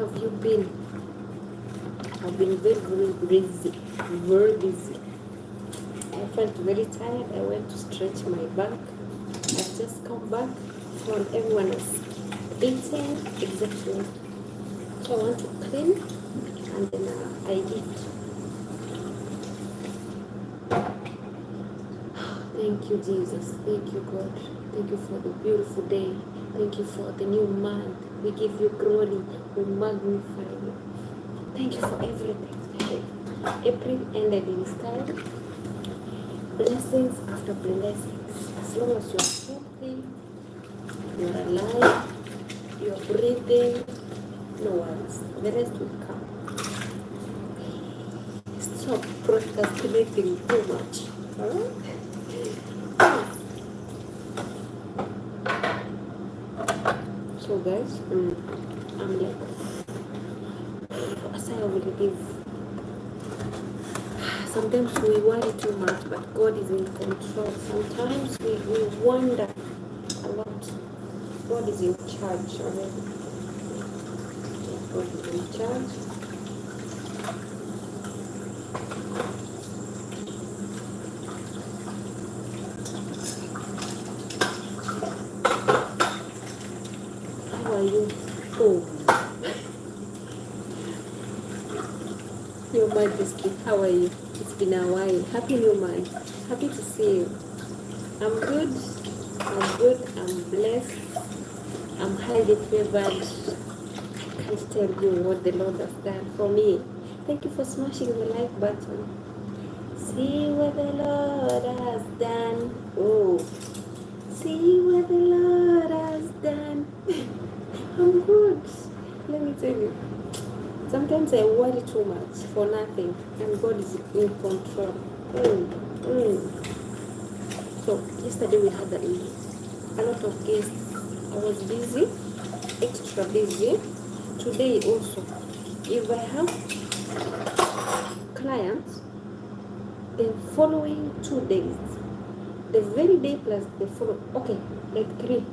have you been? I've been very busy. Very busy. I felt very tired. I went to stretch my back. I've just come back from everyone else eating exactly. So I want to clean and then I eat. Thank you, Jesus. Thank you, God. Thank you for the beautiful day. Thank you for the new month. We give you glory. We magnify you. Thank you for everything. April ended in style. Blessings after blessings. As long as you're healthy, you're alive, you're breathing, no worries. The rest will come. Stop procrastinating too much. Alright? So guys, I'm like, as I already give. Sometimes we worry too much, but God is in control. Sometimes we wonder a lot. God is in charge already. God is in charge. How are you? Oh, Your Majesty, how are you? It's been a while. Happy New Month. Happy to see you. I'm good. I'm good. I'm blessed. I'm highly favored. I can't tell you what the Lord has done for me. Thank you for smashing the like button. See what the Lord has done. Oh, see what the Lord has done. I'm good. Let me tell you. Sometimes I worry too much for nothing, and God is in control. So yesterday we had a lot of guests. I was busy, extra busy. Today also, if I have clients, the following 2 days, the very day plus the follow, okay, like 3,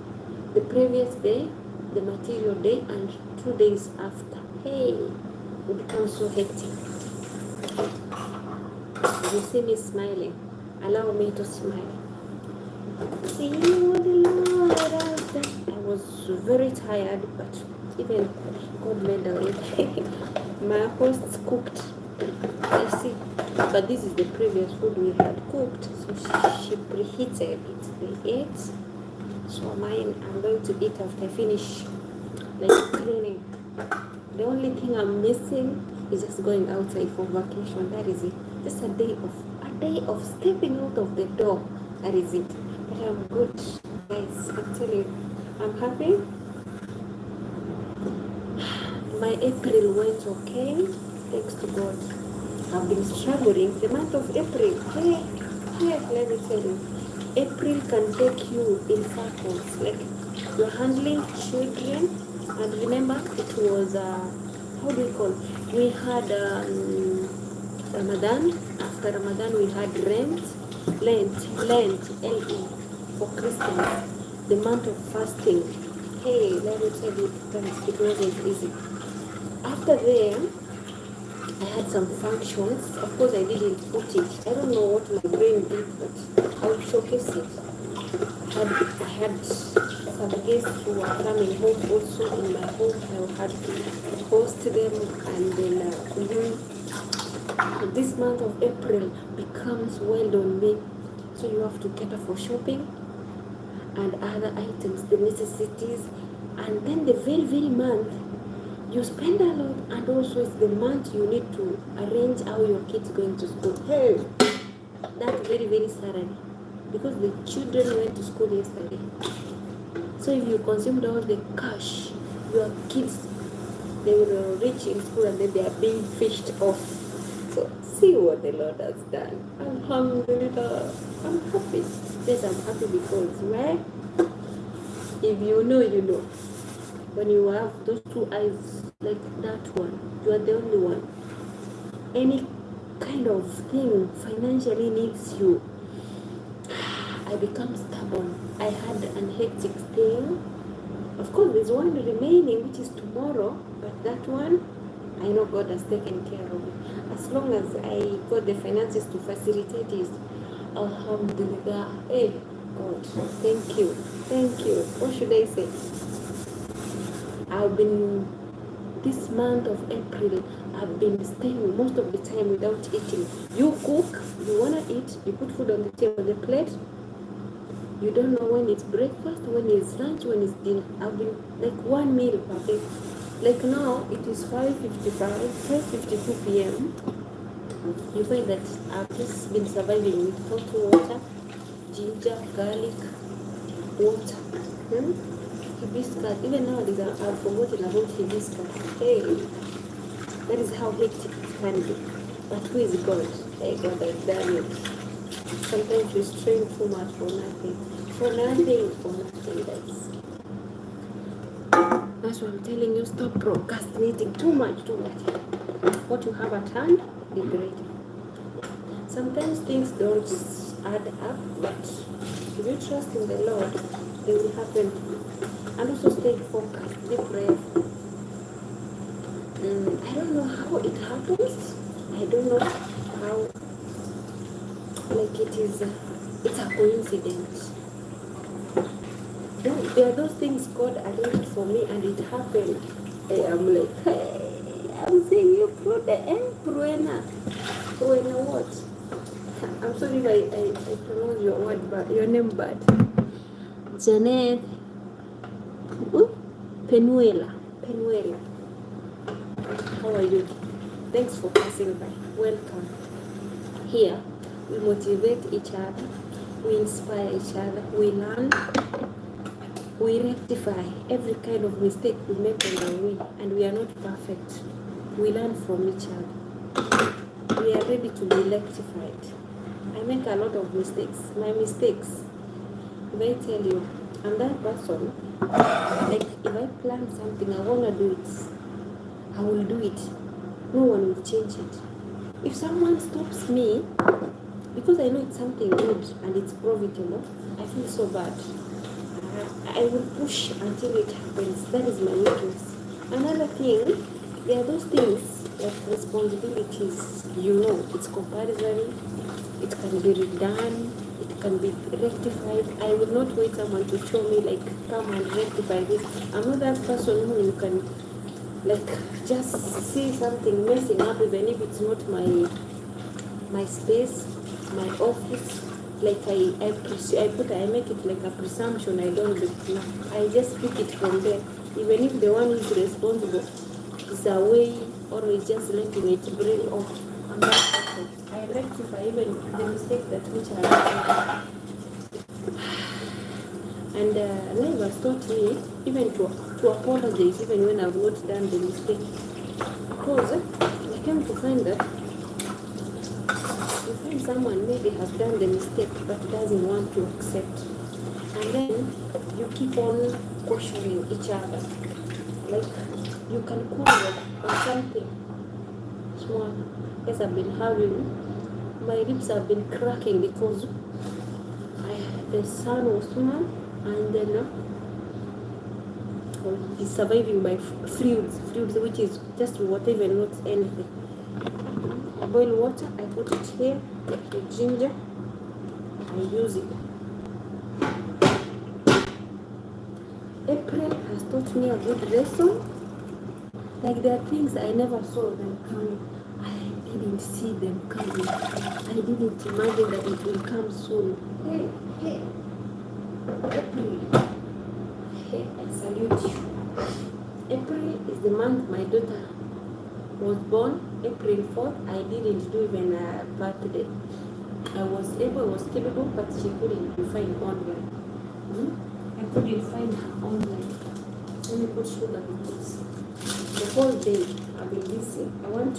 the previous day, the material day, and 2 days after. Hey, it becomes so hectic. You see me smiling. Allow me to smile. See what the Lord has done. I was very tired, but even God made a way. My host cooked. I see. But this is the previous food we had cooked. So she preheated it. We ate. So mine, I'm going to eat after I finish like cleaning. The only thing I'm missing is just going outside for vacation. That is it. Just a day of stepping out of the door. That is it. But I'm good, guys. I tell you, I'm happy. My April went okay, thanks to God. I've been struggling. The month of April, hey, let me tell you, April can take you in circles. Like you're handling children, and remember it was how do we call? We had Ramadan. After Ramadan, we had Lent, L-E, for Christians. The month of fasting. Hey, let me tell you, guys, it wasn't easy. After them, I had some functions. Of course, I didn't put it. I don't know what my brain did, but I'll showcase it. I had some guests who were coming home also in my home. I had to host them, and then this month of April becomes well on me. So you have to cater for shopping and other items, the necessities, and then the very month you spend a lot, and also it's the month you need to arrange how your kids going to school. Hey, that's very sudden because the children went to school yesterday. So if you consumed all the cash, your kids, they will reach in school and then they are being fished off. So see what the Lord has done. Alhamdulillah. I'm happy. Yes, I'm happy because where? If you know, you know. When you have those 2 eyes like that one, you are the only one. Any kind of thing financially needs you. I become stubborn. I had an hectic thing. Of course, there's one remaining, which is tomorrow, but that one, I know God has taken care of it. As long as I got the finances to facilitate it, Alhamdulillah. Hey, God, thank you. Thank you. What should I say? I've been, this month of April, I've been staying most of the time without eating. You cook, you want to eat, you put food on the table, the plate. You don't know when it's breakfast, when it's lunch, when it's dinner. I've been like one meal per day. Like now, it is 5:52 p.m. You find that I've just been surviving with hot water, ginger, garlic, water, hibiscus. Even nowadays, I've forgotten about hibiscus. Hey, that is how hectic it can be. But who is God? Hey, God has done it. Sometimes we strain too much for nothing. That's why I'm telling you, stop procrastinating too much. What you have at hand, be great. Sometimes things don't add up, but if you trust in the Lord, they will happen. And also stay focused, be prayerful. I don't know how it happens. I don't know how, like it's a coincidence. There are those things God arranged for me and it happened. Hey, I'm like, hey, I'm saying you through the end, Pruena what? I'm sorry if I pronounce your word but your name bad. Janet Penuela. How are you? Thanks for passing by. Welcome. Here we motivate each other, we inspire each other, we learn, we rectify every kind of mistake we make on the way, and we are not perfect. We learn from each other. We are ready to be rectified. I make a lot of mistakes. My mistakes, if I tell you, I'm that person, like if I plan something, I want to do it, I will do it. No one will change it. If someone stops me, because I know it's something good and it's profitable, I feel so bad. I will push until it happens. That is my weakness. Another thing, there are those things like responsibilities. It's comparison. It can be redone. It can be rectified. I will not wait someone to show me like, come and rectify this. I'm not that person who you can like just see something messing up, even if it's not my space, my office. Like I make it like a presumption. I don't do it. I just pick it from there. Even if the one who's responsible is away or is just letting it bring off, I'm not perfect. I rectify even the mistake that which I made. And life has taught me even to apologize even when I've not done the mistake. Because I came to find that someone maybe has done the mistake but doesn't want to accept, and then you keep on questioning each other. Like you can quarrel on something small. Yes, I've been having, my ribs have been cracking because the sun was small, and then he's surviving by fluids which is just whatever, not anything. Boil water, I put it here, the ginger, I use it. April has taught me a good lesson. Like there are things I never saw them coming. I didn't see them coming. I didn't imagine that it will come soon. Hey, April. Hey, I salute you. April is the month my daughter was born. April 4th, I didn't do even a birthday. I was capable, but she couldn't be found online. I couldn't find her online. Let me put sugar because the whole day I've been busy. I want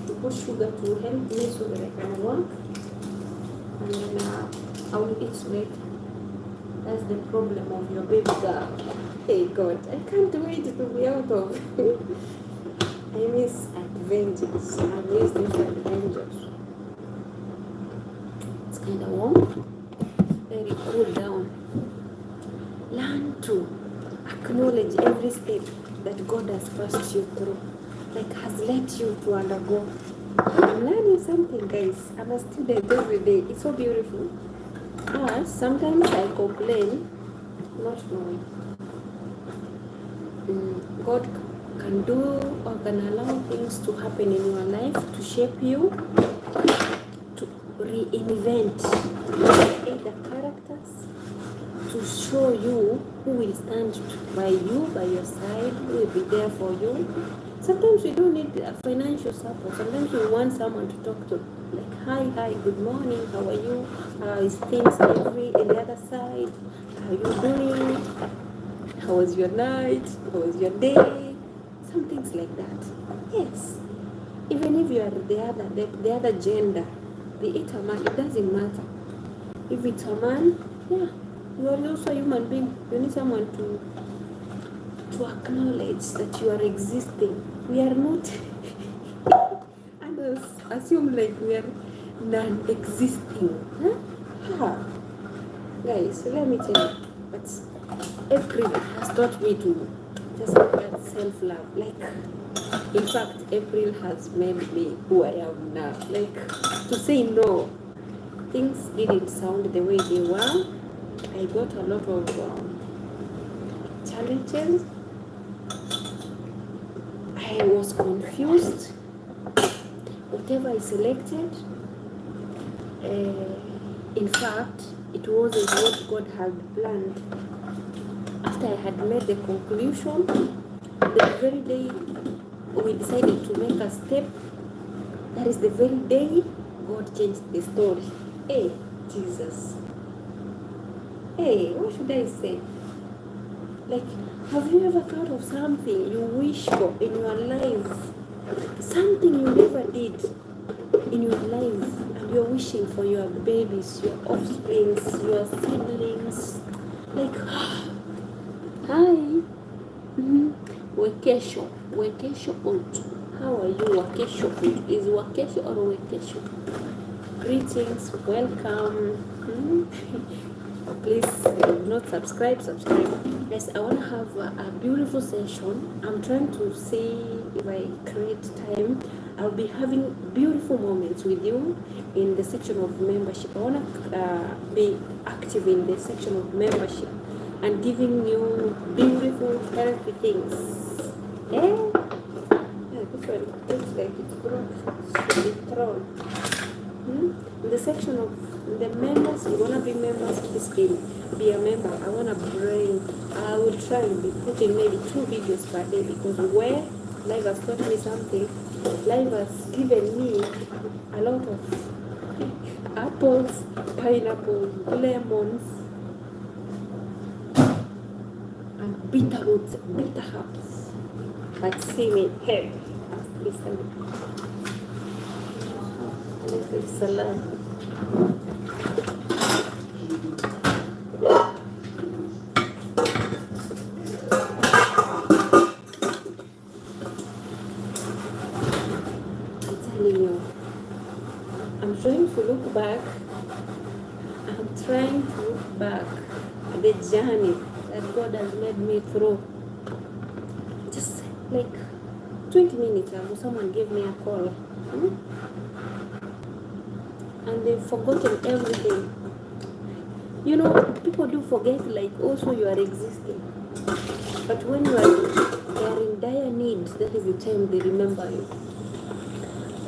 to put sugar to help me so that I can work, and then I will eat later. That's the problem of your baby girl. Hey God, I can't wait to be out of I miss adventures. I miss these adventures. It's kind of warm, very cool down. Learn to acknowledge like has led you to undergo. I'm learning something, guys. I'm a student every day. It's so beautiful. But sometimes I complain, not knowing. God can do or can allow things to happen in your life to shape you, to reinvent the characters, to show you who will stand by you, by your side, who will be there for you. Sometimes we don't need a financial support. Sometimes we want someone to talk to. Like, hi, good morning, how are you? Is things in the other side? How are you doing? How was your night? How was your day? Some things like that. Yes. Even if you are the other gender, be it a man, it doesn't matter. If it's a man, yeah, you are also a human being. You need someone to acknowledge that you are existing. We are not others assume like we are non-existing. Huh? Guys, let me tell you, but April has taught me to just have that self-love. Like, in fact, April has made me who I am now. Like, to say no, things didn't sound the way they were. I got a lot of challenges. I was confused. Whatever I selected, in fact, it wasn't what God had planned. After I had made the conclusion, the very day we decided to make a step, that is the very day God changed the story. Hey, Jesus. Hey, what should I say? Like, have you ever thought of something you wish for in your life? Something you never did in your life, and you're wishing for your babies, your offsprings, your siblings. Like, hi. Vacation. How are you? Vacation. Is vacation or vacation? Greetings, welcome. Please do not subscribe. Yes, I want to have a beautiful session. I'm trying to see if I create time. I'll be having beautiful moments with you in the section of membership. I want to be active in the section of membership and giving you beautiful, healthy things. Yeah, this one looks like it's broke. Should be thrown. In the section of the members, you want to be members, please be a member. I will try and be putting maybe 2 videos per day, because where life has taught me something, life has given me a lot of apples, pineapples, lemons, and bitter roots, bitter herbs. But see me here. Listen. Salam. I'm trying to look back. I'm trying to look back at the journey that God has led me through. Just like 20 minutes ago, someone gave me a call. And they've forgotten everything. You know, people do forget, like, also you are existing. But when they are in dire need, that is the time they remember you.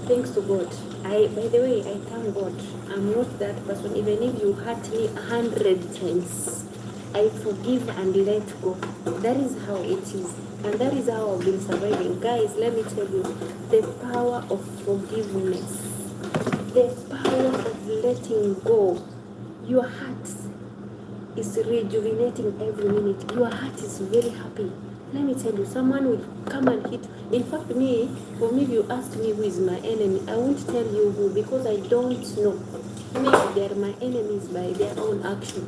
Thanks to God. By the way, I thank God. I'm not that person. Even if you hurt me 100 times, I forgive and let go. That is how it is. And that is how I've been surviving. Guys, let me tell you, the power of forgiveness, the power of letting go. Your heart is rejuvenating every minute. Your heart is very happy. Let me tell you, someone will come and hit. In fact, for me, if you ask me who is my enemy, I won't tell you who, because I don't know. Maybe they are my enemies by their own action,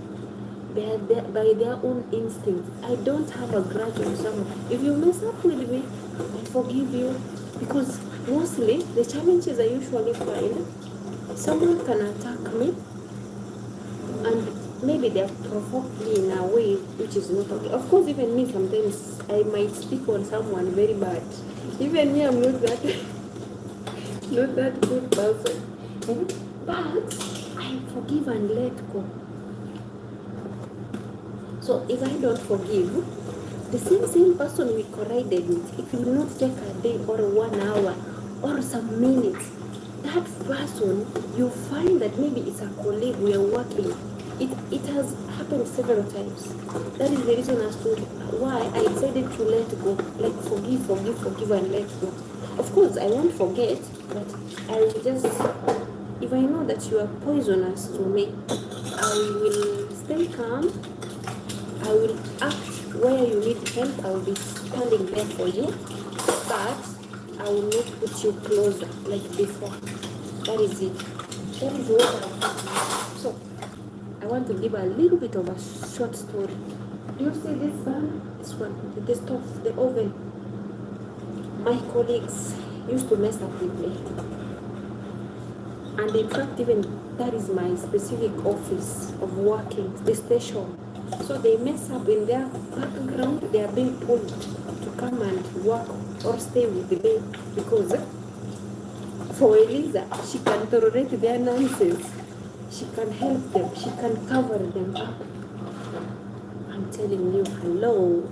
by their own instinct. I don't have a grudge on someone. If you mess up with me, I forgive you, because mostly the challenges I usually find, someone can attack me, and maybe they have provoked me in a way which is not okay. Of course, even me, sometimes I might speak on someone very bad. Even me, I'm not that not that good person. But I forgive and let go. So if I don't forgive, the same person we collided with, it will not take a day or 1 hour or some minutes. That person, you find that maybe it's a colleague we are working. It has happened several times. That is the reason as to why I decided to let go, like forgive and let go. Of course, I won't forget, but I will just, if I know that you are poisonous to me, I will stay calm. I will act where you need help. I will be standing there for you, but I will not put you closer like before. That is it. That is what I want. So, I want to give a little bit of a short story. Do you see this one? This one, the stove, the oven. My colleagues used to mess up with me. And in fact, even that is my specific office of working, the station. So they mess up in their background, they are being pulled to come and work or stay with me because for Eliza, she can tolerate their nonsense. She can help them, she can cover them up. I'm telling you, hello.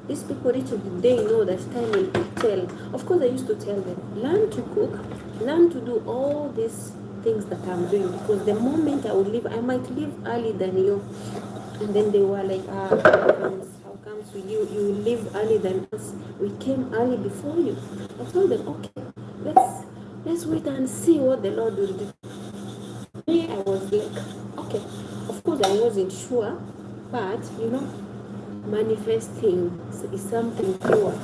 These people, they know that time will tell. Of course, I used to tell them, learn to cook, learn to do all these things that I'm doing, because the moment I would leave, I might leave early than you. And then they were like, how comes you leave early than us? We came early before you. I told them, okay, let's wait and see what the Lord will do. Me, I was like, okay. Of course, I wasn't sure, but manifesting is something pure.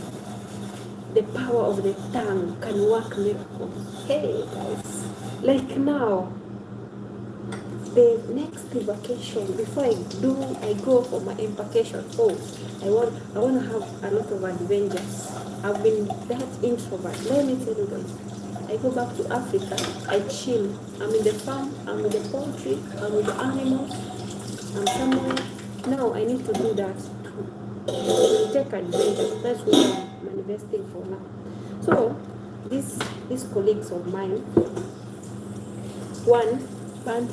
The power of the tongue can work miracles. Hey guys, like now, the next vacation, before I go for my vacation, I want to have a lot of adventures. I've been that introvert. Let me tell you guys, I go back to Africa, I chill. I'm in the farm, I'm with the poultry, I'm with the animals, I'm somewhere. Now I need to do that to take advantage. That's what I'm manifesting for now. So these colleagues of mine, one burnt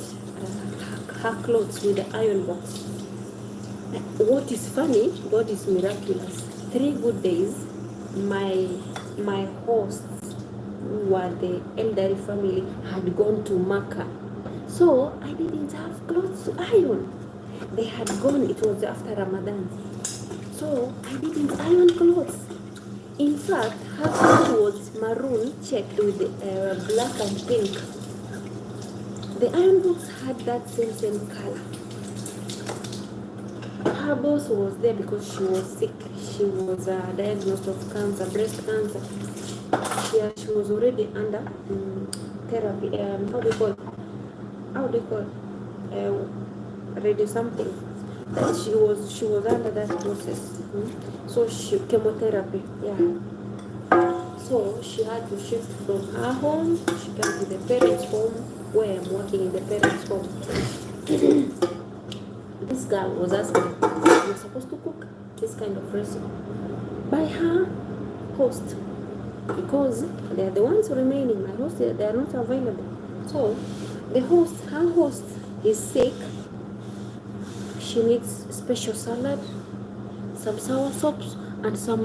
her clothes with the iron box. What is funny, God is miraculous. 3 good days, my hosts, who were the elderly family, had gone to Makkah. So I didn't have clothes to iron. They had gone, it was after Ramadan. So I didn't iron clothes. In fact, her clothes was maroon checked with black and pink. The iron box had that same color. Her boss was there because she was sick. She was diagnosed of cancer, breast cancer. She was already under therapy. How do you call it? Radio something. That she was under that process. So chemotherapy. Yeah. So she had to shift from her home. She came to the parents' home, where I'm working in the parents' home. This girl was asking, you're supposed to cook this kind of recipe by her host, because they are the ones remaining. My host, they are not available. So her host is sick. She needs special salad, some sour soaps, and some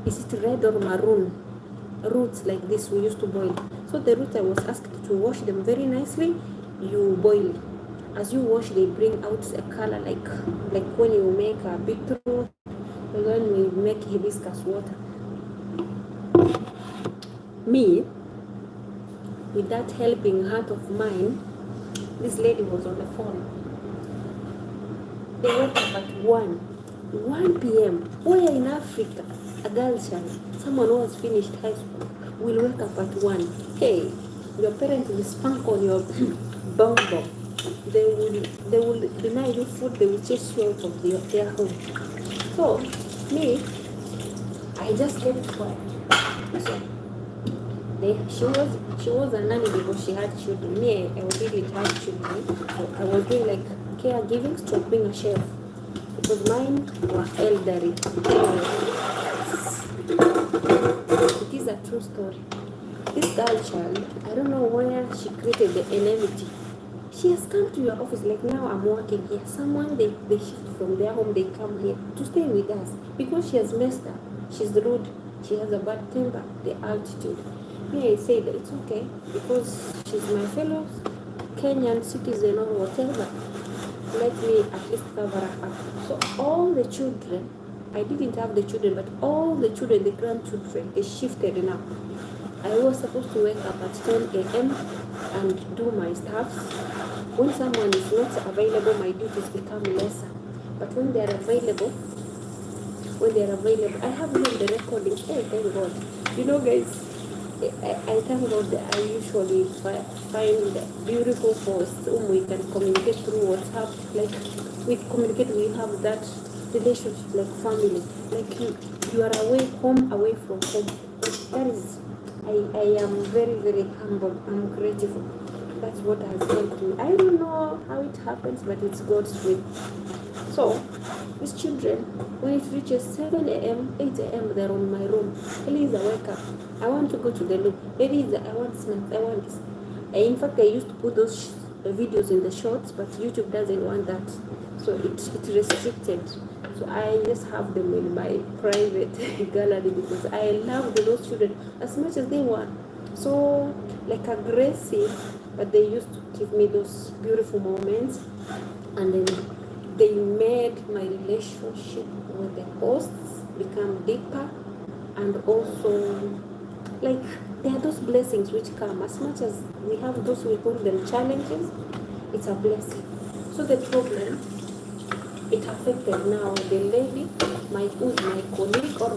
is it red or maroon roots like this we used to boil. So the roots, I was asked to wash them very nicely. You boil. As you wash, they bring out a color like when you make a beetroot, or when we make hibiscus water. Me, with that helping heart of mine, this lady was on the phone. They woke up at 1 p.m. Where in Africa, a girl child, someone who has finished high school, will wake up at 1. Hey, your parents will spank on your bumbo. They will deny you food. They will chase you out of their home. So me, I just kept quiet. So she was a nanny because she had children. Me, I already had children. So I was doing like caregiving, being a chef, because mine were elderly. It is a true story. This girl child, I don't know where she created the enmity. She has come to your office, like now I'm working here. Someone, they shift from their home, they come here to stay with us because she has messed up. She's rude. She has a bad temper, the altitude. Me, I say that it's okay because she's my fellow Kenyan citizen or whatever. Let me at least cover her up. So all the children, I didn't have the children, but all the children, the grandchildren, they shifted now. I was supposed to wake up at 10 a.m. and do my stuff. When someone is not available, my duties become lesser. But when they are available, I have even the recording. Hey, thank God. You know, guys, I thank God that I usually find beautiful posts whom we can communicate through WhatsApp. Like, we have that relationship like family. Like, you are home away from home. That is, I am very, very humble. I'm grateful. That's what has helped me. I don't know how it happens, but it's God's will. So, these children, when it reaches 7 a.m., 8 a.m., they're on my room. Eliza, wake up. I want to go to the loo. Eliza, I want snacks. I want this. In fact, I used to put those videos in the shorts, but YouTube doesn't want that. So it restricted. So I just have them in my private gallery because I love those children as much as they want. So, like aggressive, but they used to give me those beautiful moments, and then they made my relationship with the hosts become deeper, and also like there are those blessings which come as much as we have those, we call them challenges. It's a blessing. So the problem, it affected now the lady, who's my colleague, or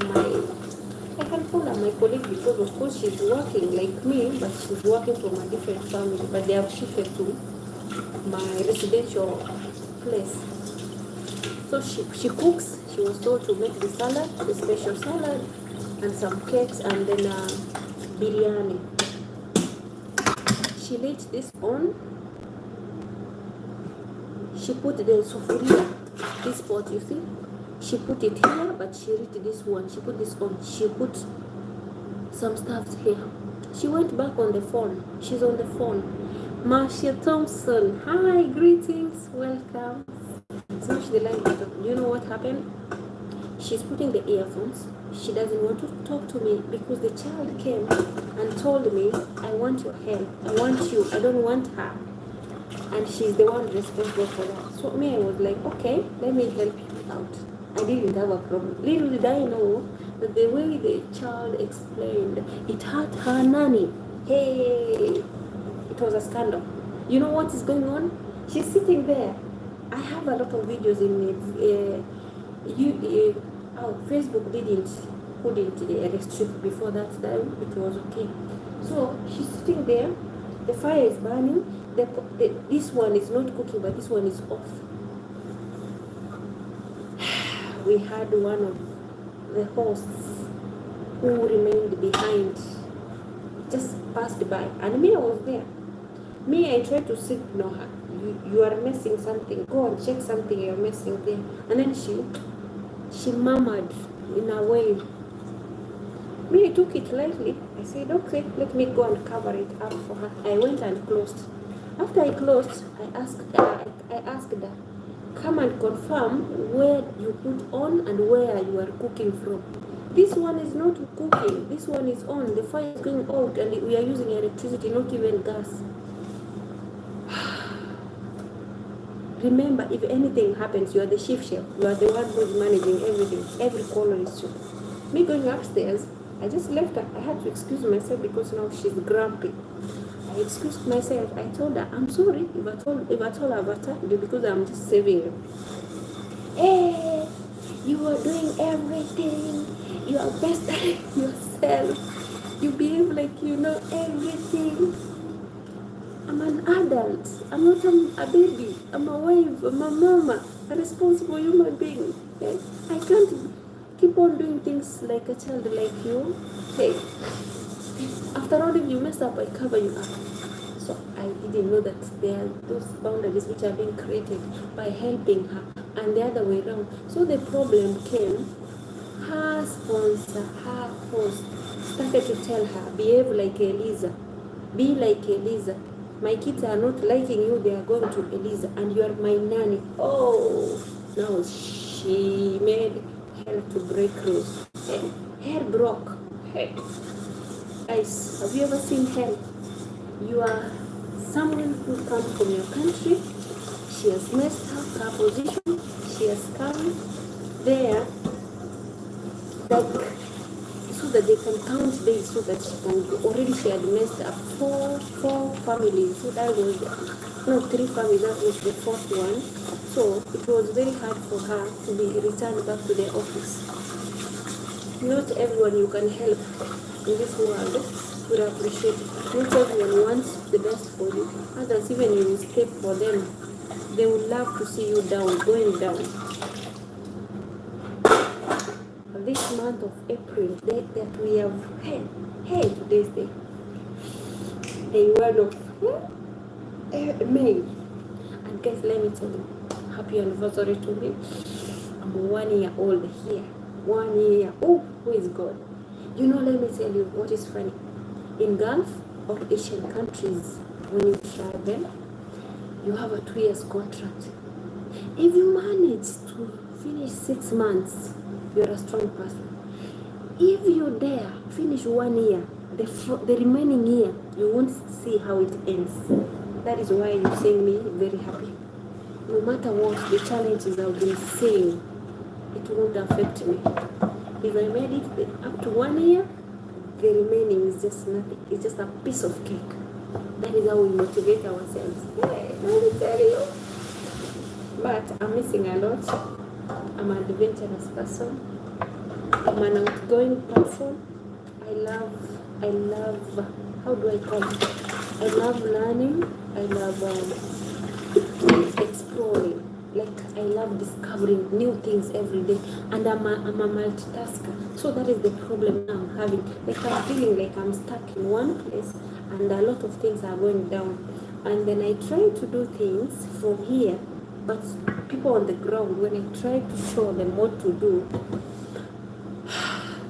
I can call her my colleague because of course she's working like me, but she's working from a different family, but they have shifted to my residential place. So she cooks. She was told to make the salad, the special salad, and some cakes, and then biryani. She laid this on. She put the sufuria, this pot, you see. She put it here, but she lit this one. She put this on. She put some stuff here. She went back on the phone. She's on the phone. Marcia Thompson, hi, greetings, welcome. Smash the like button. You know what happened? She's putting the earphones. She doesn't want to talk to me because the child came and told me, I want your help. I want you. I don't want her. And she's the one responsible for that. So me, I was like, okay, let me help you out. I didn't have a problem. Little did I know that the way the child explained, it hurt her nanny. Hey, it was a scandal. You know what is going on? She's sitting there. I have a lot of videos in it. Facebook couldn't restrict before that time. It was okay. So she's sitting there. The fire is burning. This one is not cooking, but this one is off. We had one of the hosts who remained behind, just passed by, and me, I was there. Me, I tried to signal her. You are missing something. Go and check something you're missing there. And then she murmured in a way. Me, I took it lightly. I said, okay, let me go and cover it up for her. I went and closed. After I closed, I asked her, come and confirm where you put on and where you are cooking from. This one is not cooking. This one is on. The fire is going out, and we are using electricity, not even gas. Remember, if anything happens, you are the chief chef. You are the one who is managing everything. Every corner is you. Me going upstairs, I just left her. I had to excuse myself because now she's grumpy. I excused myself. I told her, I'm sorry if I told I've attacked you because I'm just saving you. Hey, you are doing everything. You are best at yourself. You behave like you know everything. I'm an adult. I'm not a baby. I'm a wife. I'm a mama. A responsible human being. Okay? I can't keep on doing things like a child like you. Hey, after all, if you mess up, I cover you up. So I didn't know that there are those boundaries which are being created by helping her, and the other way around. So the problem came her sponsor, her host, started to tell her, behave like Eliza. Be like Eliza. My kids are not liking you, they are going to Eliza, and you are my nanny. Oh, now she made hell to break loose. Hell broke. Hey. Guys, have you ever seen hell? You are someone who comes from your country. She has messed up her position. She has come there like so that they can count days so that she can go. Already she had messed up four families. So that was no 3 families, that was the 4th one. So it was very hard for her to be returned back to the office. Not everyone you can help in this world will appreciate it. Not everyone wants the best for you. Others, even you will step for them, they would love to see you down, going down. This month of April, that we have had, today's day, day 1 of May. And guys, let me tell you, happy anniversary to me. I'm 1 year old here. 1 year. Oh, who is God? You know, let me tell you what is funny. In Gulf or Asian countries, when you travel, you have a 2 years contract. If you manage to finish 6 months, you're a strong person. If you dare finish 1 year, the remaining year, you won't see how it ends. That is why you're seeing me very happy. No matter what the challenges I've been seeing, it won't affect me. If I made it up to 1 year, the remaining is just nothing. It's just a piece of cake. That is how we motivate ourselves. Hey, let me tell you. But I'm missing a lot. I'm an adventurous person. I'm an outgoing person. I love, how do I call it? I love learning. I love exploring. Like, I love discovering new things every day. And I'm a multitasker. So that is the problem I'm having. Like, I'm feeling like I'm stuck in one place and a lot of things are going down. And then I try to do things from here, but people on the ground, when I try to show them what to do,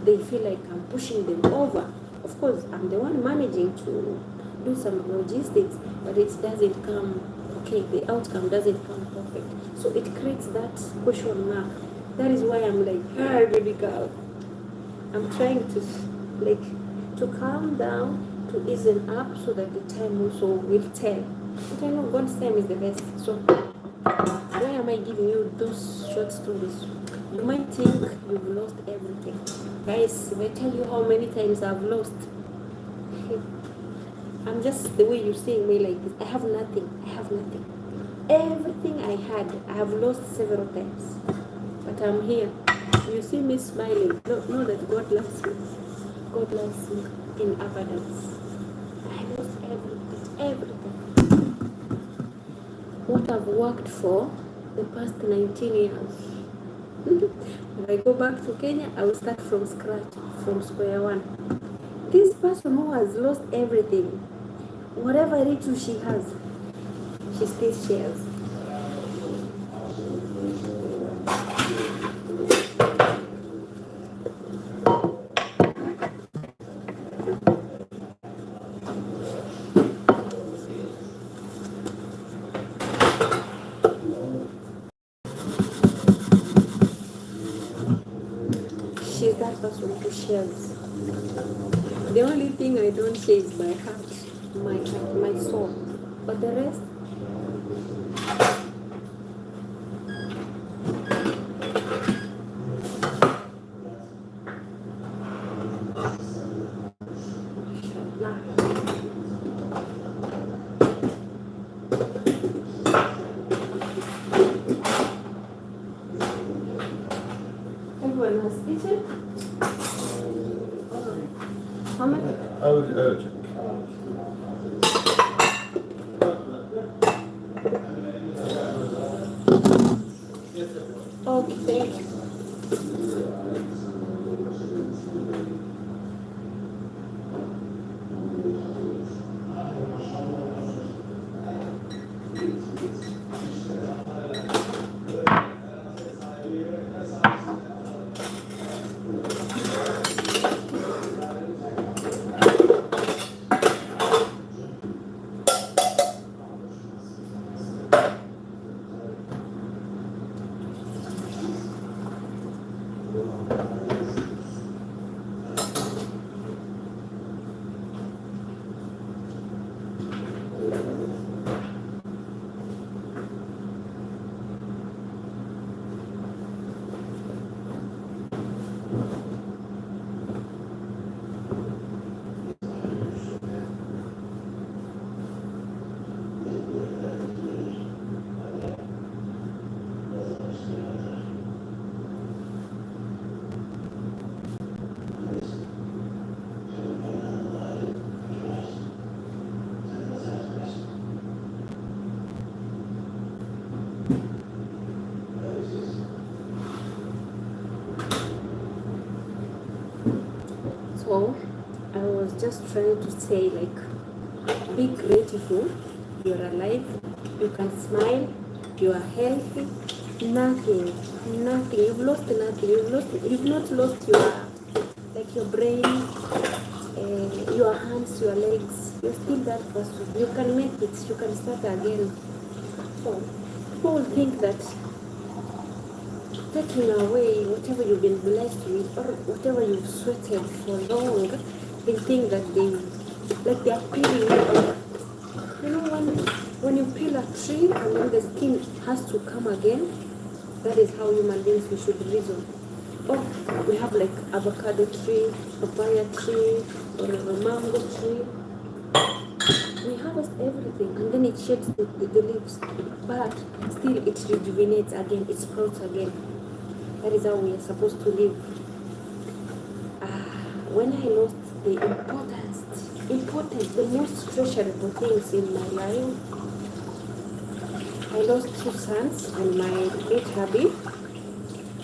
they feel like I'm pushing them over. Of course, I'm the one managing to do some logistics, but it doesn't come, okay, the outcome doesn't come perfect. So it creates that question mark. That is why I'm like, baby girl. I'm trying to calm down, to ease up so that the time also will tell. But I know God's time is the best. So why am I giving you those short stories? You might think you've lost everything. Guys, if I tell you how many times I've lost, I'm just the way you're seeing me like this. I have nothing. Everything I had, I have lost several times. But I'm here. You see me smiling. Know that God loves me. God loves me in abundance. I lost everything. What I've worked for the past 19 years. If I go back to Kenya, I will start from scratch, from square one. This person who has lost everything, whatever little she has, she still shares. She's that person who shares. The only thing I don't share is my heart, my soul. But the rest, everyone has eaten. How much? I would urge it. Okay, thank you. I was just trying to say, like, be grateful. You're alive. You can smile. You are healthy. Nothing. You've lost nothing. You've not lost your brain, your hands, your legs. You're still that person. You can make it. You can start again. So people will think that taking away whatever you've been blessed with or whatever you've sweated for long, they think that they are peeling it off. You know, when you peel a tree and then the skin has to come again, that is how human beings we should reason. Oh, we have like avocado tree, papaya tree, or a mango tree. We harvest everything and then it sheds the leaves, but still it rejuvenates again, it sprouts again. That is how we are supposed to live. When I lost the most treasurable things in my life, I lost 2 sons and my late hubby.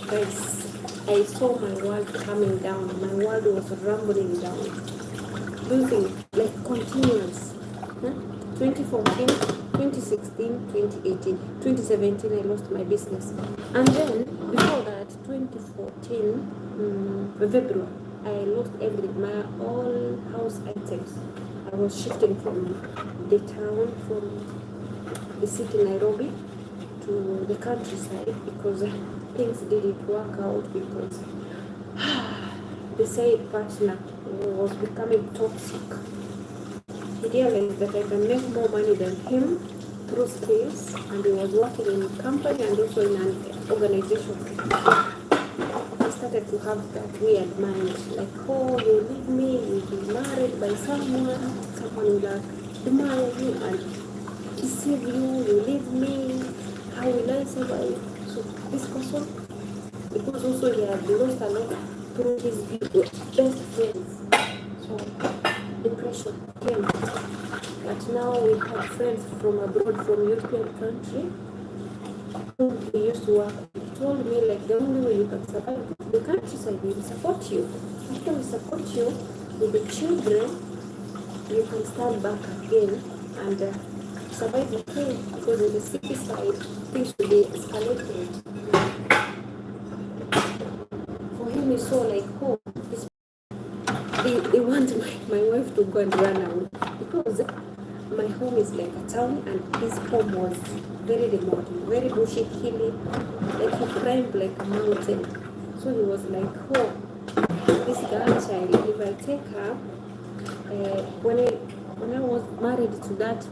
Guys, I saw my world coming down. My world was rumbling down. Losing, like, continuous. 2014, 2016, 2018, 2017, I lost my business. And then, before that, 2014, February, I lost everything, my all house items. I was shifting from the town, from the city Nairobi to the countryside because things didn't work out because the side partner was becoming toxic. He realized that I can make more money than him through skills, and he was working in a company and also in an organization. I started to have that weird mind, like, oh, you leave me, you'll be married by someone will admire you and deceive you, you leave me, how will I survive? So this person, because also he had lost a lot through his best friends, so depression came. But now we have friends from abroad, from European country, who we used to work with. He told me, like, the only way you can survive the countryside, we will support you. After we support you with the children, you can stand back again and survive the pain, because in the city side, things will be escalated. For him, it's so like, oh, they want my wife to go and run away, because my home is like a town and his home was very remote, very bushy, hilly, like he climbed like a mountain. So he was like, oh, this girl child, if I take her, when I was married to that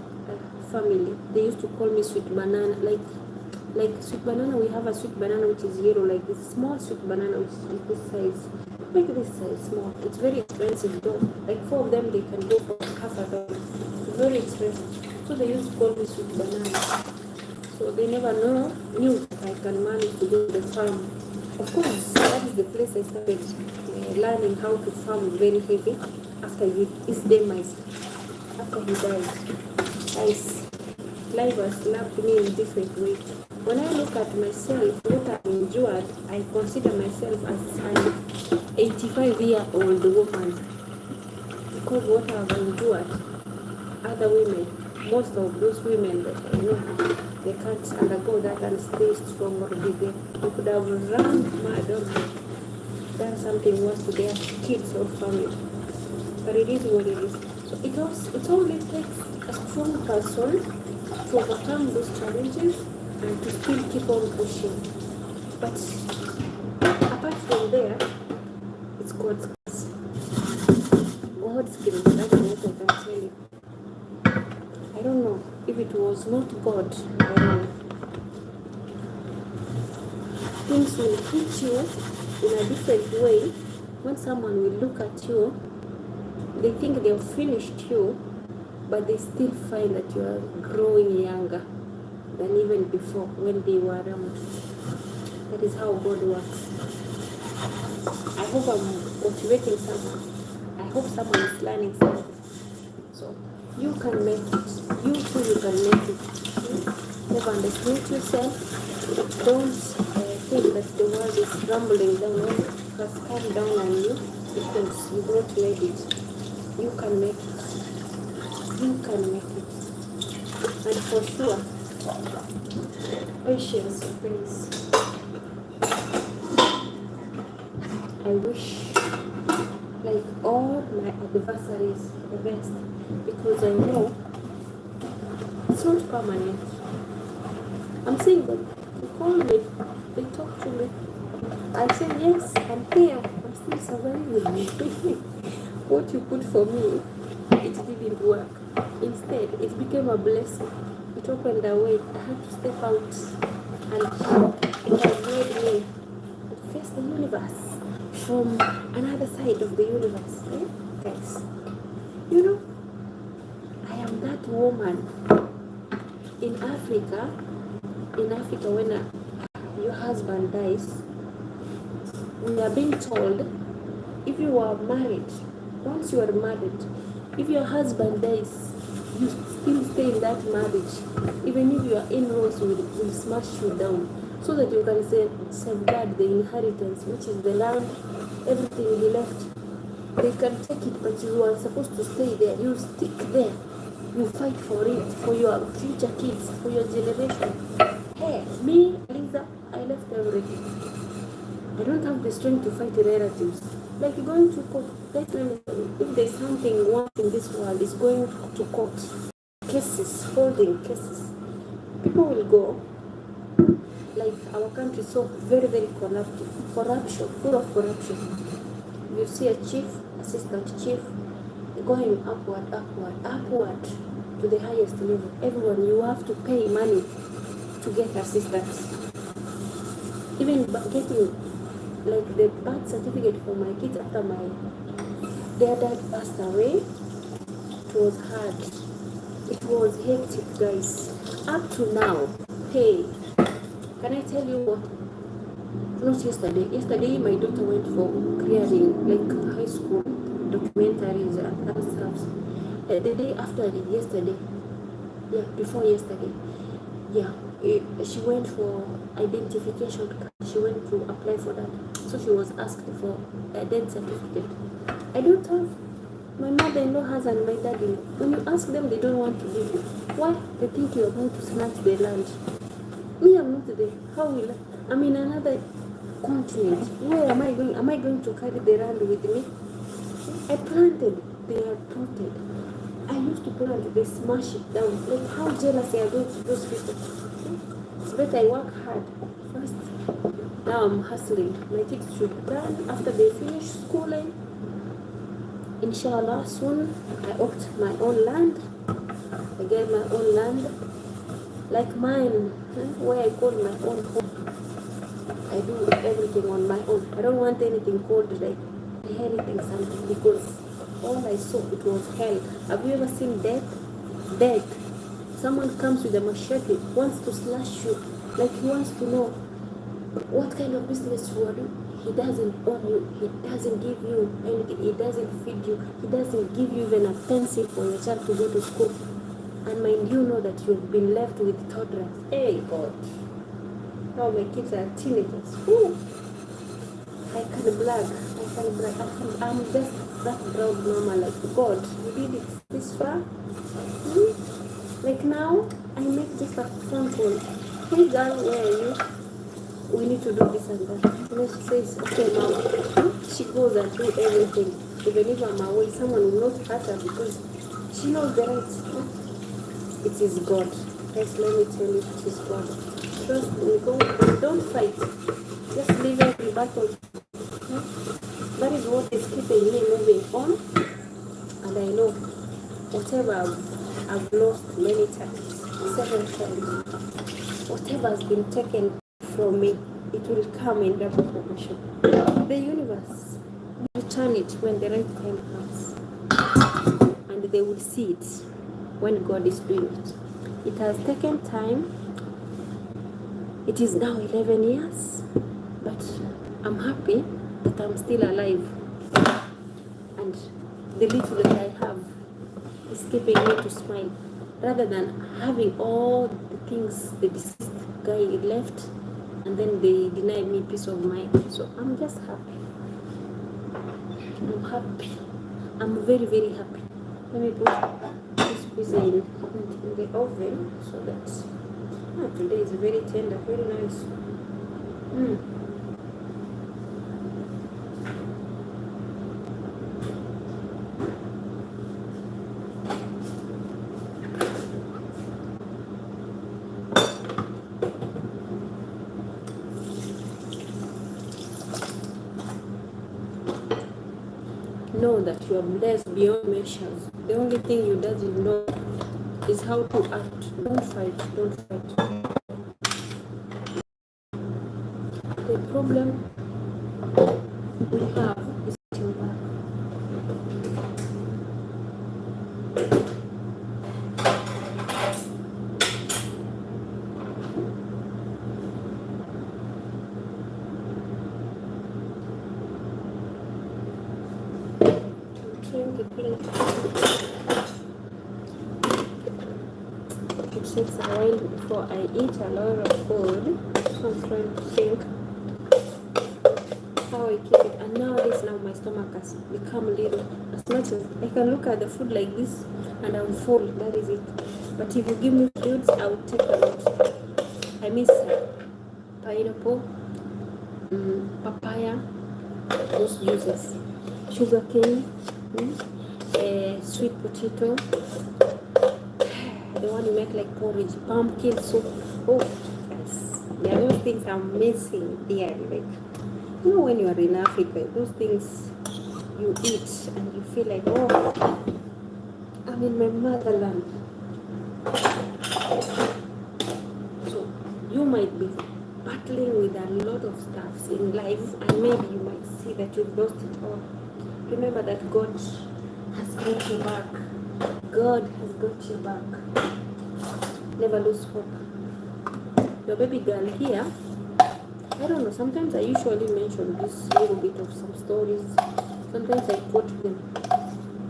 family, they used to call me sweet banana, like sweet banana. We have a sweet banana which is yellow, like this small sweet banana which is this size, like this size, small. It's very expensive though. Like 4 of them, they can go for $50. Very expensive. So they used to call me sweet banana. So they never knew that I can manage to do the farm. Of course, that is the place I started learning how to farm very heavy after his demise, after he died. Life has slapped me in different ways. When I look at myself, what I've endured, I consider myself as an 85-year-old woman, because what I've endured, other women, most of those women that I know, they can't undergo that and stay strong or be there. They could have run mad or done something worse to their kids or family. But it is what it is. So it only takes a strong person to overcome those challenges and to still keep on pushing. But apart from there, it's God's grace. God's grace, that's what I can tell you. I don't know if it was not God, I don't know. Things will hit you in a different way. When someone will look at you, they think they've finished you, but they still find that you are growing younger than even before when they were around. That is how God works. I hope I'm motivating someone. I hope someone is learning something. So you can make it. You too, you can make it. Never underestimate yourself. Don't think that the world is rumbling down. It has come down on you because you've not made it. You can make it. You can make it. And for sure, patience, please. I wish like all my adversaries the best, because I know it's not permanent. I'm saying that they call me, they talk to me. I say yes, I'm here, I'm still surviving. What you put for me, it didn't work. Instead, it became a blessing. It opened a way. I had to step out, and it has made me face the universe from another side of the universe. Right? Guys, you know, I am that woman in Africa. In Africa, when your husband dies, we are being told, if you are married, once you are married, if your husband dies, you still stay in that marriage, even if your in-laws will smash you down, so that you can safeguard the inheritance, which is the land, everything he left. They can take it, but you are supposed to stay there. You stick there. You fight for it, for your future kids, for your generation. Hey, me, Lisa, I left everything. I don't have the strength to fight relatives. Like going to court, let me tell you, if there's something once in this world is going to court, cases, holding cases, people will go. Like our country is so very, very corrupted, corruption, full of corruption. You see a chief, assistant chief, going upward to the highest level. Everyone, you have to pay money to get assistance. Even getting like the birth certificate for my kids after their dad passed away, it was hard. It was hectic, guys. Up to now, hey, can I tell you what? Not yesterday. Yesterday, my daughter went for clearing, like high school documentaries and other stuff. The day after yesterday, before yesterday, she went for identification card. She went to apply for that. So she was asked for a death certificate. I don't have. My mother-in-law has and my dad-in-law. When you ask them, they don't want to give you. Why? They think you're going to snatch their land. Me, I'm not there. How will I? I'm in another continent. Where am I going? Am I going to carry the land with me? I planted. They are planted. I used to plant. They smash it down. Like how jealous are those people? It's better I work hard first. Now I'm hustling. My kids should learn after they finish schooling. Inshallah, soon I opt my own land. I get my own land, like mine, where I call my own home. I do everything on my own. I don't want anything called like inheriting something, because all I saw, it was hell. Have you ever seen death? Death. Someone comes with a machete, wants to slash you, like he wants to know what kind of business you are doing. He doesn't own you. He doesn't give you anything. He doesn't feed you. He doesn't give you even a pencil for your child to go to school. And mind you know that you've been left with toddlers. Hey God. Now my kids are teenagers. Ooh. I can brag. I'm just that proud mama, like God, you did it this far. Like now, I make just a phone call. Hey girl, where are you? We need to do this and that. And then she says, okay mom. She goes and do everything. Even if I'm away, someone will not hurt her because she knows the right. It is God. Guys, let me tell you, it is God. Trust me, don't fight. Just leave every battle. That is what is keeping me moving on. And I know whatever I've lost many times, 7 times, whatever has been taken from me, it will come in double proportion. The universe will return it when the right time comes. And they will see it when God is doing it. It has taken time. It is now 11 years, but I'm happy that I'm still alive. And the little that I have is keeping me to smile, rather than having all the things the deceased guy left, and then they deny me peace of mind. So I'm just happy. I'm happy. I'm very, very happy. Let me put this pizza in the oven so that today is very tender, very nice. Know that you are blessed beyond measures. The only thing you doesn't know is how to act. Don't fight. Don't fight. The problem we have is your back. I'm trying to clean. It takes a while before I eat a lot of food, so I'm trying to think how I keep it. And nowadays, now my stomach has become little. As much as I can look at the food like this and I'm full, that is it. But if you give me fruits, I will take a lot. I miss pineapple, papaya, those juices, sugar cane, sweet potato, the one you make like porridge, pumpkin soup. Oh, yes. There are those things I'm missing there. Like, you know, when you are in Africa, those things you eat and you feel like, oh, I'm in my motherland. So you might be battling with a lot of stuff in life, and maybe you might see that you've lost it all. Remember that God has got your back. God has got your back. Never lose hope. Your baby girl here, I don't know, sometimes I usually mention this little bit of some stories. Sometimes I quote them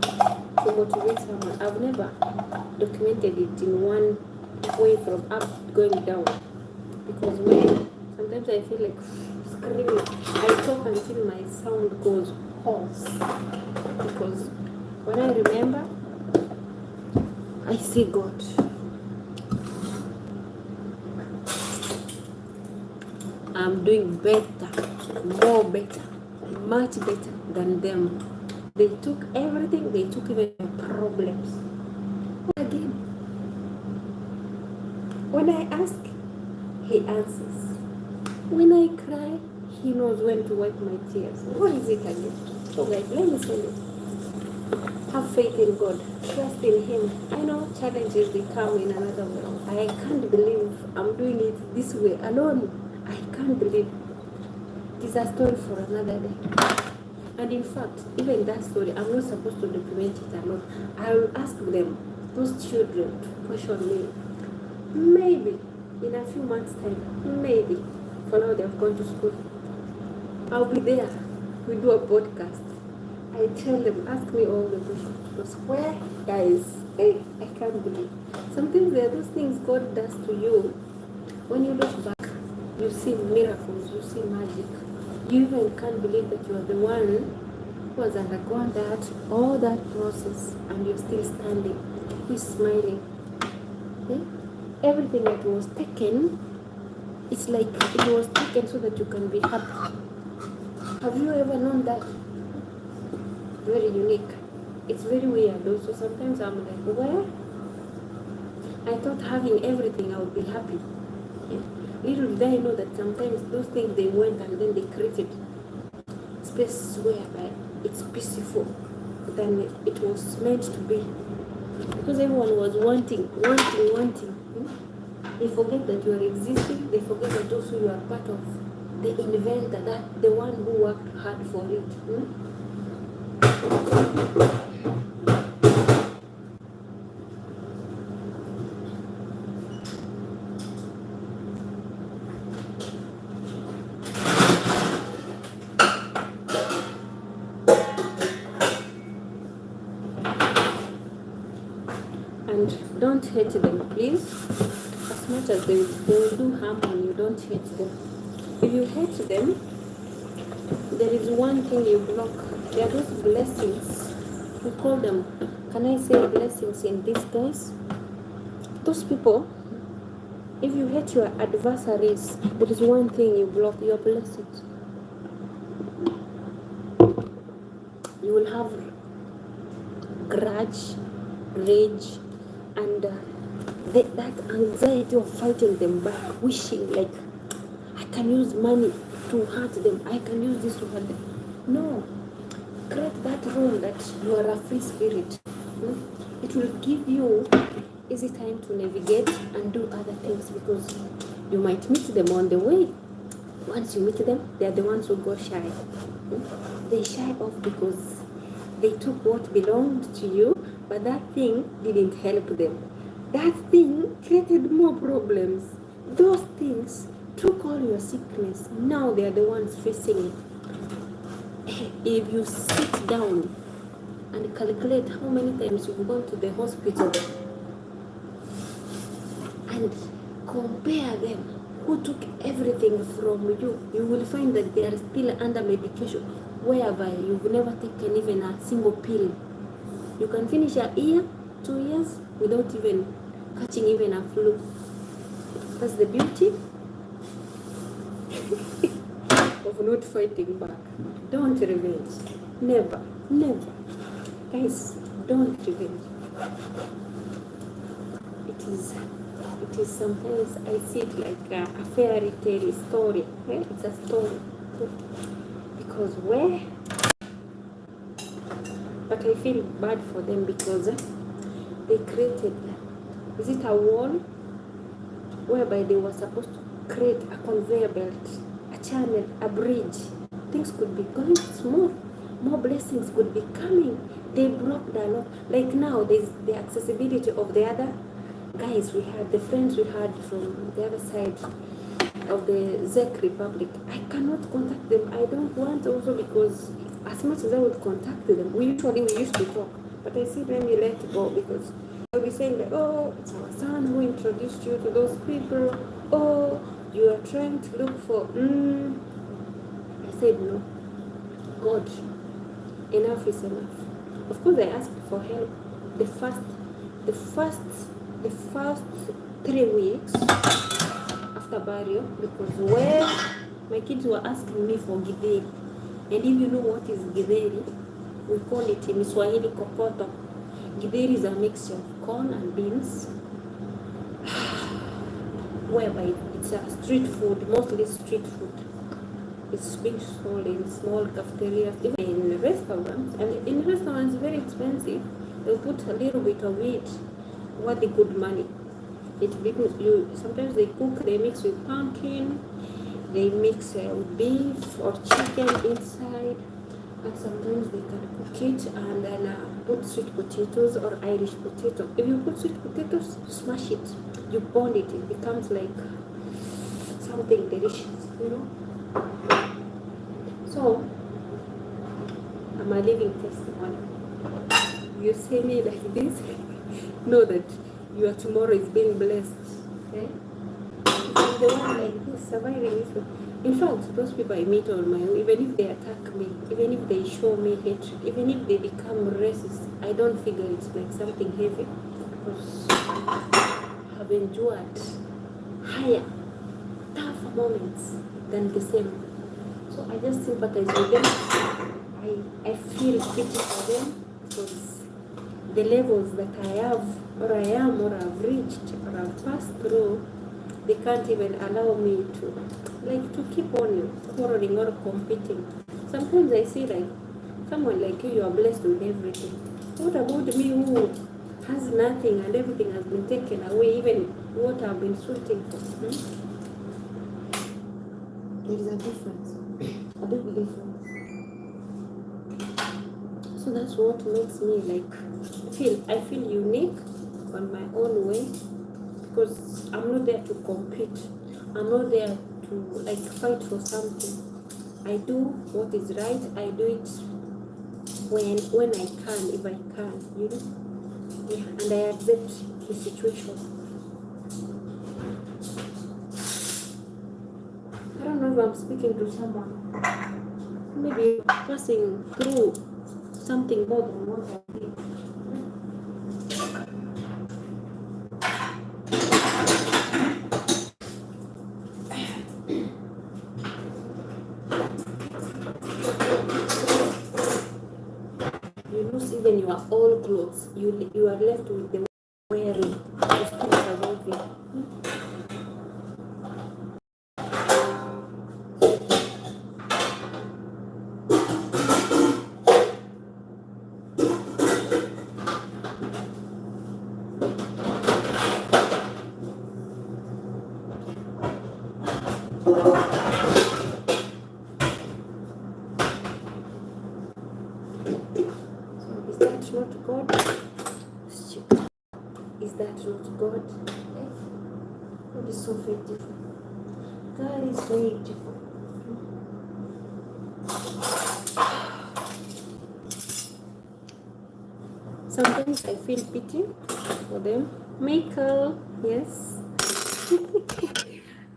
to motivate someone. I've never documented it in one way from up going down. Because when sometimes I feel like screaming, I talk until my sound goes hoarse. Because when I remember, I see God. I'm doing better, more better, much better than them. They took everything, they took even my problems. Again, when I ask, He answers. When I cry, He knows when to wipe my tears. What is it again? So guys, let me say it. Have faith in God. Trust in Him. I know challenges, they come in another way. I can't believe I'm doing it this way alone. I can't believe. It is a story for another day. And in fact, even that story, I'm not supposed to document it alone. I'll ask them, those children, to question me. Maybe in a few months' time, maybe. For now, they've gone to school. I'll be there. We do a podcast. I tell them, ask me all the questions. Because where, guys, hey, I can't believe. Sometimes there are those things God does to you. When you look back, you see miracles, you see magic. You even can't believe that you are the one who has undergone that, all that process, and you're still standing, who's smiling. Okay? Everything that was taken, it's like it was taken so that you can be happy. Have you ever known that? Very unique. It's very weird also. Sometimes I'm like, where? I thought having everything I would be happy. Yeah. Little did I know that sometimes those things they went and then they created space whereby it's peaceful than it was meant to be. Because everyone was wanting. They forget that you are existing. They forget that also you are part of the inventor, that the one who worked hard for it. And don't hate them, please. As much as they will do harm on you, don't hate them. If you hate them, there is one thing you block. There are those blessings We call them, can I say, blessings in disguise? Those people, if you hate your adversaries, there is one thing you block: your blessings. You will have grudge, rage, and that anxiety of fighting them back, wishing like, I can use money to hurt them, I can use this to hurt them. No, create that room that you are a free spirit. It will give you easy time to navigate and do other things, because you might meet them on the way. Once you meet them, they are the ones who go shy. They shy off because they took what belonged to you, but that thing didn't help them. That thing created more problems. Those things took all your sickness. Now they are the ones facing it. If you sit down and calculate how many times you've gone to the hospital and compare them, who took everything from you, you will find that they are still under medication, whereby you've never taken even a single pill. You can finish a year, 2 years without even catching even a flu. That's the beauty of not fighting back. Don't revenge. Never, never. Guys, don't revenge. It is sometimes I see it like a fairy tale story. Well, it's a story. Because where? But I feel bad for them because they created, is it a wall whereby they were supposed to create a conveyor belt, a channel, a bridge. Things could be going smooth. More blessings could be coming. They broke the law. Like now, there's the accessibility of the other guys we had, the friends we had from the other side of the Czech Republic. I cannot contact them. I don't want also, because as much as I would contact them, we used to talk. But I see them, you let go, because they'll be saying that, oh, it's our son who introduced you to those people. Oh, you are trying to look for. I said no. God, enough is enough. Of course, I asked for help. The first 3 weeks after burial, because where my kids were asking me for githeri, and if you know what is githeri, we call it in Swahili kokoto. Githeri is a mixture of corn and beans, whereby it's a street food, mostly street food. It's being sold in small cafeterias, even in restaurants. And in restaurants, very expensive. They'll put a little bit of it, worth the good money. Sometimes they cook, they mix with pumpkin, they mix with beef or chicken inside, and sometimes they can cook it and then put sweet potatoes or Irish potato. If you put sweet potatoes, smash it, you bond it, it becomes like something delicious, you know. So, I'm a living testimony. You see me like this, know that your tomorrow is being blessed. Okay? I'm the one like this, surviving this way. In fact, those people I meet on my own, even if they attack me, even if they show me hatred, even if they become racist, I don't figure it's like something heavy, because I've endured higher, tougher moments than the same. So I just sympathize with them. I feel pity for them, because the levels that I have, or I am, or I've reached, or I've passed through, they can't even allow me to keep on quarreling or competing. Sometimes I see like someone like you are blessed with everything. What about me who has nothing and everything has been taken away, even what I've been sweating for? There is a difference, a big difference. So that's what makes me like I feel unique on my own way, because I'm not there to compete. I'm not there to like fight for something. I do what is right. I do it when I can, if I can, you know. Yeah, and I accept the situation. I don't know if I'm speaking to someone. Maybe passing through something more than what I feel. even your old clothes, you are left with the wearing to still surviving. So is that not God? Is that not God? God is so beautiful. God is very beautiful. Sometimes I feel pity for them. Michael, yes.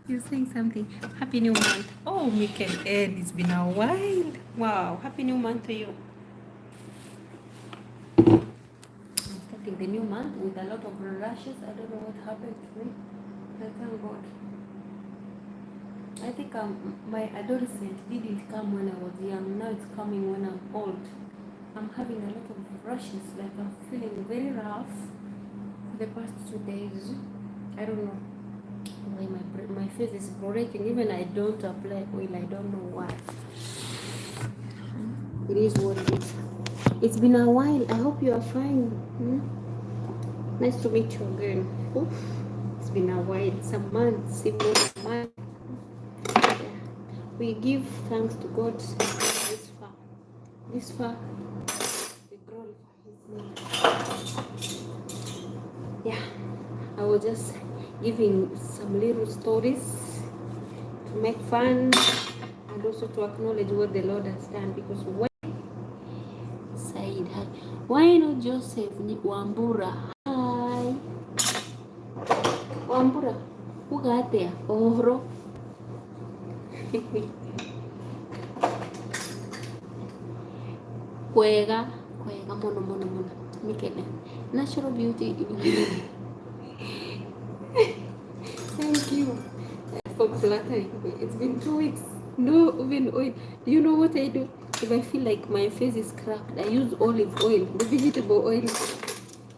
You're saying something. Happy New Month. Oh, Michael Ed, it's been a while. Wow, Happy New Month to you. I'm starting the new month with a lot of rashes. I don't know what happened to me. I thank God. I think my adolescent didn't come when I was young. Now it's coming when I'm old. I'm having a lot of rashes. Like I'm feeling very rough for the past 2 days. I don't know why my face is breaking. Even I don't apply oil. I don't know why. It is what it is. It's been a while. I hope you are fine. Nice to meet you again. Oof. It's been a while. Some months, even a month. We give thanks to God this far. This far, we glorify His name. Yeah, I was just giving some little stories to make fun and also to acknowledge what the Lord has done. Because when Said, hi. Why not Joseph Wambura? Hi, Wambura. Who got there? Oro. Kwega mono Mikele. Natural beauty. Thank you for flattering me. It's been 2 weeks. No even oil. Do you know what I do? If I feel like my face is cracked, I use olive oil, the vegetable oil.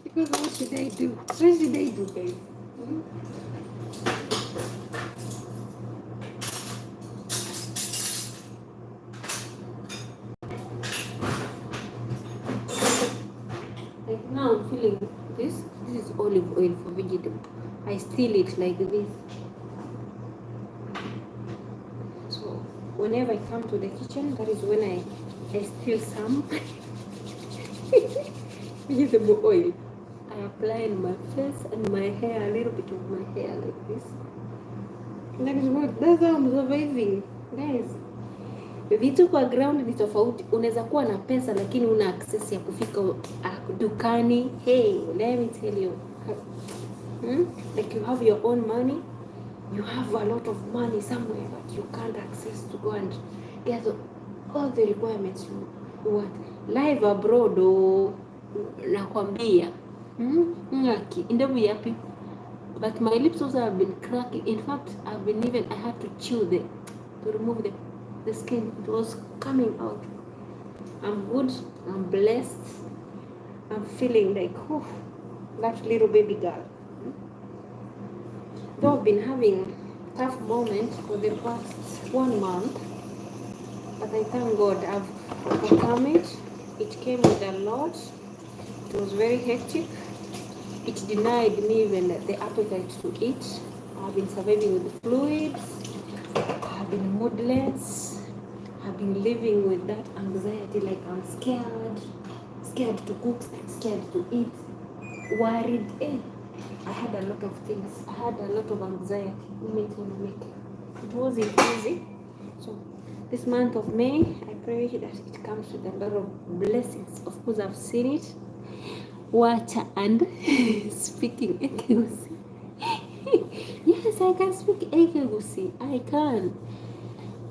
Because what should I do? What should I do, guys? Like now I'm feeling this. This is olive oil for vegetable. I steal it like this. So whenever I come to the kitchen, that is when I steal some vegetable oil. I apply in my face and my hair, a little bit of my hair like this. That is what, that's how I'm surviving, guys. Vitu kwa ground ni tofauti. Unaweza kuwa na pesa lakini una access ya kufika dukani. Hey, let me tell you. Like you have your own money. You have a lot of money somewhere but you can't access to go and get all the requirements you want. Live abroad nakwambia. Ngaki, ndevu yapi. But my lips also have been cracking. In fact, I had to chew to remove the skin. It was coming out. I'm good. I'm blessed. I'm feeling like, that little baby girl. Though I've been having tough moments for the past 1 month, but I thank God I've overcome it. It came with a lot. It was very hectic. It denied me even the appetite to eat. I've been surviving with the fluids. I've been moodless. I've been living with that anxiety, like I'm scared to cook, scared to eat, worried. I had a lot of things. I had a lot of anxiety. It wasn't easy. So this month of May, I pray that it comes with a lot of blessings. Of course, I've seen it. Water and speaking Ekegusi. Yes, I can speak Ekegusi. I can.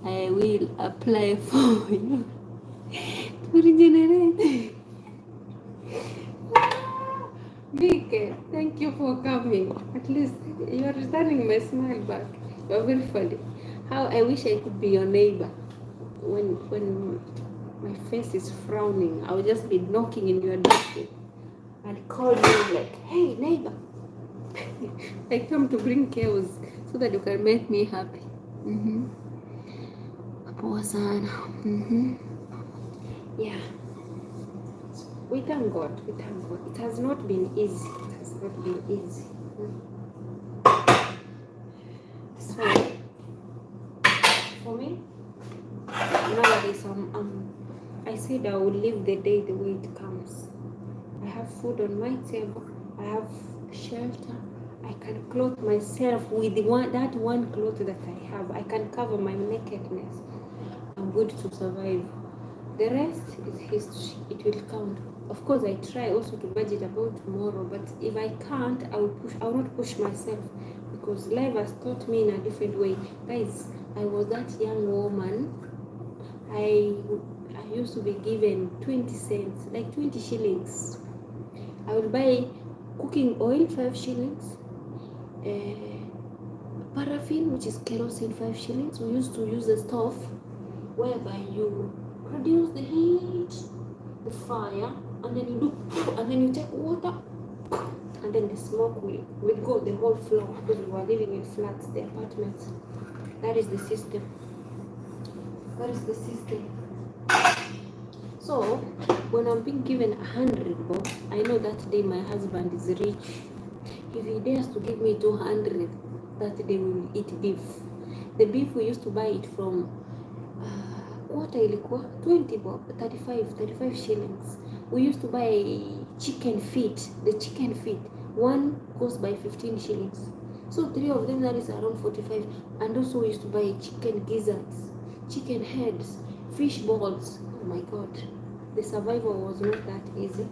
I will apply for you to regenerate. Mike, thank you for coming. At least you are returning my smile back. You are very funny. How I wish I could be your neighbor when my face is frowning. I'll just be knocking in your door and call you like, hey neighbor, I come to bring chaos so that you can make me happy. Poa sana. Yeah. We thank God. We thank God. It has not been easy. It has not been easy. So for me, nowadays I said I will live the day the way it comes. I have food on my table. I have shelter. I can clothe myself with that one cloth that I have. I can cover my nakedness. I'm good to survive. The rest is history. It will count. Of course, I try also to budget about tomorrow, but if I can't, I will not push myself, because life has taught me in a different way. Guys, I was that young woman. I used to be given 20 cents, like 20 shillings. I would buy cooking oil, 5 shillings. Paraffin, which is kerosene, 5 shillings. We used to use the stove whereby you produce the heat, the fire, and then you do, and then you take water, and then the smoke will go the whole floor, because we were living in flats, the apartments. That is the system. That is the system. So when I'm being given 100 bob, I know that day my husband is rich. If he dares to give me 200, that day we will eat beef. The beef we used to buy it from quarter ilikuwa 20 bob, 35 shillings. We used to buy chicken feet. The chicken feet, one goes by 15 shillings. So 3 of them, that is around 45. And also we used to buy chicken gizzards, chicken heads, fish balls. Oh my God, the survival was not that easy,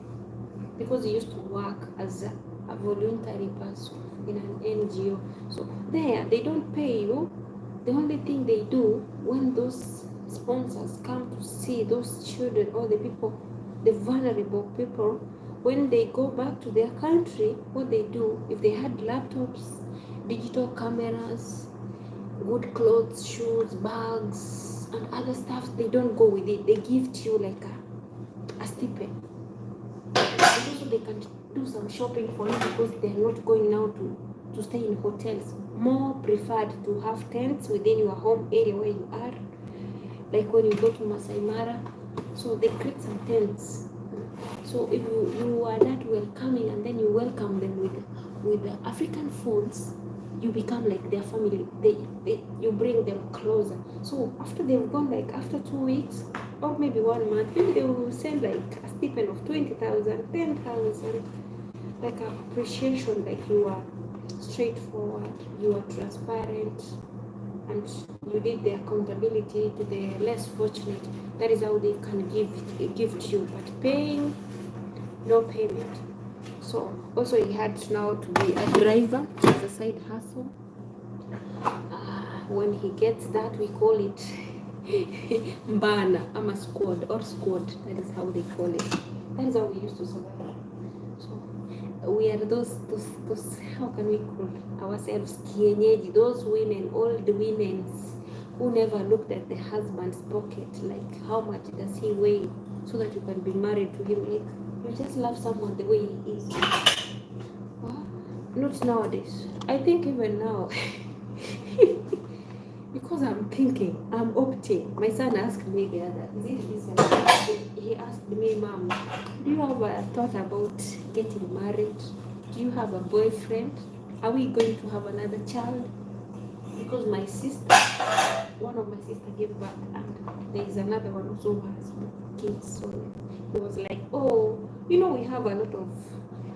because we used to work as a voluntary person in an NGO. So there, they don't pay you. The only thing they do when those sponsors come to see those children or the people, the vulnerable people, when they go back to their country, what they do, if they had laptops, digital cameras, good clothes, shoes, bags, and other stuff, they don't go with it. They give to you like a stipend. And also they can do some shopping for you, because they're not going now to stay in hotels. More preferred to have tents within your home area where you are, like when you go to Masai Mara. So they create some tents. So if you are that welcoming, and then you welcome them with the African foods, you become like their family. You bring them closer. So after they've gone, like after 2 weeks or maybe 1 month, maybe they will send like a stipend of 20,000, 10,000, like appreciation, like you are straightforward, you are transparent, and you did the accountability to the less fortunate. That is how they can give to you. But paying, no payment. So also he had now to be a driver as a side hustle. When he gets that, we call it mbana ama squad or squad. That is how they call it. That is how we used to survive. So we are those how can we call ourselves, kienyeji, those women, old women who never looked at the husband's pocket, like how much does he weigh, so that you can be married to him. Like, you just love someone the way he is. Not nowadays. I think even now, because I'm thinking, I'm opting. My son asked me the other, he asked me, Mom, do you ever thought about getting married? Do you have a boyfriend? Are we going to have another child? Because my sister, one of my sisters gave birth, and there is another one also who has kids. So he was like, oh, you know, we have a lot of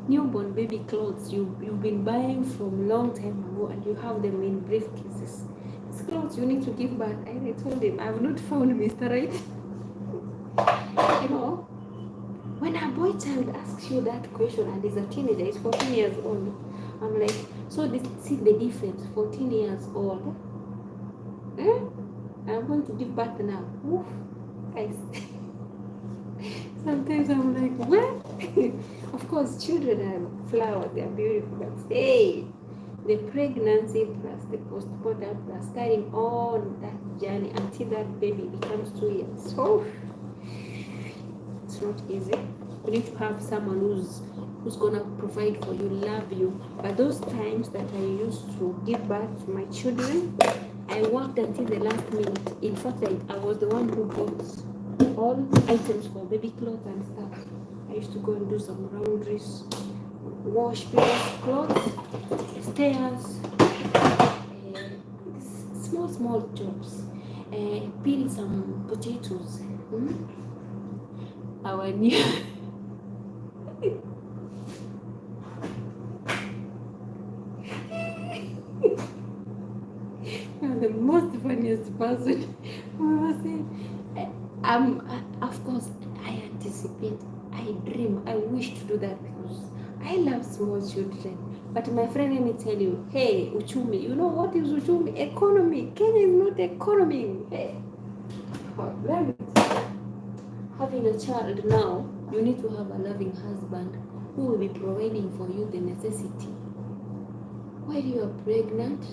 newborn baby clothes you've been buying from long time ago, and you have them in briefcases. These clothes you need to give back. And I told him, I've not found Mr. Right. You know, when a boy child asks you that question and is a teenager, he's 14 years old, I'm like, so see the difference, 14 years old. I'm going to give birth now. Oof, guys. Sometimes I'm like, what? Of course, children are flowers, they are beautiful, but hey, the pregnancy plus the postpartum plus carrying on that journey until that baby becomes 2 years. So it's not easy. You need to have someone who's gonna provide for you, love you. But those times that I used to give birth to my children, I worked until the last minute. In fact, I was the one who bought all items for baby clothes and stuff. I used to go and do some laundries, wash people's clothes, stairs, small jobs, peel some potatoes. Our new I'm the most funniest person who ever said. Of course, I anticipate, I dream, I wish to do that because I love small children. But my friend, let me tell you, hey, uchumi, you know what is uchumi? Economy. Kenya is not economy. Hey, having a child now, you need to have a loving husband who will be providing for you the necessity. While you are pregnant,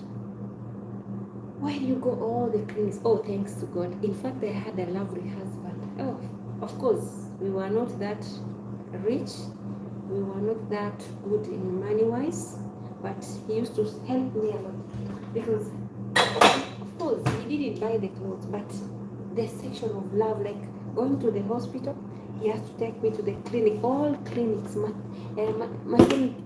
why do you go all the clinics? Oh, thanks to God. In fact, I had a lovely husband. Oh, of course, we were not that rich. We were not that good in money-wise. But he used to help me a lot. Because, of course, he didn't buy the clothes. But the section of love, like going to the hospital, he has to take me to the clinic. All clinics,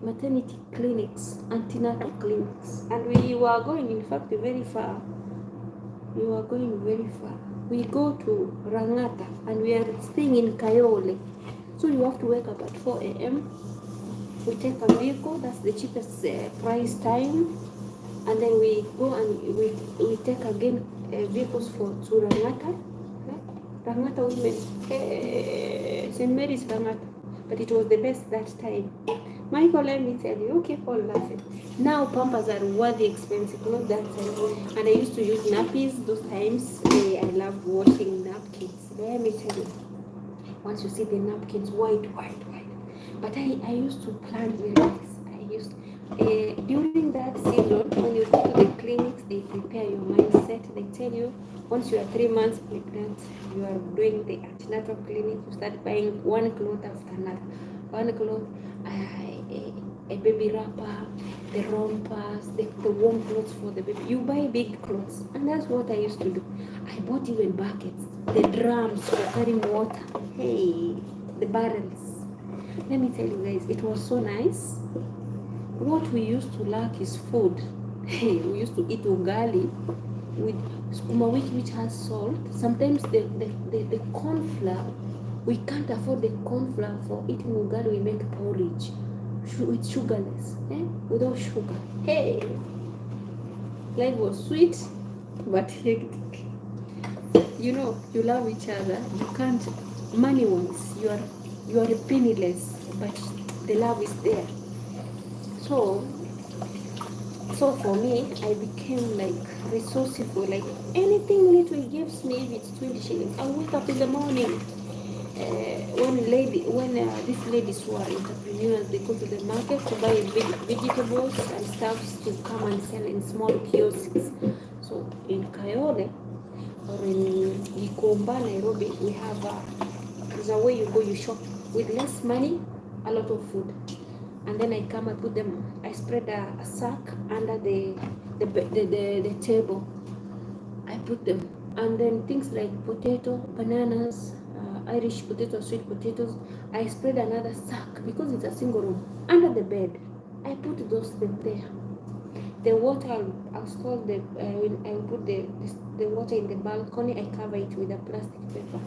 maternity clinics, antenatal clinics. And we were going, in fact, very far. We were going very far. We go to Rangata and we are staying in Kayole. So you have to wake up at 4 a.m. We take a vehicle, that's the cheapest price time. And then we go and we take again vehicles to Rangata. Rangata women, St. Mary's Rangata. But it was the best that time. Michael, let me tell you, keep on laughing. Now Pampers are worthy expensive, not that time. And I used to use nappies those times. I love washing napkins. Let me tell you, once you see the napkins, white. But I used to plan very nice. During that season, when you go to the clinics, they prepare your mindset. They tell you, once you are 3 months pregnant, you are doing the antenatal clinic. You start buying one cloth after another. One cloth, a baby wrapper, the rompers, the warm clothes for the baby. You buy big clothes, and that's what I used to do. I bought even buckets, the drums for carrying water. Hey, the barrels. Let me tell you guys, it was so nice. What we used to lack is food. Hey, we used to eat ugali with sukuma wiki, which has salt. Sometimes the corn flour, we can't afford the corn flour for eating ugali. We make porridge with sugarless, without sugar. Hey, life was sweet, but hectic. You know, you love each other. You can't, money-wise, you are penniless, but the love is there. So for me, I became like resourceful. Like anything little he gives me, if it's 20 shillings, I wake up in the morning. These ladies who are entrepreneurs, they go to the market to buy vegetables and stuff to come and sell in small kiosks. So in Kayole or in Gikomba, Nairobi, we have there's a way you go, you shop with less money, a lot of food. And then I come, I spread a sack under the table. I put them, and then things like potato, bananas, Irish potato, sweet potatoes, I spread another sack because it's a single room under the bed. I put those things there. The water, I'll store I put the water in the balcony. I cover it with a plastic paper.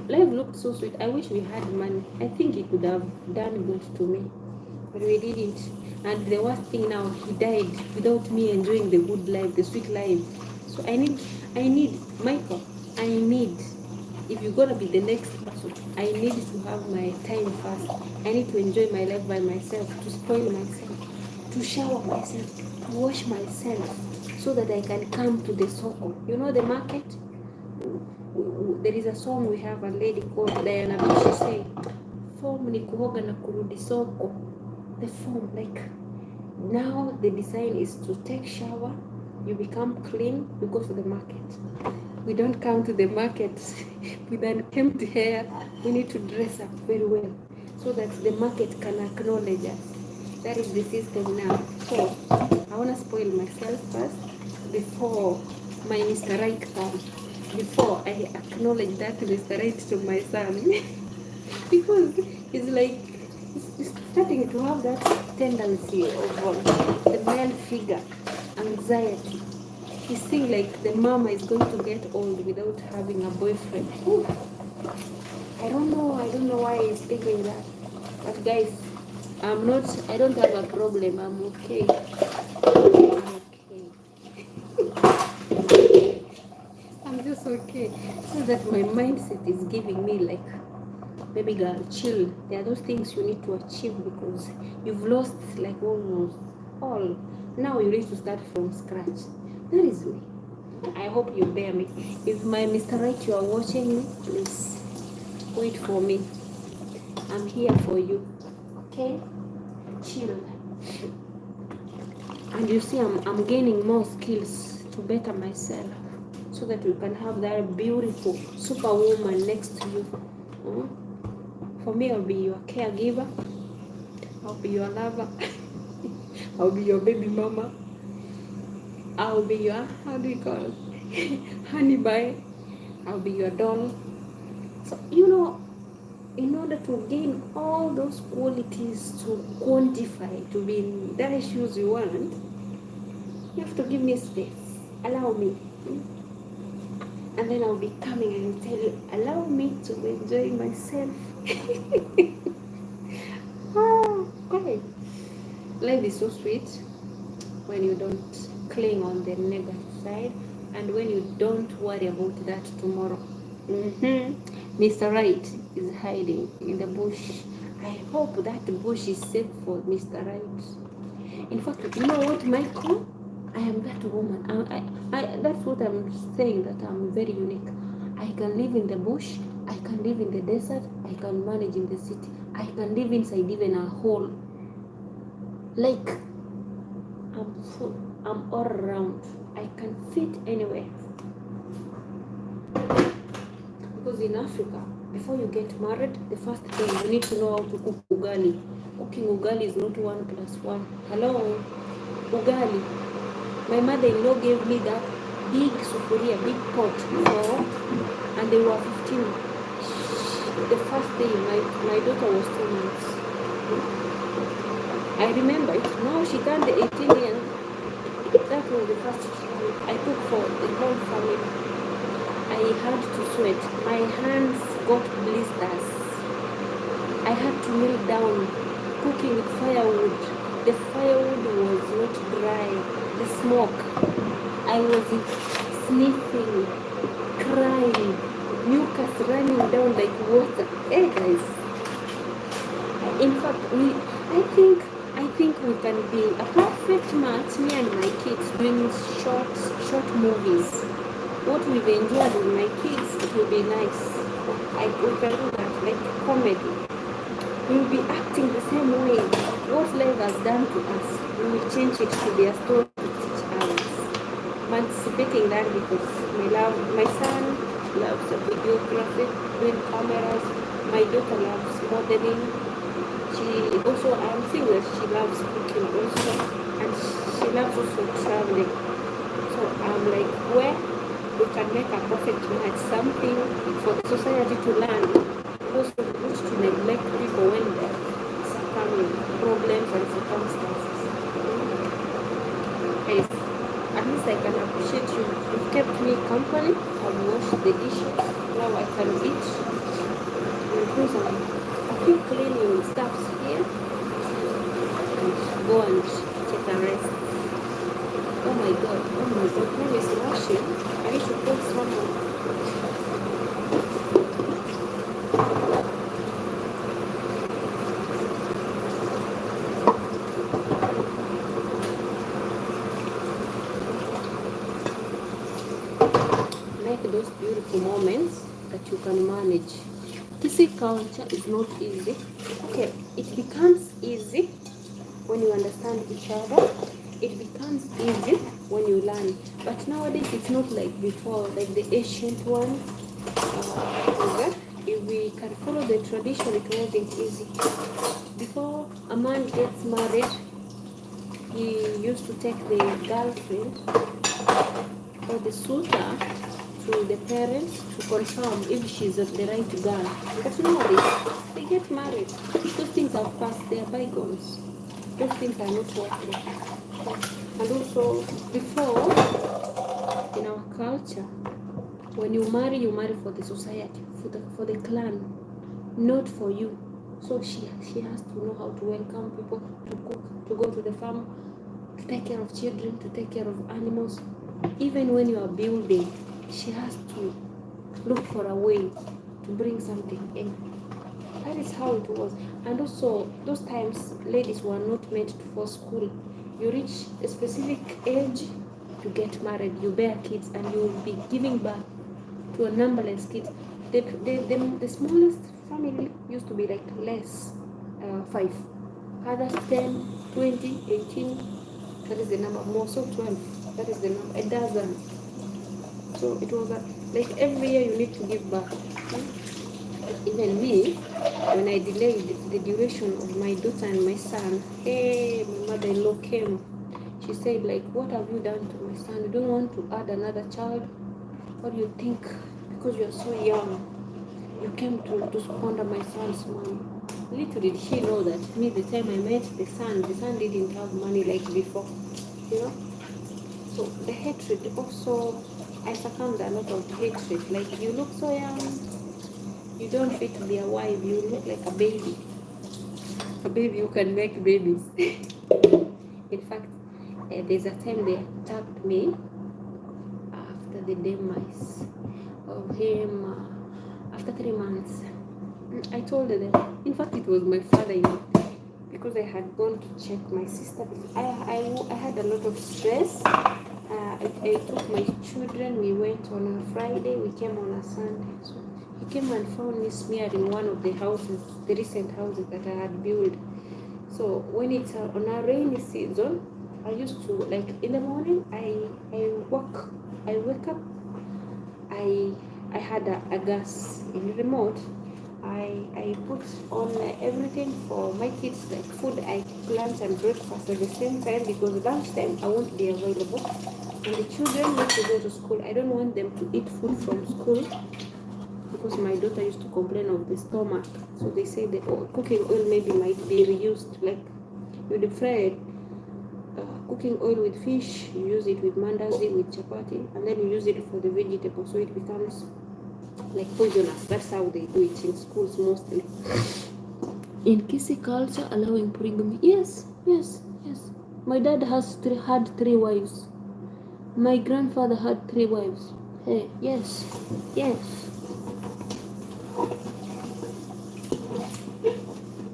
Life looked so sweet. I wish we had money. I think he could have done good to me, but we didn't. And the worst thing now, he died without me enjoying the good life, the sweet life. So I need Michael. If you're gonna be the next person, I need to have my time first. I need to enjoy my life by myself, to spoil myself, to shower myself, to wash myself, so that I can come to the soko. You know the market? There is a song we have, a lady called Diana Beach. She say, form ni kuhoga na kurudi soko. The form, like now the design is to take shower, you become clean, you go to the market. We don't come to the market with an empty hair. We need to dress up very well so that the market can acknowledge us. That is the system now. So I want to spoil myself first before my Mr. Right comes. Before I acknowledge that Mr. Right to my son. Because it's like it's starting to have that tendency of the male figure anxiety. He's seeing like the mama is going to get old without having a boyfriend. Ooh. I don't know why he's thinking that. But guys, I don't have a problem. I'm okay. I'm okay. I'm just okay. So that my mindset is giving me like, baby girl, chill. There are those things you need to achieve because you've lost like almost all. Now you need to start from scratch. That is me. I hope you bear me. If my Mr. Right, you are watching me, please wait for me. I'm here for you. Okay? Chill. And you see, I'm gaining more skills to better myself so that we can have that beautiful superwoman next to you. For me, I'll be your caregiver. I'll be your lover. I'll be your baby mama. I'll be your, how do you call it? Honey pie. I'll be your doll. So, in order to gain all those qualities to quantify, to be in the shoes you want, you have to give me space. Allow me. And then I'll be coming and tell you, allow me to enjoy myself. Oh, okay. Life is so sweet when you don't cling on the negative side and when you don't worry about that tomorrow. Mr. Right is hiding in the bush. I hope that bush is safe for Mr. Right. In fact, you know what, Michael? I am that woman. That's what I'm saying, that I'm very unique. I can live in the bush. I can live in the desert. I can manage in the city. I can live inside even a hole. Like, I'm full. I'm all around. I can fit anywhere. Because in Africa, before you get married, the first thing you need to know how to cook ugali. Cooking ugali is not 1 + 1. Hello, ugali. My mother-in-law gave me that big sufuria, big pot, and they were 15. The first day, my daughter was 2 months. I remember it. Now she turned 18 years. That was the first time I cooked for the whole family. I had to sweat. My hands got blisters. I had to kneel down, cooking with firewood. The firewood was not dry. The smoke. I was sniffing, crying, mucus running down like water. Hey guys. In fact, I think we can be a perfect match, me and my kids, doing short movies. What we've enjoyed with my kids, it will be nice. We can do that, like comedy. We will be acting the same way. What life has done to us, we will change it to be a story to teach others. I'm anticipating that because my son loves videography, doing cameras. My daughter loves modeling. I'm seeing that she loves cooking also, and she loves also traveling. So I'm like, where we can make a perfect match, something for the society to learn, also not to neglect people when they're succumbing problems and circumstances. Yes, at least I can appreciate you. You've kept me company. I've washed the dishes. Now I can eat. Do a few cleaning stuffs here and go and take a rest. Oh my god, mom is washing. I need to put someone. Make those beautiful moments that you can manage. Kisi culture is not easy. Okay, it becomes easy when you understand each other. it becomes easy when you learn. But nowadays it's not like before, like the ancient ones. If we can follow the tradition, it wasn't easy. Before a man gets married, he used to take the girlfriend or the suitor to the parents to confirm if she's the right girl. But nowadays, they get married. Those things are past, they are bygones. Those things are not working. And also, before, in our culture, when you marry for the society, for the clan, not for you. So she has to know how to welcome people, to cook, to go to the farm, to take care of children, to take care of animals. Even when you are building, she has to look for a way to bring something in. That is how it was. And also, those times, ladies were not meant for school. You reach a specific age, you get married, you bear kids, and you will be giving birth to a numberless kids. The smallest family used to be like less, 5. Others 10, 20, 18. That is the number. More so 12. That is the number. A dozen. So it was like every year you need to give birth. Even me, when I delayed the duration of my daughter and my son, hey, my mother-in-law came. She said, like, what have you done to my son? You don't want to add another child? What do you think? Because you're so young, you came to squander my son's money. Little did she know that me, the time I met the son didn't have money like before, you know. So the hatred also, I succumbed a lot of hatred. Like, you look so young, you don't fit to be a wife, you look like a baby. A baby who can make babies. In fact, there's a time they attacked me after the demise of him. After 3 months, I told them. In fact, it was my father-in-law, because I had gone to check my sister. I had a lot of stress. I took my children. We went on a Friday. We came on a Sunday. So he came and found me smeared in one of the houses, the recent houses that I had built. So when it's on a rainy season, I used to, like, in the morning, I wake up. I had a gas in the remote. I put on everything for my kids, like food. I cook lunch and breakfast at the same time, because lunchtime I won't be available. And the children need to go to school. I don't want them to eat food from school, because my daughter used to complain of the stomach. So they say the cooking oil maybe might be reused. Like, you deep fry cooking oil with fish, you use it with mandazi, with chapati, and then you use it for the vegetable, so it becomes like poisonous. That's how they do it in schools mostly. In Kisi culture, allowing polygamy. Yes. My dad had 3 wives. My grandfather had 3 wives. Hey, yes.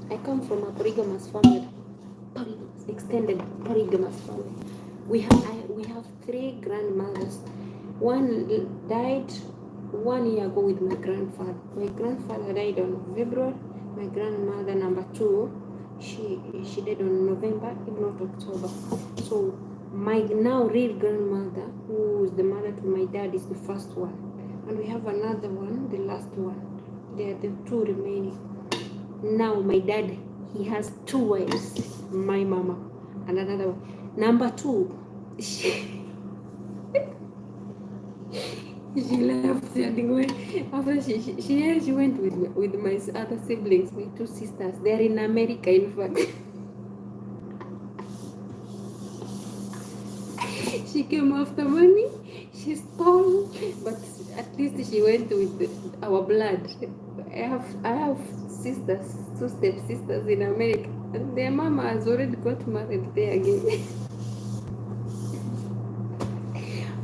I come from a polygamous family. Extended polygamous family. We have 3 grandmothers. One died 1 year ago with my grandfather. My grandfather died on February. My grandmother, number 2, she died on November, if not October. So my now real grandmother, who is the mother to my dad, is the first one, and we have another one, the last one. They are the 2 remaining. Now my dad, he has 2 wives, my mama and another one. Number 2, she left anyway. After she went with my other siblings, my 2 sisters. They're in America, in fact. She came after money. She stole, but at least she went with our blood. I have sisters, 2 step-sisters in America, and their mama has already got married there again.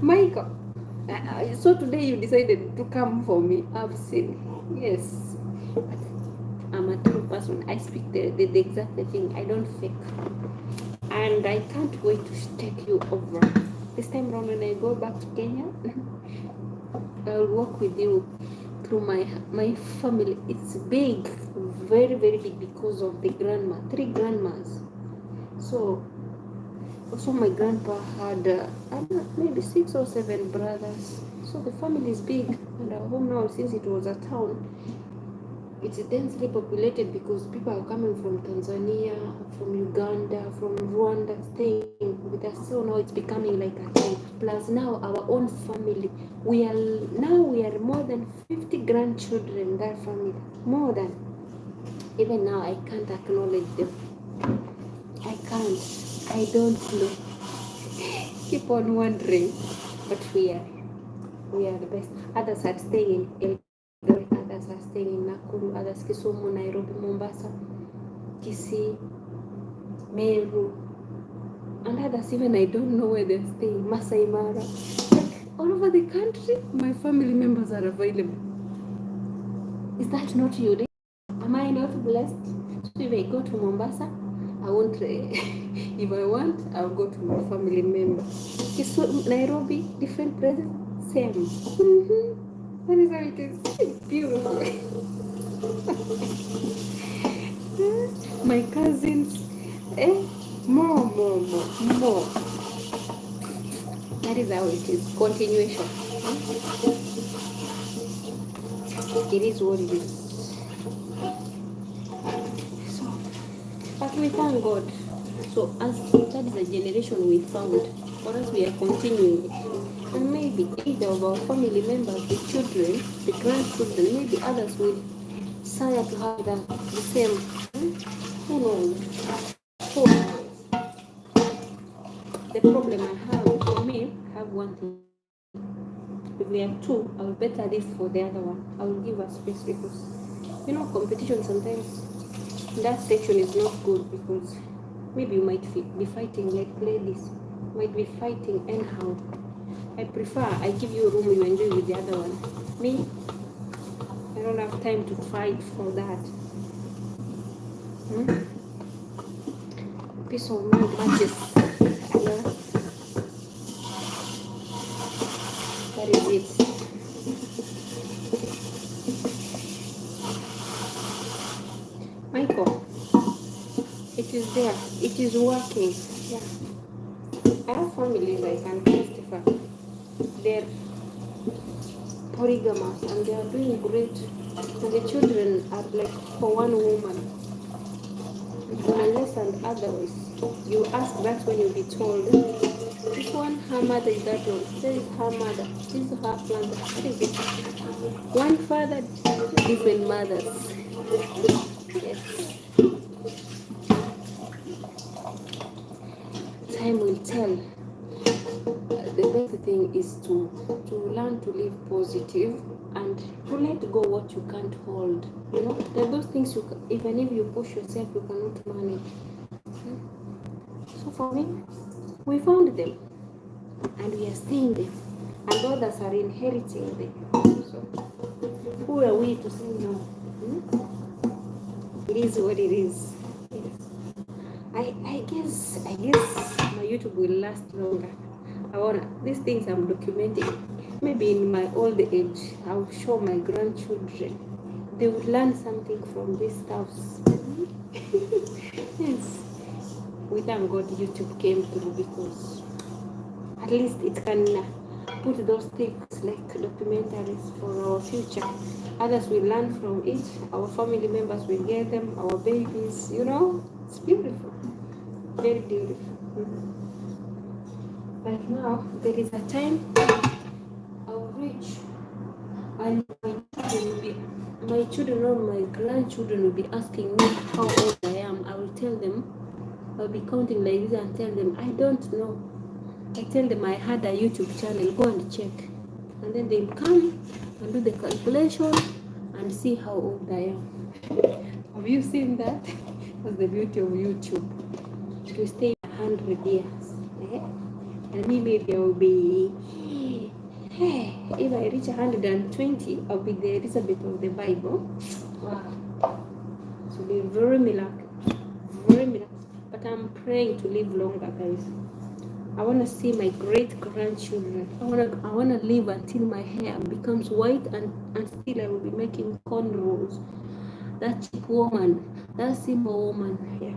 Michael, so today you decided to come for me. I've seen. Yes, but I'm a true person. I speak the exact thing. I don't fake, and I can't wait to take you over. This time around, when I go back to Kenya, I'll walk with you through my family. It's big, very, very big, because of the 3 grandmas. So Also, my grandpa had I don't know, maybe 6 or 7 brothers. So the family is big, and our home now, since it was a town, it's densely populated because people are coming from Tanzania, from Uganda, from Rwanda, staying with us. So now it's becoming like a town. Plus now our own family, we are more than 50 grandchildren in that family. More than. Even now I can't acknowledge them. I can't. I don't know. Keep on wondering, but we are the best. Others are staying in Eldoret, others are staying in Nakuru, others Kisumu, Nairobi, Mombasa, Kisii, Meru, and others even I don't know where they're staying. Masai Mara, like all over the country. My family members are available. Is that not unique? Am I not blessed? So if I go to Mombasa, I won't. If I want, I'll go to my family member. Nairobi, different places, same. That is how it is. It's beautiful. My cousins, more. That is how it is. Continuation. It is what it is. So, but we thank God. So as that is a generation we found, for us we are continuing it. And maybe either of our family members, the children, the grandchildren, maybe others will desire to have the same. Who knows? Who knows? The problem I have, for me, I have one thing. If we have two, I will better live for the other one. I will give her space because, competition sometimes in that section is not good because maybe you might be fighting like ladies, might be fighting anyhow. I prefer I give you room you enjoy with the other one. Me, I don't have time to fight for that. Peace of mind matches. That is it. Michael, it is there. It is working. Yeah. I have families I can testify. They're polygamous and they are doing great. And the children are like for one woman. Unless and otherwise, you ask that when you be told, this one, her mother is that one, this is her mother, this is her father, what is it? One father, different mothers. Yes. Time will tell. The best thing is to learn to live positive and to let go what you can't hold. There are those things even if you push yourself, you cannot manage. So for me, we found them and we are seeing them, and others are inheriting them. So who are we to say no? It is what it is. Yes. I guess my YouTube will last longer. These things I'm documenting. Maybe in my old age, I'll show my grandchildren. They would learn something from these stuffs. Yes. We thank God YouTube came through because at least it can put those things like documentaries for our future. Others will learn from it. Our family members will get them. Our babies, it's beautiful. Very beautiful. But now there is a time I'll reach and my children or my grandchildren will be asking me how old I am. I will tell them, I'll be counting like this and tell them, I don't know. I tell them I had a YouTube channel, go and check. And then they'll come and do the calculation and see how old I am. Have you seen that? That's the beauty of YouTube. It will stay 100 years. And me maybe I will be, if I reach 120, I'll be the Elizabeth of the Bible. Wow. It will be very miraculous. Very miraculous. But I'm praying to live longer, guys. I want to see my great-grandchildren. I want to live until my hair becomes white and still I will be making cornrows. That cheap woman, that simple woman. Yeah.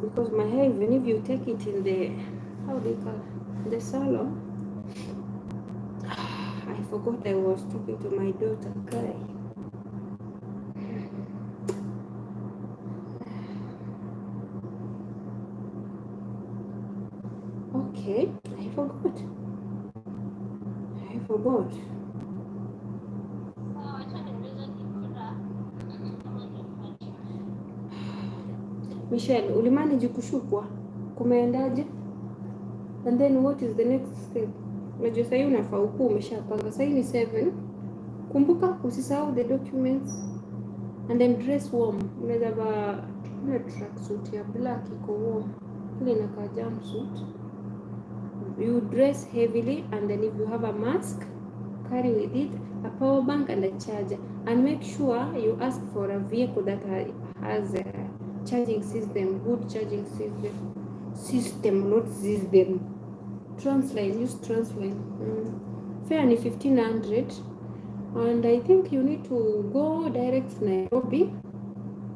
because my hair, even if you take it in the, how do you call it, the salon, I forgot I was talking to my daughter, Kai. Okay, I forgot. Michelle, ulimanage kushukwa? Kumeendaje? And then what is the next step? Unajua sasa unafaa ukuu umeshapanga. Sasa ni 7. Kumbuka usisahau the documents and then dress warm. Unaweza vaa tracksuit ya black iko warm. Ile inakaa jumpsuit. You dress heavily, and then if you have a mask, carry with it a power bank and a charger, and make sure you ask for a vehicle that has a charging system, good charging system, not system. Transline, use Transline. Fare ni 1500, and I think you need to go direct to Nairobi.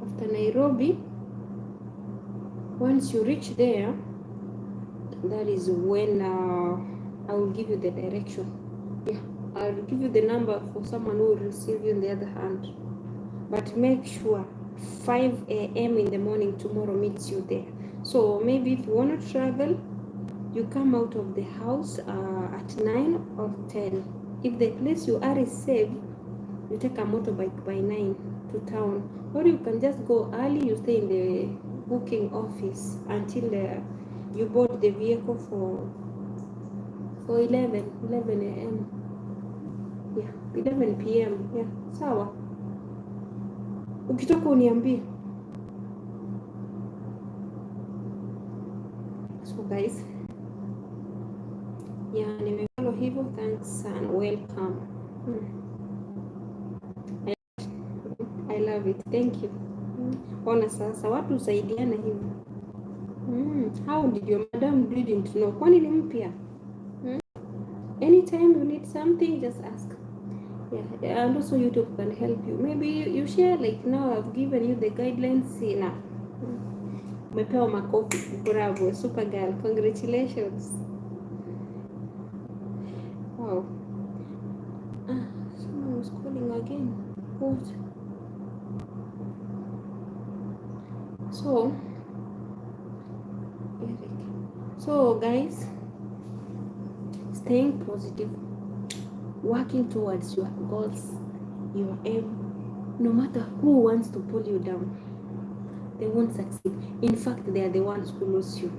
After Nairobi, once you reach there, that is when I will give you the direction. Yeah, I will give you the number for someone who will receive you on the other hand. But make sure 5 a.m. in the morning tomorrow meets you there. So maybe if you want to travel, you come out of the house at 9 or 10. If the place you are is safe, you take a motorbike by 9 to town. Or you can just go early, you stay in the booking office until you board the vehicle for 11 a.m. Yeah, 11 p.m. Yeah, sawa. Ukitoka uniambie. So guys, yeah, nimefolo hivyo. Thanks and welcome. I love it. Thank you. Ona sasa watu usaidiana hivyo. How did your madam didn't know? Kwani ni mpya? Anytime you need something, just ask. Yeah, and also YouTube can help you. Maybe you share, like now I've given you the guidelines. Now, umepewa makofi. Bravo, super girl. Congratulations. Wow. Someone was calling again. What? So guys, staying positive, working towards your goals, your aim. No matter who wants to pull you down, they won't succeed. In fact, they are the ones who lose you.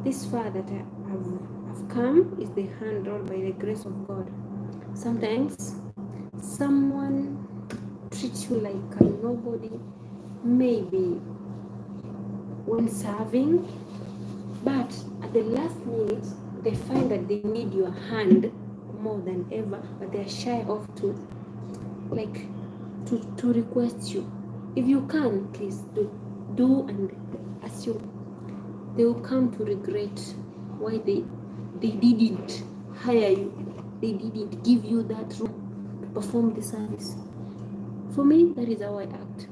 This far that I've come is the handled by the grace of God. Sometimes someone treats you like a nobody, maybe when serving, but at the last minute they find that they need your hand more than ever, but they're shy of to request you. If you can, please do and assume they will come to regret why they didn't hire you, they didn't give you that room to perform the service. For me, that is how I act.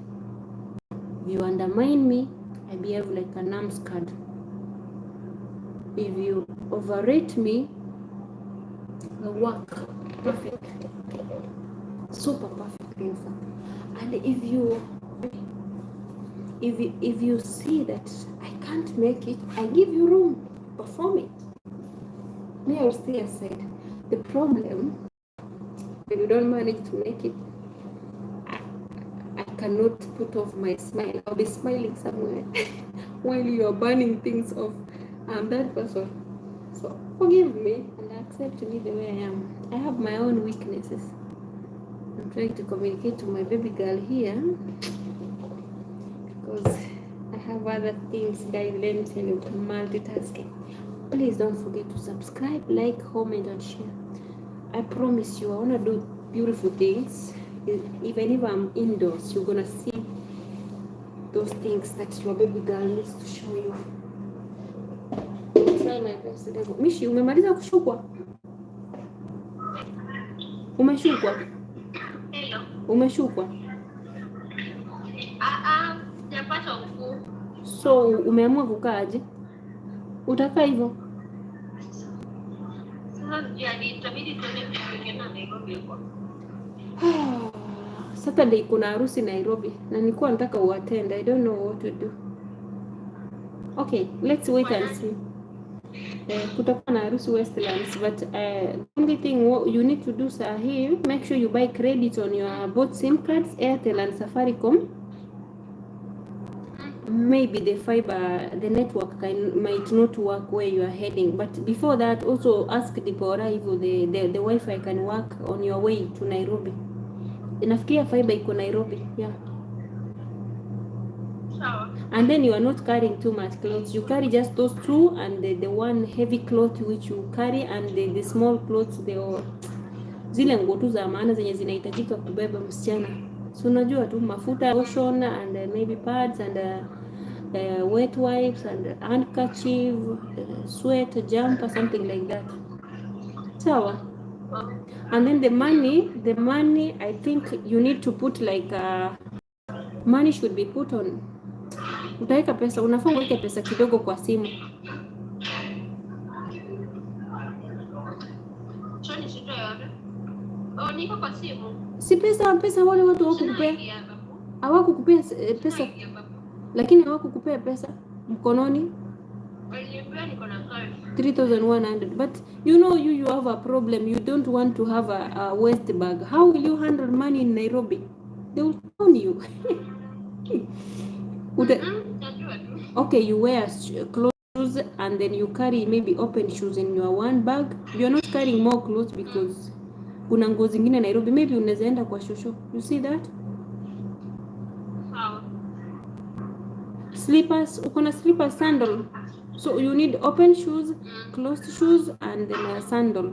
If you undermine me, I behave like a numbskull. If you overrate me, I work perfect, super perfect, in fact. And if you see that I can't make it, I give you room to perform it. Me, I'll stay aside. The problem, when you don't manage to make it, I cannot put off my smile. I'll be smiling somewhere while you are burning things off. I'm that person. So forgive me and accept me the way I am. I have my own weaknesses. I'm trying to communicate to my baby girl here because I have other things, guys. Let me tell you, multitasking. Please don't forget to subscribe, like, comment, and share. I promise you, I want to do beautiful things. Even if I'm indoors, you're gonna see those things that your baby girl needs to show you. Try my best. Mishi, umemaliza kushukwa? Umeshukwa? Hello. Umeshukwa? Sijapata So umeamua kukaaje? Utakaa hivyo? Saturday kuna harusi Nairobi na nilikuwa nataka uattend. I don't know what to do. Okay, let's wait and see. Kutakuwa na harusi Westlands, but the only thing you need to do sahi, make sure you buy credit on your both SIM cards, Airtel and Safaricom. Maybe the fiber, the network might not work where you are heading, but before that also ask Dipora if the Wi-Fi can work on your way to Nairobi. Nafikiria fiber iko Nairobi, yeah. And then you are not carrying too much clothes. You carry just those two and the one heavy cloth which you carry, and the small clothes, zile nguo tu za maana zenye zinahitajika kubeba msichana. So unajua tu mafuta, lotion and maybe pads and wet wipes and handkerchief, sweat, jumper, something like that. Sawa? And then the money I think you need to put like money should be put on. Utaweka pesa, unafaa uweke pesa kidogo kwa simu. Niko kwa simu. Si pesa wale watu hawakukupea pesa. Lakini hawakukupea pesa mkononi. 3,100, but you know you have a problem. You don't want to have a waste bag. How will you handle money in Nairobi? They will own you. Okay, you wear clothes and then you carry maybe open shoes in your one bag. You're not carrying more clothes because kuna nguo zingine Nairobi, maybe unaweza enda kwa shosho. You see that? Slippers, ukona slippers, sandal. So you need open shoes, closed shoes, and then a sandal.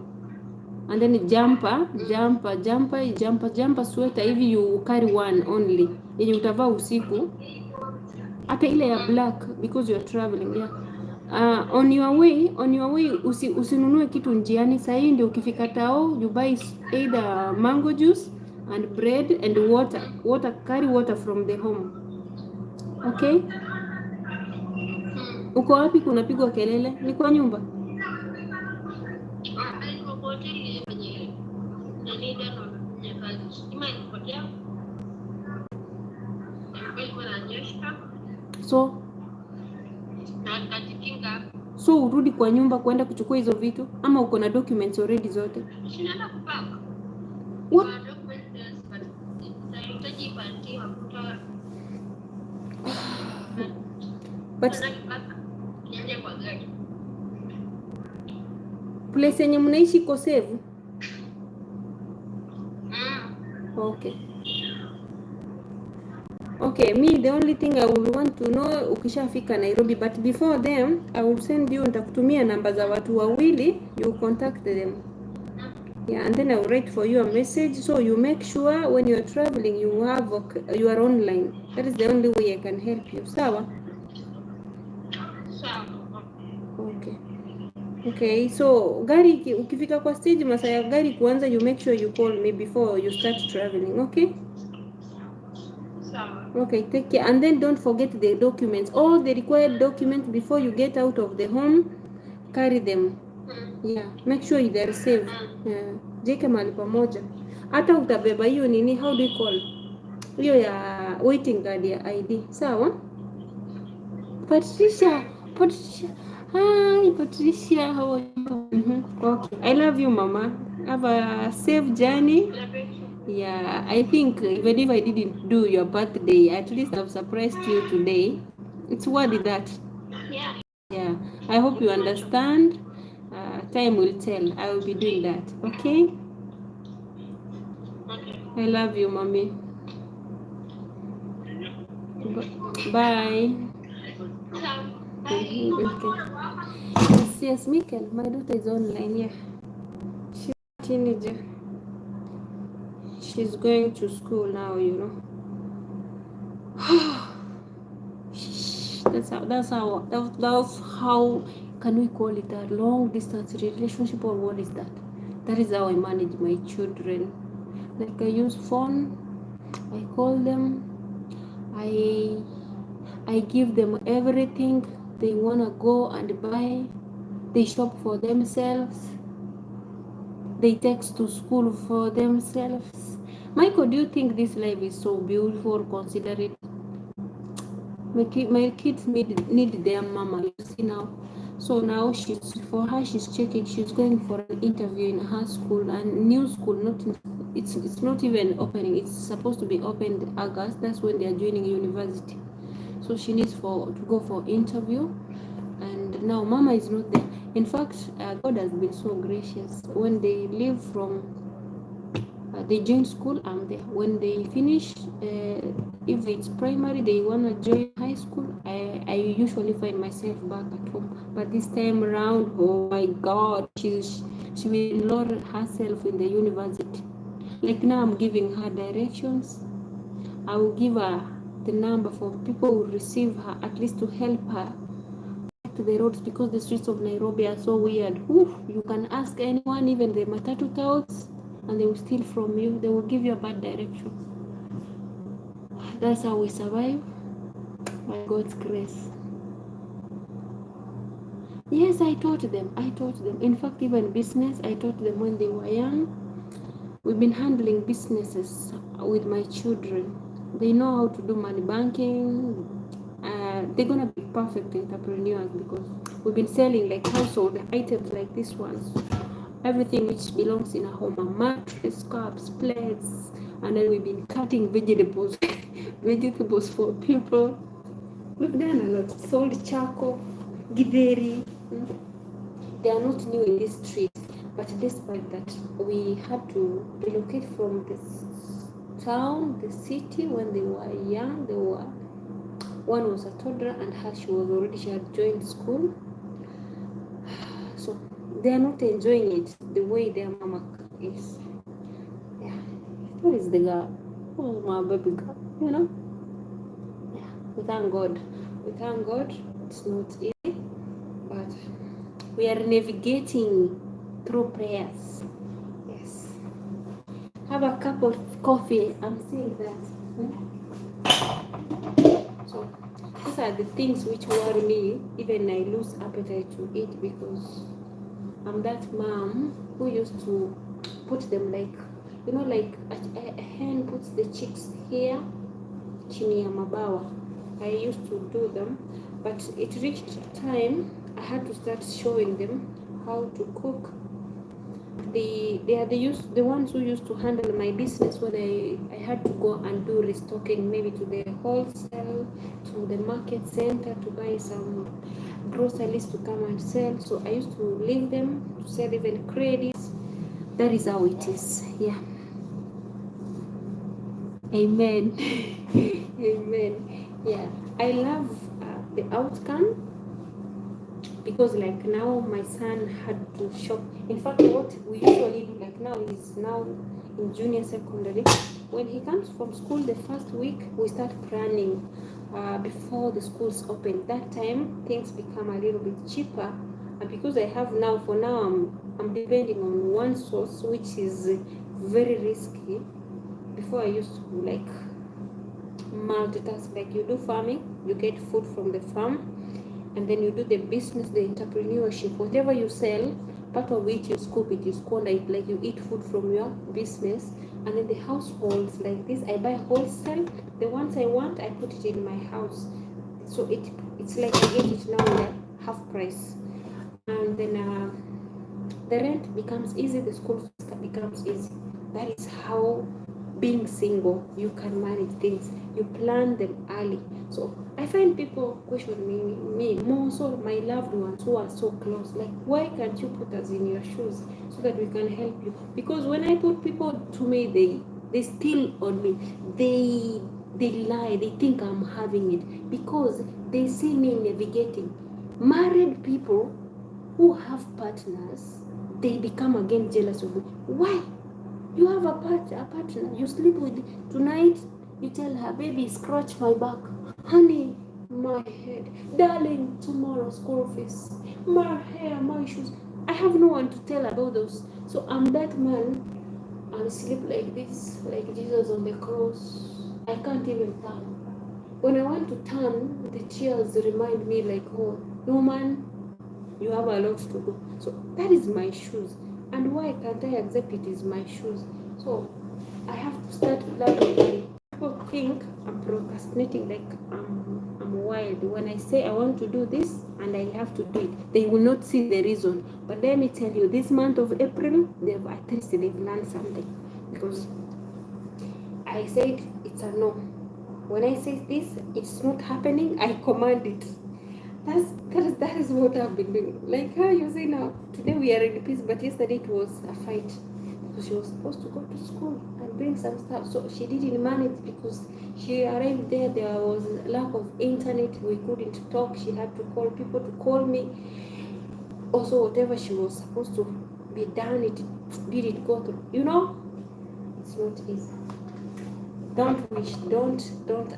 And then jumper, sweater. If you carry one only, yenye utavaa usiku. Hata ile ya black because you are traveling, yeah. On your way usinunue kitu njiani. Sasa hii ndio ukifika tao, you buy either mango juice and bread and water. Carry water from the home. Okay? Uko wapi kunapigwa kelele? Ni kwa nyumba? So urudi kwa nyumba kwenda kuchukua hizo vitu, ama uko na documents already zote? Sinaenda kupanga. What? But place yenye mnaishi iko safe? Okay, me the only thing I will want to know ukishafika Nairobi, but before them I will send you, nitakutumia namba za watu wawili, you contact them. Yeah, and then I will write for you a message, so you make sure when you are traveling you are online. That is the only way I can help you. Sawa? Okay, so gari ukifika kwa stage masaa ya gari kuanza, you make sure you call me before you start traveling, okay? Okay, take care. And then don't forget the documents. All the required documents before you get out of the home, carry them. Yeah, make sure they're safe. Yeah. Jeke mahali pamoja. Hata utabeba hiyo nini, how do you call? Hiyo ya waiting card ya ID. Sawa? Patricia. Hi, Patricia. How are you? Okay. I love you, Mama. Have a safe journey. Yeah, I think even if I didn't do your birthday, at least I've surprised you today. It's worthy that. Yeah. I hope you understand. Time will tell. I will be doing that. Okay? I love you, Mommy. Bye. Okay. Yes, Michael. My daughter is online. Yeah. She's a teenager. She's going to school now, you know. That's how can we call it a long distance relationship, or what is that? That is how I manage my children. Like I use phone, I call them, I give them everything they wanna go and buy. They shop for themselves. They text to school for themselves. Michael, do you think this life is so beautiful? Consider it. My kids need their mama. You see now. So now she's checking. She's going for an interview in her school, and new school. It's not even opening. It's supposed to be opened August. That's when they are joining university. So she needs to go for interview, and now mama is not there. In fact, God has been so gracious. When they leave from they join school, I'm there. When they finish, if it's primary, they wanna join high school, I usually find myself back at home. But this time around, oh my God, she will enroll herself in the university. Like now, I'm giving her directions. I will give her the number for people who receive her, at least to help her to the roads, because the streets of Nairobi are so weird. Oof, you can ask anyone, even the matatu touts, and they will steal from you. They will give you a bad direction. That's how we survive, by God's grace. Yes, I taught them. In fact, even business, I taught them when they were young. We've been handling businesses with my children. They know how to do money banking. They're gonna be perfect entrepreneurs, because we've been selling like household items like this ones. Everything which belongs in a home, a mattress, cups, plates, and then we've been cutting vegetables vegetables for people. We've done a lot. Sold charcoal, githeri. They are not new in this street, but despite that, we had to relocate from this town, the city, when they were young. One was a toddler, and she had joined school. So they are not enjoying it the way their mama is. Yeah. Where is the girl? Oh, my baby girl, Yeah. We thank God. It's not easy, but we are navigating through prayers. Yes. Have a cup of coffee. I'm saying that. So these are the things which worry me. Even I lose appetite to eat, because I'm that mom who used to put them like a hen puts the chicks here, chini ya mabawa. I used to do them, but it reached a time I had to start showing them how to cook. They are the ones who used to handle my business when I had to go and do restocking, maybe to the wholesale, to the market center, to buy some groceries to come and sell. So I used to leave them to sell even credits. That is how it is. Yeah. Amen. Amen. Yeah. I love the outcome, because like now my son had to shop. In fact, what we usually do, like now he's now in junior secondary. When he comes from school the first week, we start planning before the schools open. That time things become a little bit cheaper, and because I have now, for now, I'm depending on one source, which is very risky. Before I used to like multitask, like you do farming, you get food from the farm, and then you do the business, the entrepreneurship. Whatever you sell, part of it you scoop it, you squander it, like you eat food from your business. And in the households like this, I buy wholesale. The ones I want, I put it in my house. So it's like I get it now in a half price. And then the rent becomes easy, the school becomes easy. That is how being single, you can manage things. You plan them early. So I find people question me more so my loved ones who are so close. Like, why can't you put us in your shoes so that we can help you? Because when I put people to me, they steal on me. They lie. They think I'm having it because they see me navigating. Married people who have partners, they become again jealous of me. Why? You have a partner, you sleep with tonight, you tell her, baby, scratch my back. Honey, my head. Darling, tomorrow school fees. My hair, my shoes. I have no one to tell about those. So I'm that man. I sleep like this, like Jesus on the cross. I can't even tell. When I want to turn, the tears remind me like, oh, no man, you have a lot to do. So that is my shoes. And why can't I accept it is my shoes? So I have to start loving. People think I'm procrastinating, like I'm wild. When I say I want to do this and I have to do it, they will not see the reason. But let me tell you, this month of April, they've learned something. Because I said it's a no. When I say this, it's not happening, I command it. That is what I've been doing. Like how you say now, today we are in peace, but yesterday it was a fight. Because she was supposed to go to school and bring some stuff. So she didn't manage because she arrived there. There was lack of internet. We couldn't talk. She had to call people to call me. Also, whatever she was supposed to be done, it didn't go through. You know, it's not easy. Don't wish, don't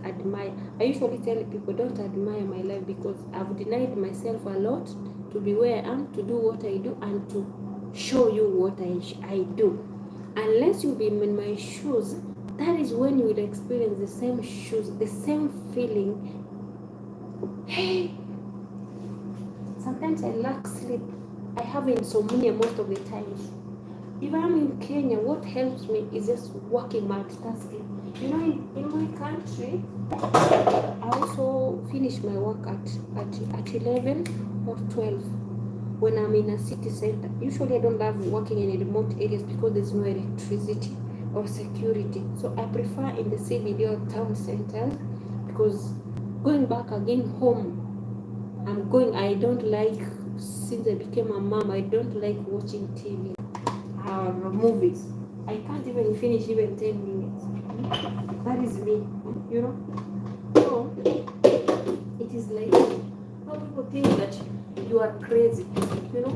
admire. I usually tell people don't admire my life because I've denied myself a lot to be where I am, to do what I do, and to show you what I do. Unless you be in my shoes, that is when you will experience the same shoes, the same feeling. Hey, sometimes I lack sleep. I have insomnia most of the times. If I'm in Kenya, what helps me is just working, multitasking. You know, in my country, I also finish my work at 11 or 12 when I'm in a city center. Usually I don't love working in remote areas because there's no electricity or security. So I prefer in the CBD or town centers because going back again home, I don't like, since I became a mom, I don't like watching TV or movies. I can't even finish even 10 minutes. That is me, you know. So it is like how people think that you are crazy, you know.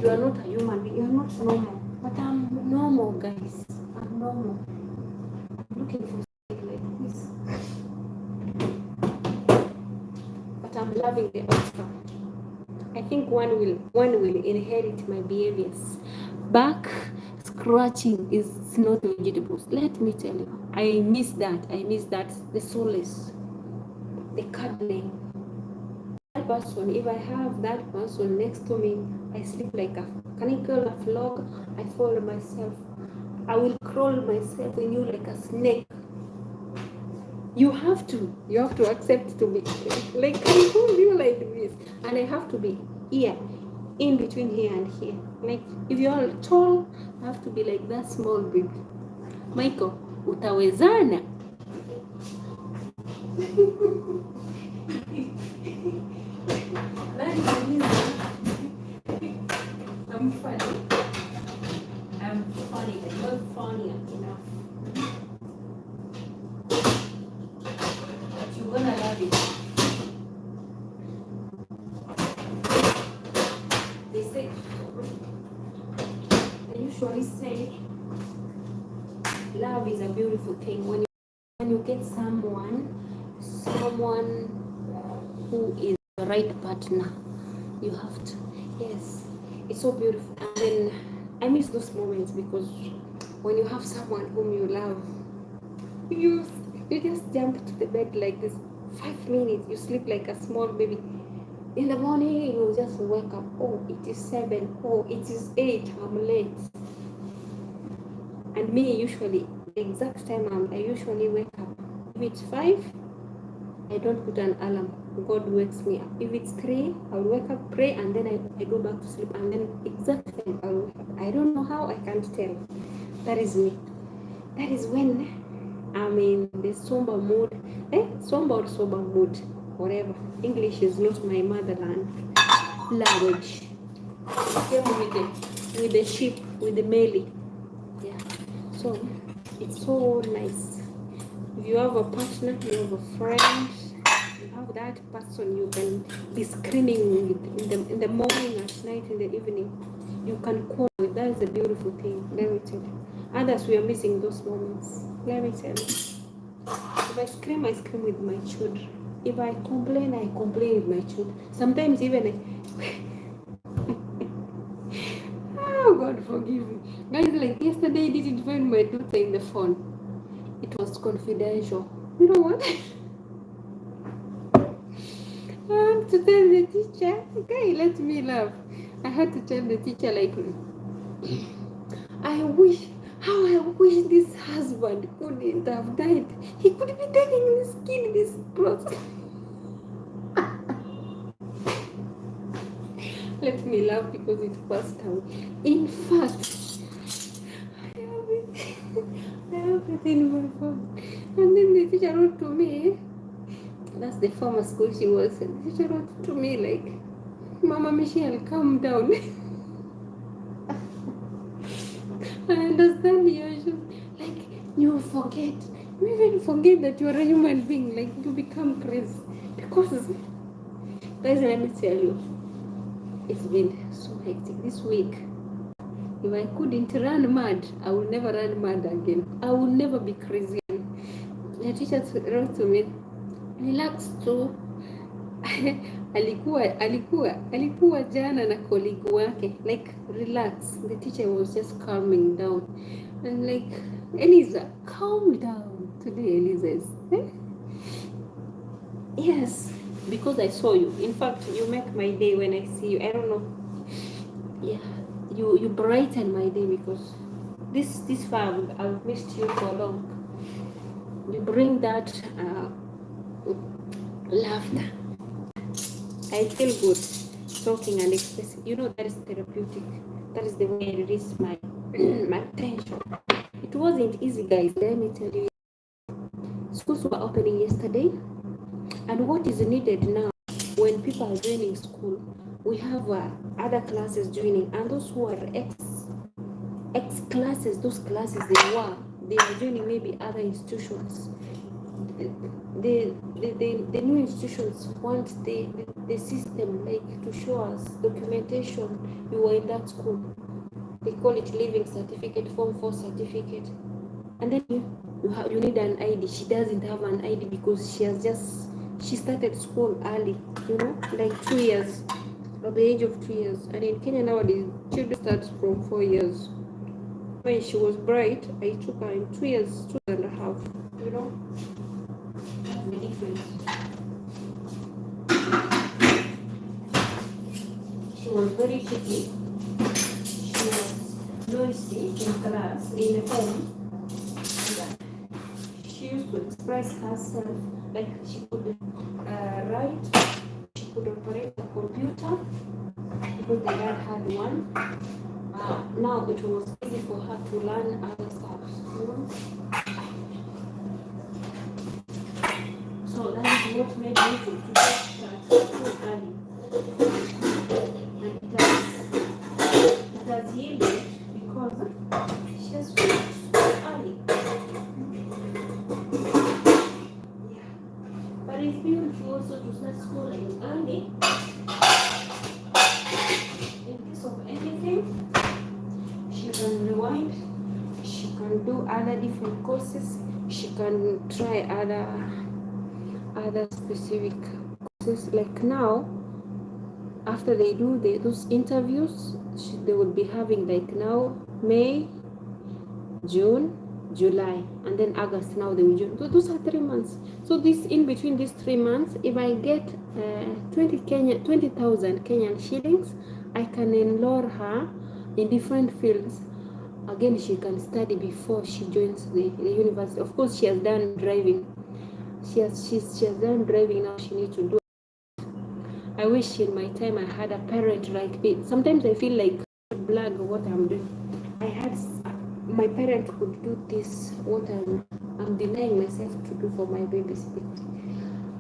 You are not a human being. You are not normal. But I'm normal, guys. I'm normal. I'm looking for something like this. But I'm loving the outcome. I think one will inherit my behaviors. Back scratching is not vegetables. Let me tell you, I miss that. The solace, the cuddling. That person, if I have that person next to me, I sleep like a canicle, a frog. I fall myself. I will crawl myself in you like a snake. You have to accept to be like I told you like this, and I have to be here, in between here and here. Like if you are tall, I have to be like that small baby. Michael, utawezana. That is the reason I'm funny. I'm funny. I'm not funny enough. But you're gonna love it. They say, I usually say, love is a beautiful thing. When you get someone who is the right partner, you have to. Yes, it's so beautiful. And then I miss those moments because when you have someone whom you love, you just jump to the bed like this. 5 minutes, you sleep like a small baby. In the morning, you just wake up. Oh, it is 7. Oh, it is 8. I'm late. And me, usually, the exact time I usually wake up. If it's 5, I don't put an alarm. God wakes me up. If it's 3, I'll wake up, pray, and then I go back to sleep. And then exact time I'll wake up. I don't know how, I can't tell. That is me. That is when I'm in the somber mood. Somber or sober mood. Whatever. English is not my motherland language. Came with the sheep, with the melee. Yeah. So it's so nice. If you have a partner, you have a friend, you have that person you can be screaming with in the morning, at night, in the evening. You can call with. That is a beautiful thing. Let me tell you. Others, we are missing those moments. Let me tell you. If I scream with my children. If I complain with my children. Sometimes even oh, God forgive me. Guys, like yesterday I didn't find my daughter in the phone. It was confidential. You know what? have to tell the teacher, okay, let me laugh. I had to tell the teacher, like, I wish, how I wish this husband couldn't have died. He could be taking this kid, this process. Let me laugh because it passed out. In fact, I have it in my phone. And then the teacher wrote to me, that's the former school she was. The teacher wrote to me like, Mama Michelle, calm down. I understand like you forget. You even forget that you're a human being. Like you become crazy. Because guys, let me tell you, it's been so hectic this week. If I couldn't run mad, I will never run mad again. I will never be crazy. The teacher wrote to me, relax too. alikuwa jana na colleague wake, like relax. The teacher was just calming down and like, Eliza, calm down today, Eliza. Yes, because I saw you. In fact, you make my day when I see you. I don't know. Yeah, you brighten my day because this far I've missed you for long. You bring that laughter. I feel good talking and expressing. You know, that is therapeutic. That is the way I release my my tension. It wasn't easy, guys. Let me tell you. Schools were opening yesterday, and what is needed now when people are joining school, we have other classes joining, and those who are X classes, those classes they are joining maybe other institutions. The new institutions want the system like to show us documentation you were in that school. They call it living certificate, form 4 certificate, and then you need an ID. She doesn't have an ID because she started school early, you know, like 2 years, at the age of 2 years. And in Kenya nowadays, children start from 4 years. When she was bright, I took her in 2 years, 2.5, you know. That's the difference. She was very tricky. She was noisy in class, in the home. She used to express herself, like she could write, she could operate a computer because the dad had one. Now it was easy for her to learn other stuff, you know. So that is what made me to get started so early. And it has yielded because she has finished so early. Yeah. But it's beautiful also to start schooling early. In case of anything, she can rewind, she can do other different courses, she can try other specific courses. Like now, after they do those interviews, they will be having like now May, June, July, and then August. Now they will join. So those are 3 months. So this in between these 3 months, if I get 20,000 Kenyan shillings, I can enroll her in different fields. Again, she can study before she joins the university. Of course, she has done driving. She has done driving now. She needs to do. I wish in my time I had a parent like me. Sometimes I feel like blag what I'm doing. I had my parent could do this. What I'm denying myself to do for my babies.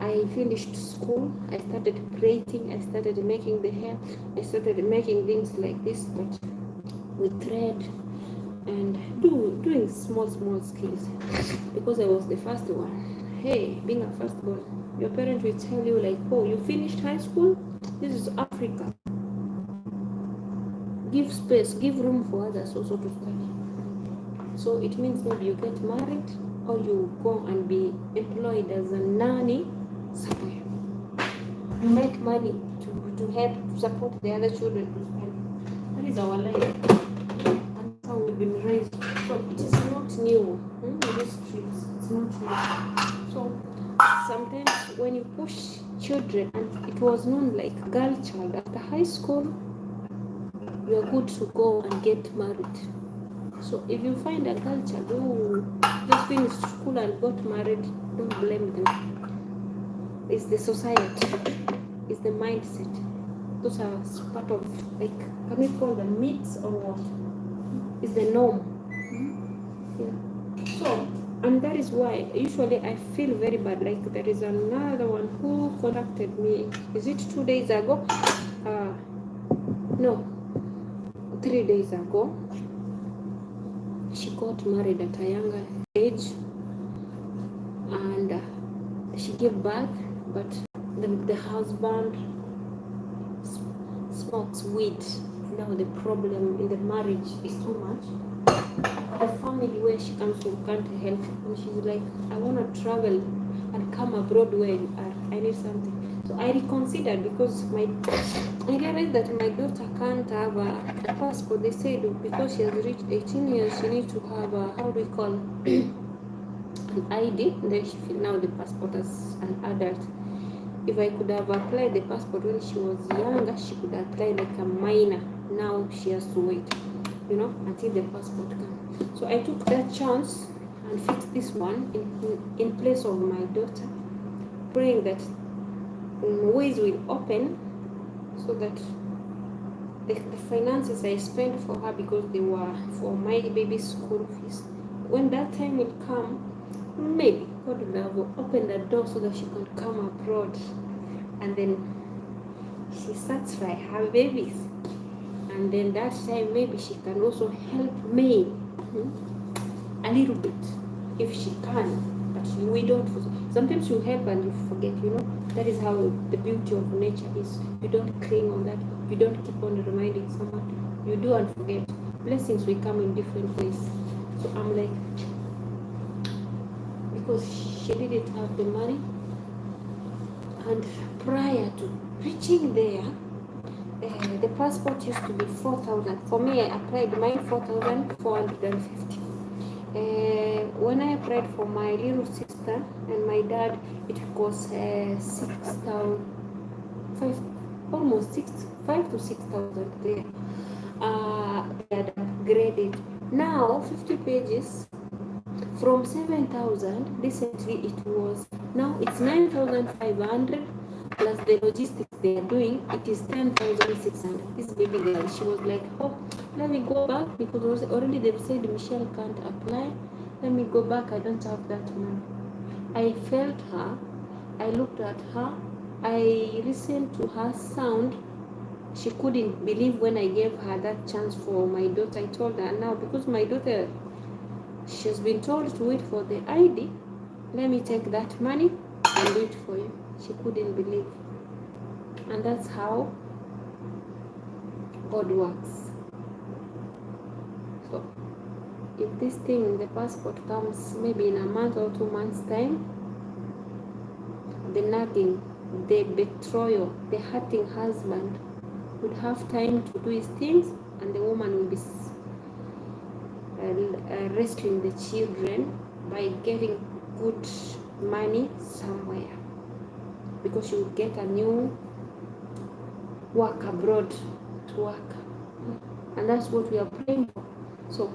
I finished school. I started braiding. I started making the hair. I started making things like this, but with thread. And doing small skills because I was the first one. Hey, being a firstborn, your parent will tell you like, oh, you finished high school, this is Africa, give space, give room for others also to study. So it means maybe you get married or you go and be employed as a nanny somewhere. You make money to help support the other children to spend. That is our life. We've been raised, so it is not new in these streets. It's not new. So sometimes when you push children, and it was known like girl child, after high school, you are good to go and get married. So if you find a girl child who just finished school and got married, don't blame them. It's the society, it's the mindset. Those are part of, like, can we call them myths or what? It's the norm. Yeah. So, and that is why usually I feel very bad. Like, there is another one who contacted me. Is it 2 days ago? No, 3 days ago. She got married at a younger age, and she gave birth, but the husband smokes weed. Now the problem in the marriage is too much. The family where she comes from can't help, and she's like, I want to travel and come abroad where you are. I need something. So I reconsidered, because I realized that my daughter can't have a passport. They said because she has reached 18 years, she needs to have a, how do we call an ID. Then she fill now the passport as an adult. If I could have applied the passport when she was younger, she could apply like a minor. Now she has to wait, until the passport comes. So I took that chance and fixed this one in place of my daughter, praying that ways will open, so that the finances I spent for her, because they were for my baby's school fees, when that time will come, maybe God will have opened the door so that she can come abroad, and then she satisfy her babies, and then that time maybe she can also help me a little bit if she can. But we don't. Sometimes you help and you forget. That is how the beauty of nature is. You don't cling on that. You don't keep on reminding someone. You do and forget. Blessings will come in different ways. So I'm like, because she didn't have the money, and prior to reaching there, the passport used to be 4,000. For me, I applied mine 4,450. When I applied for my little sister and my dad, it was 6,000, almost 5 to 6,000 there. They had upgraded. Now 50 pages from 7,000. Recently it was, now it's 9,500 plus the logistics they are doing. It is 10,600. This baby girl, she was like, oh, let me go back, because already they've said Michelle can't apply. Let me go back, I don't have that money. I felt her, I looked at her, I listened to her sound. She couldn't believe when I gave her that chance for my daughter. I told her, now, because my daughter, she's been told to wait for the ID, let me take that money and do it for you. She couldn't believe. And that's how God works. So if this thing, the passport, comes maybe in a month or 2 months time, the nagging, the betrayal, the hurting husband would have time to do his things, and the woman will be rescuing the children by getting good money somewhere, because she will get a new work abroad to work. And that's what we are praying for. So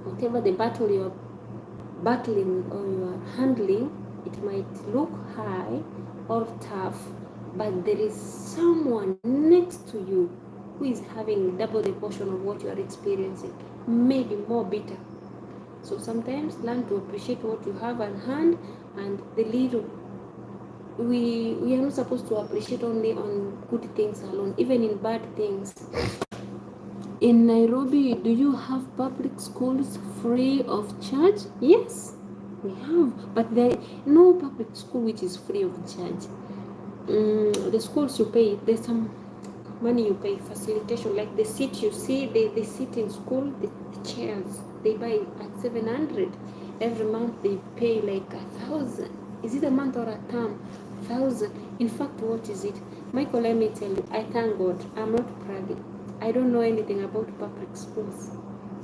whatever the battle you are battling or you are handling, it might look high or tough, but there is someone next to you who is having double the portion of what you are experiencing, maybe more bitter. So sometimes learn to appreciate what you have at hand, and the little. We are not supposed to appreciate only on good things alone, even in bad things. In Nairobi, do you have public schools free of charge? Yes, we have, but there is no public school which is free of charge. The schools you pay, there's some money you pay, facilitation, like the seat you see, they sit in school, the chairs, they buy at 700. Every month they pay like 1,000. Is it a month or a term? 1,000. In fact, what is it? Michael, let me tell you, I thank God. I'm not bragging. I don't know anything about public schools.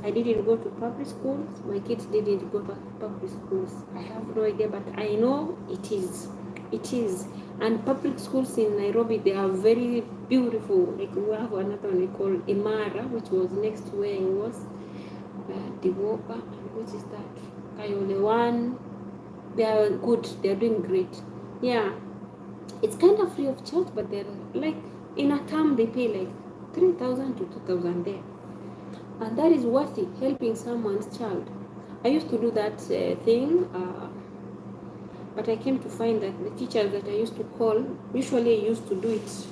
I didn't go to public schools. My kids didn't go to public schools. I have no idea, but I know it is. It is. And public schools in Nairobi, they are very beautiful. Like we have another one called Imara, which was next to where I was. Diwopa, which is that? Kayole one. They are good. They are doing great. Yeah. It's kind of free of charge, but they're like, in a term, they pay like 3,000 to 2,000 there. And that is worth it, helping someone's child. I used to do that thing, but I came to find that the teachers that I used to call, usually I used to do it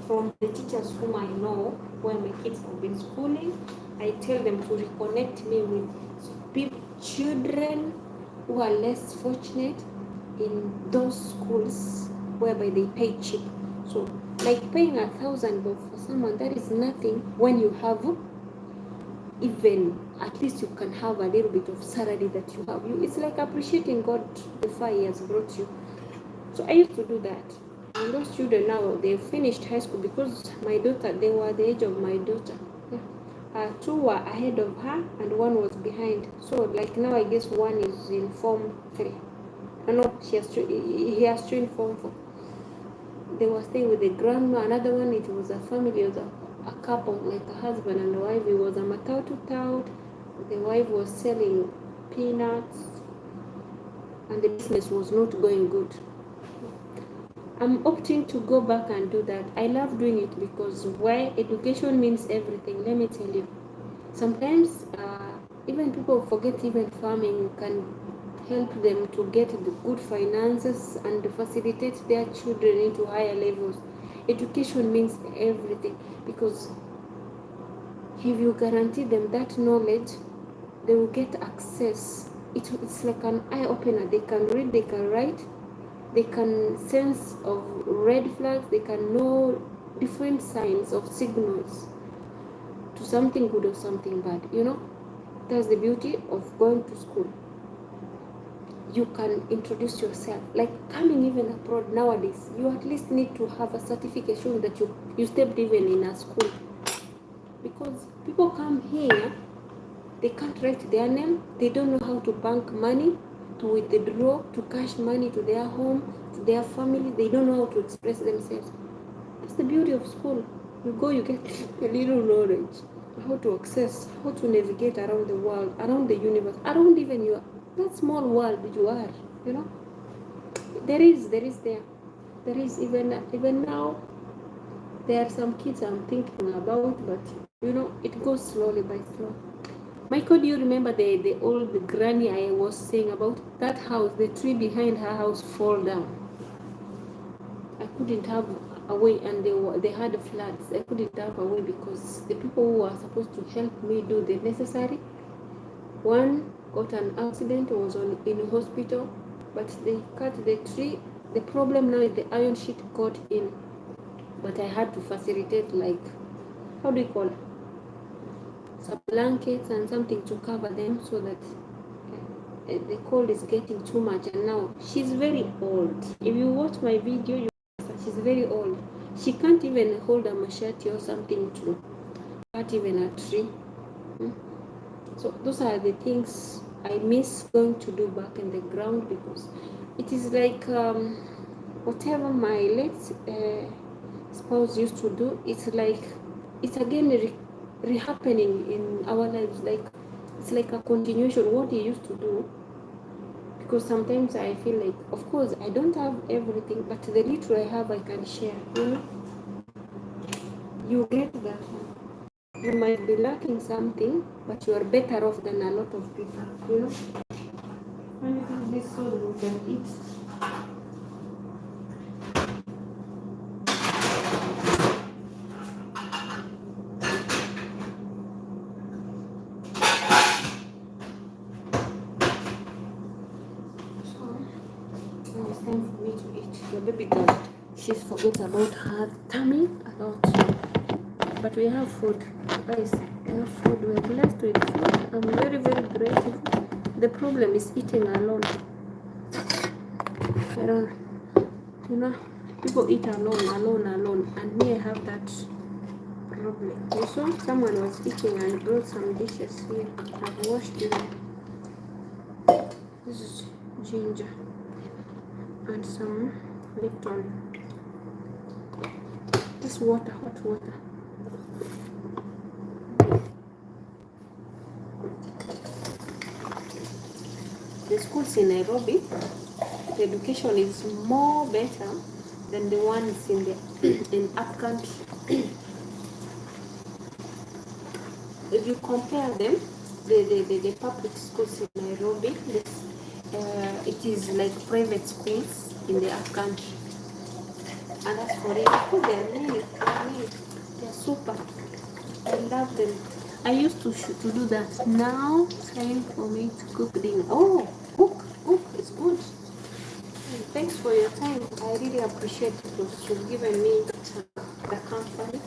from the teachers whom I know, where my kids have been schooling. I tell them to reconnect me with children who are less fortunate in those schools whereby they pay cheap. So, like paying 1,000 for someone, that is nothing when you have even at least you can have a little bit of salary that you have. It's like appreciating God the far He has brought you. So I used to do that. And those children now, they finished high school because my daughter, they were the age of my daughter. Yeah. 2 were ahead of her and 1 was behind. So like now I guess 1 is in Form 3. No, he has to in Form 4. They were staying with the grandma. Another one, it was a family, it was a couple, like a husband and a wife. It was a matatu tout. The wife was selling peanuts and the business was not going good. I'm opting to go back and do that. I love doing it because why? Education means everything. Let me tell you. Sometimes even people forget even farming can help them to get the good finances and facilitate their children into higher levels. Education means everything because if you guarantee them that knowledge, they will get access. It's like an eye opener. They can read, they can write, they can sense of red flags, they can know different signs of signals to something good or something bad. That's the beauty of going to school. You can introduce yourself. Like coming even abroad nowadays, you at least need to have a certificate showing that you stepped even in a school. Because people come here, they can't write their name, they don't know how to bank money, to withdraw, to cash money to their home, to their family. They don't know how to express themselves. That's the beauty of school. You go, you get a little knowledge, how to access, how to navigate around the world, around the universe, around even that small world you are. There is even now. There are some kids I'm thinking about, but it goes slowly by slow. Michael, do you remember the old granny I was saying about? That house, the tree behind her house fall down. I couldn't have a way, and they had floods. I couldn't have a way because the people who were supposed to help me do the necessary, one got an accident, was in hospital, but they cut the tree. The problem now is the iron sheet got in, but I had to facilitate, like, how do you call it? Some blankets and something to cover them so that the cold is getting too much. And now she's very old. If you watch my video, she's very old. She can't even hold a machete or something to cut even a tree. So those are the things I miss going to do back in the ground, because it is like whatever my late spouse used to do, it's like it's again re-happening in our lives. Like it's like a continuation what he used to do, because sometimes I feel like, of course I don't have everything, but the little I have I can share. You get that you might be lacking something, but you are better off than a lot of people. When you have this so that you can eat. It's time for me to eat. Your baby girl, she forgets about her tummy a lot. But we have food, guys. We have food. We are blessed with food. I'm very, very grateful. The problem is eating alone. I don't, people eat alone, and me, I have that Probably. You saw someone was eating and brought some dishes here. I've washed them. This is ginger and some Lipton. This water, hot water. The schools in Nairobi, the education is more better than the ones in the in upcountry. If you compare them, the public schools in Nairobi, it is like private schools in the upcountry. And as for it, oh, they're super. I love them. I used to do that. Now it's time for me to cook dinner. Oh, cook, it's good. Thanks for your time. I really appreciate it. You've given me the company.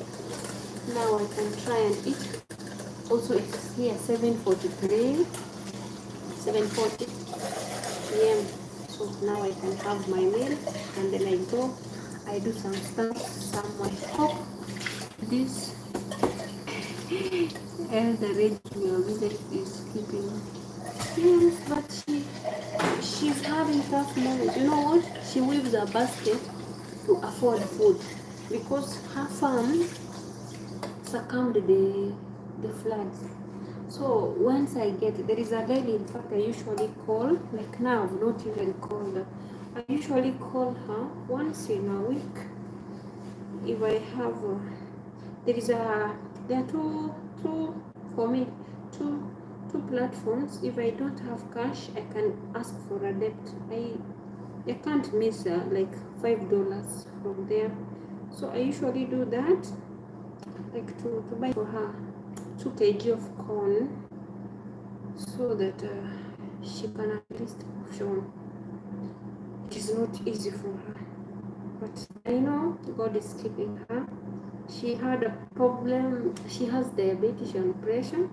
Now I can try and eat. Also, it's here 7:43, 7:40 p.m. So now I can have my meal and then I go. I do some stuff. I hope this elder Regina Village is keeping. Yes, but she's having tough moments. You know what? She weaves a basket to afford food because her farm succumbed the floods. So once I get, there is a lady, in fact, I usually call, like now I've not even called her. I usually call her once in a week. If I have, there are two for me, two platforms. If I don't have cash, I can ask for a debt. I can't miss like $5 from there. So I usually do that, like to buy for her 2 kg of corn so that she can at least show. It is not easy for her, but I know God is keeping her. She had a problem. She has diabetes and pressure.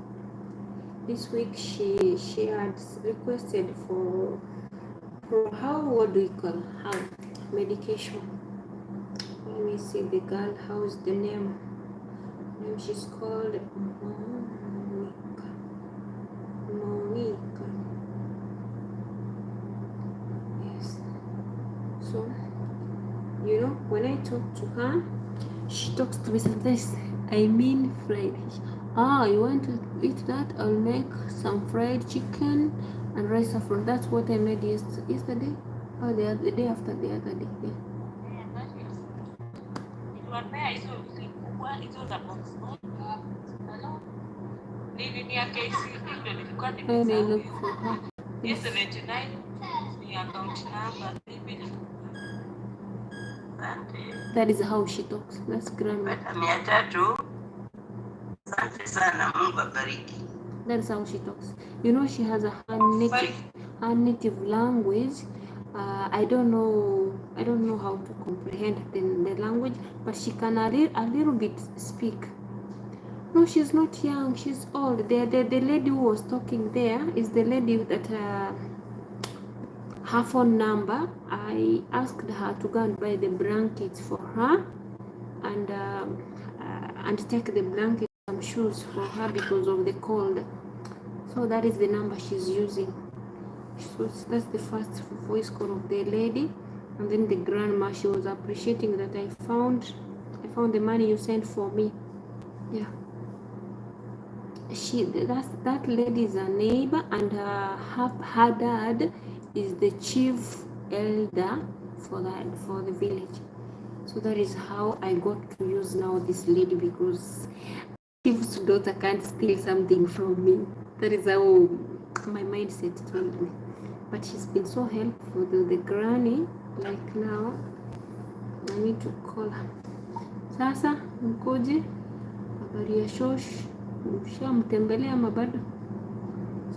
This week she had requested for how, what do we call, how medication. Let me see the girl, how's the name? She's called Monica. Yes. So, you know, when I talk to her, she talks to me sometimes. I mean fried. You want to eat that? I'll make some fried chicken and rice saffron. That's what I made yesterday. The day after the other day. Yeah. And I look for her. Yes. That is how she talks. That's grandma. That is how she talks. You know, she has her native language. I don't know how to comprehend the language, but she can a little bit speak. No, she's not young. She's old. The lady who was talking there is the lady that her phone number. I asked her to go and buy the blankets for her and take the blanket, some shoes for her because of the cold. So that is the number she's using. So that's the first voice call of the lady, and then the grandma. She was appreciating that I found the money you sent for me. Yeah. That lady is a neighbor, and her dad is the chief elder for the village. So that is how I got to use now this lady, because chief's daughter can't steal something from me. That is how my mindset told me. But she's been so helpful. The granny, like now, I need to call her. Sasa mkoje? Habari ya shosh? Mshamtembelea ama bado?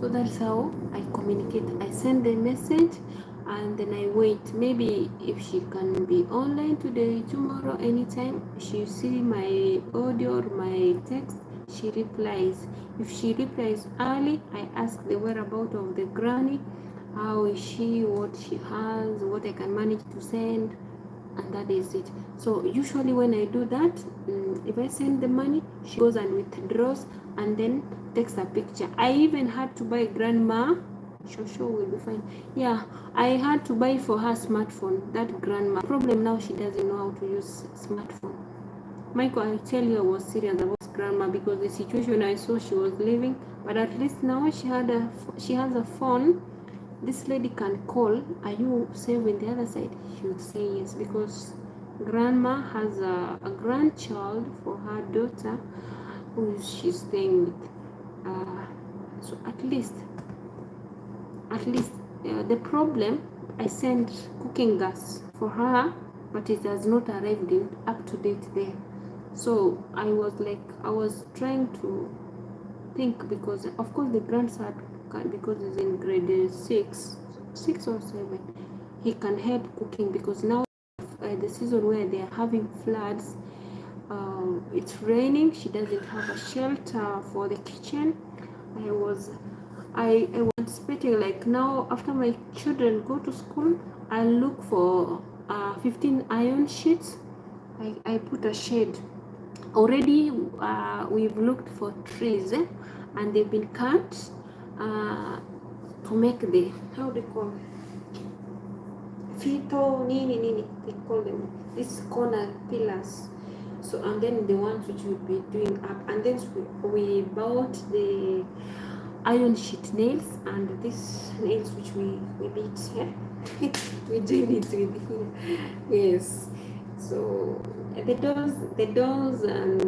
So that's how I communicate. I send the message and then I wait. Maybe if she can be online today, tomorrow, anytime, she see my audio or my text, she replies. If she replies early, I ask the whereabouts of the granny. How is she? What she has? What I can manage to send? and that is it. So usually when I do that, if I send the money, she goes and withdraws and then takes a picture. I even had to buy grandma. Shosho will be fine. Yeah, I had to buy for her smartphone. That grandma. Problem now, she doesn't know how to use smartphone. Michael, I tell you, I was serious about grandma because the situation I saw she was living. But at least now she has a phone. This lady can call. Are you safe in the other side? She would say yes, because grandma has a grandchild for her daughter who she's staying with. So at least the problem, I sent cooking gas for her, but it has not arrived in up to date there. So I was trying to think, because of course the grandson, because he's in grade 6 or 7, he can help cooking, because now the season where they are having floods, it's raining, she doesn't have a shelter for the kitchen. I was anticipating, like, now after my children go to school, I look for 15 iron sheets. I put a shade already. We've looked for trees, and they've been cut to make the, how do you call fito nini they call them, these corner pillars. So, and then the ones which we'll be doing up, and then we bought the iron sheet nails, and these nails which we beat, we doing it with here. Yes. So the doors and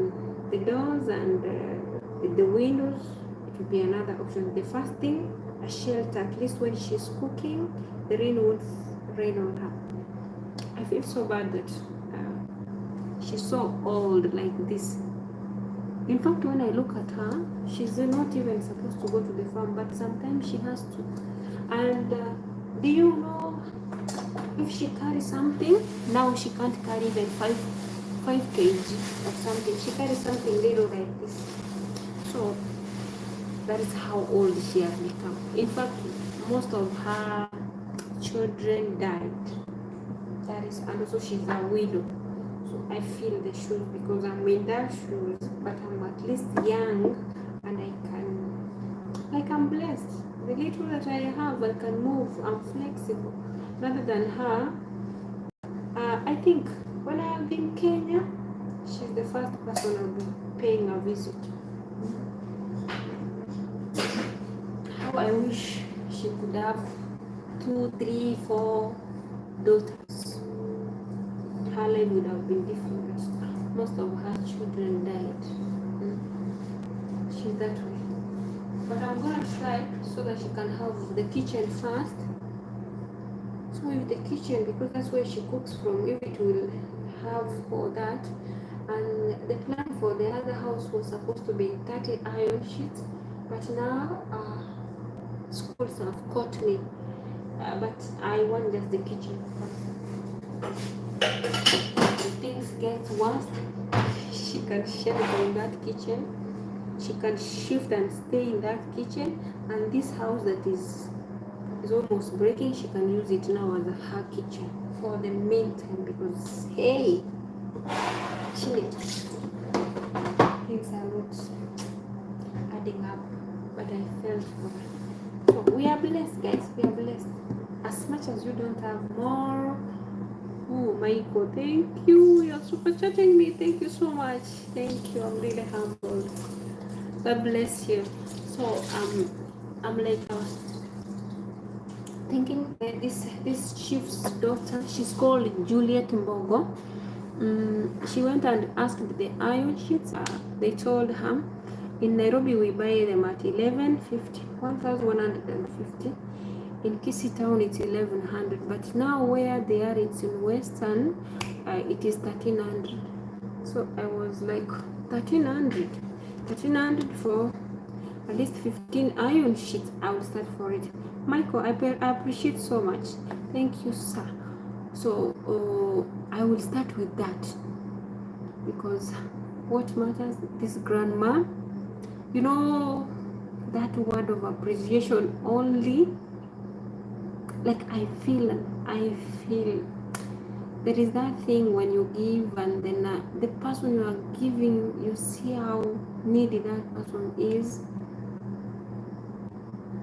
the windows, it will be another option. The first thing, a shelter, at least when she's cooking, the rain won't rain on her. I feel so bad that she's so old like this. In fact, when I look at her, she's not even supposed to go to the farm, but sometimes she has to. And do you know, if she carries something, now she can't carry even 5 kg or something. She carries something little like this. So that is how old she has become. In fact, most of her children died. That is, and also she's a widow. So I feel the shoes, because I'm in that shoes, but I'm at least young, and I'm blessed. The little that I have, I can move. I'm flexible. Rather than her, I think when I'll be in Kenya, she's the first person I'll be paying a visit. How I wish she could have 2, 3, 4 daughters. Her life would have been different. Most of her children died. She's that way. But I'm gonna try so that she can have the kitchen first. So if the kitchen, because that's where she cooks from, if it will have all that. And the plan for the other house was supposed to be 30 iron sheets, but now schools have caught me. But I want just the kitchen first. If things get worse, she can shelter in that kitchen. She can shift and stay in that kitchen, and this house that is almost breaking, she can use it now as her kitchen for the meantime, because hey, things are not adding up. But I felt for her. So we are blessed, guys. We are blessed. As much as you don't have more. Oh, Michael, thank you. You're super chatting me. Thank you so much. Thank you. I'm really humbled. God bless you. So I'm like thinking that this chief's daughter, she's called Juliet Mbogo. She went and asked the iron sheets. They told her in Nairobi we buy them at 1,150. In Kisii town it's 1,100, but now where they are, it's in Western, it is 1,300. So I was like, 1,300 for at least 15 iron sheets. I will start for it. Michael, I appreciate so much. Thank you, sir. So I will start with that, because what matters, this grandma, you know, that word of appreciation only, like I feel There is that thing when you give and then the person you are giving, you see how needy that person is.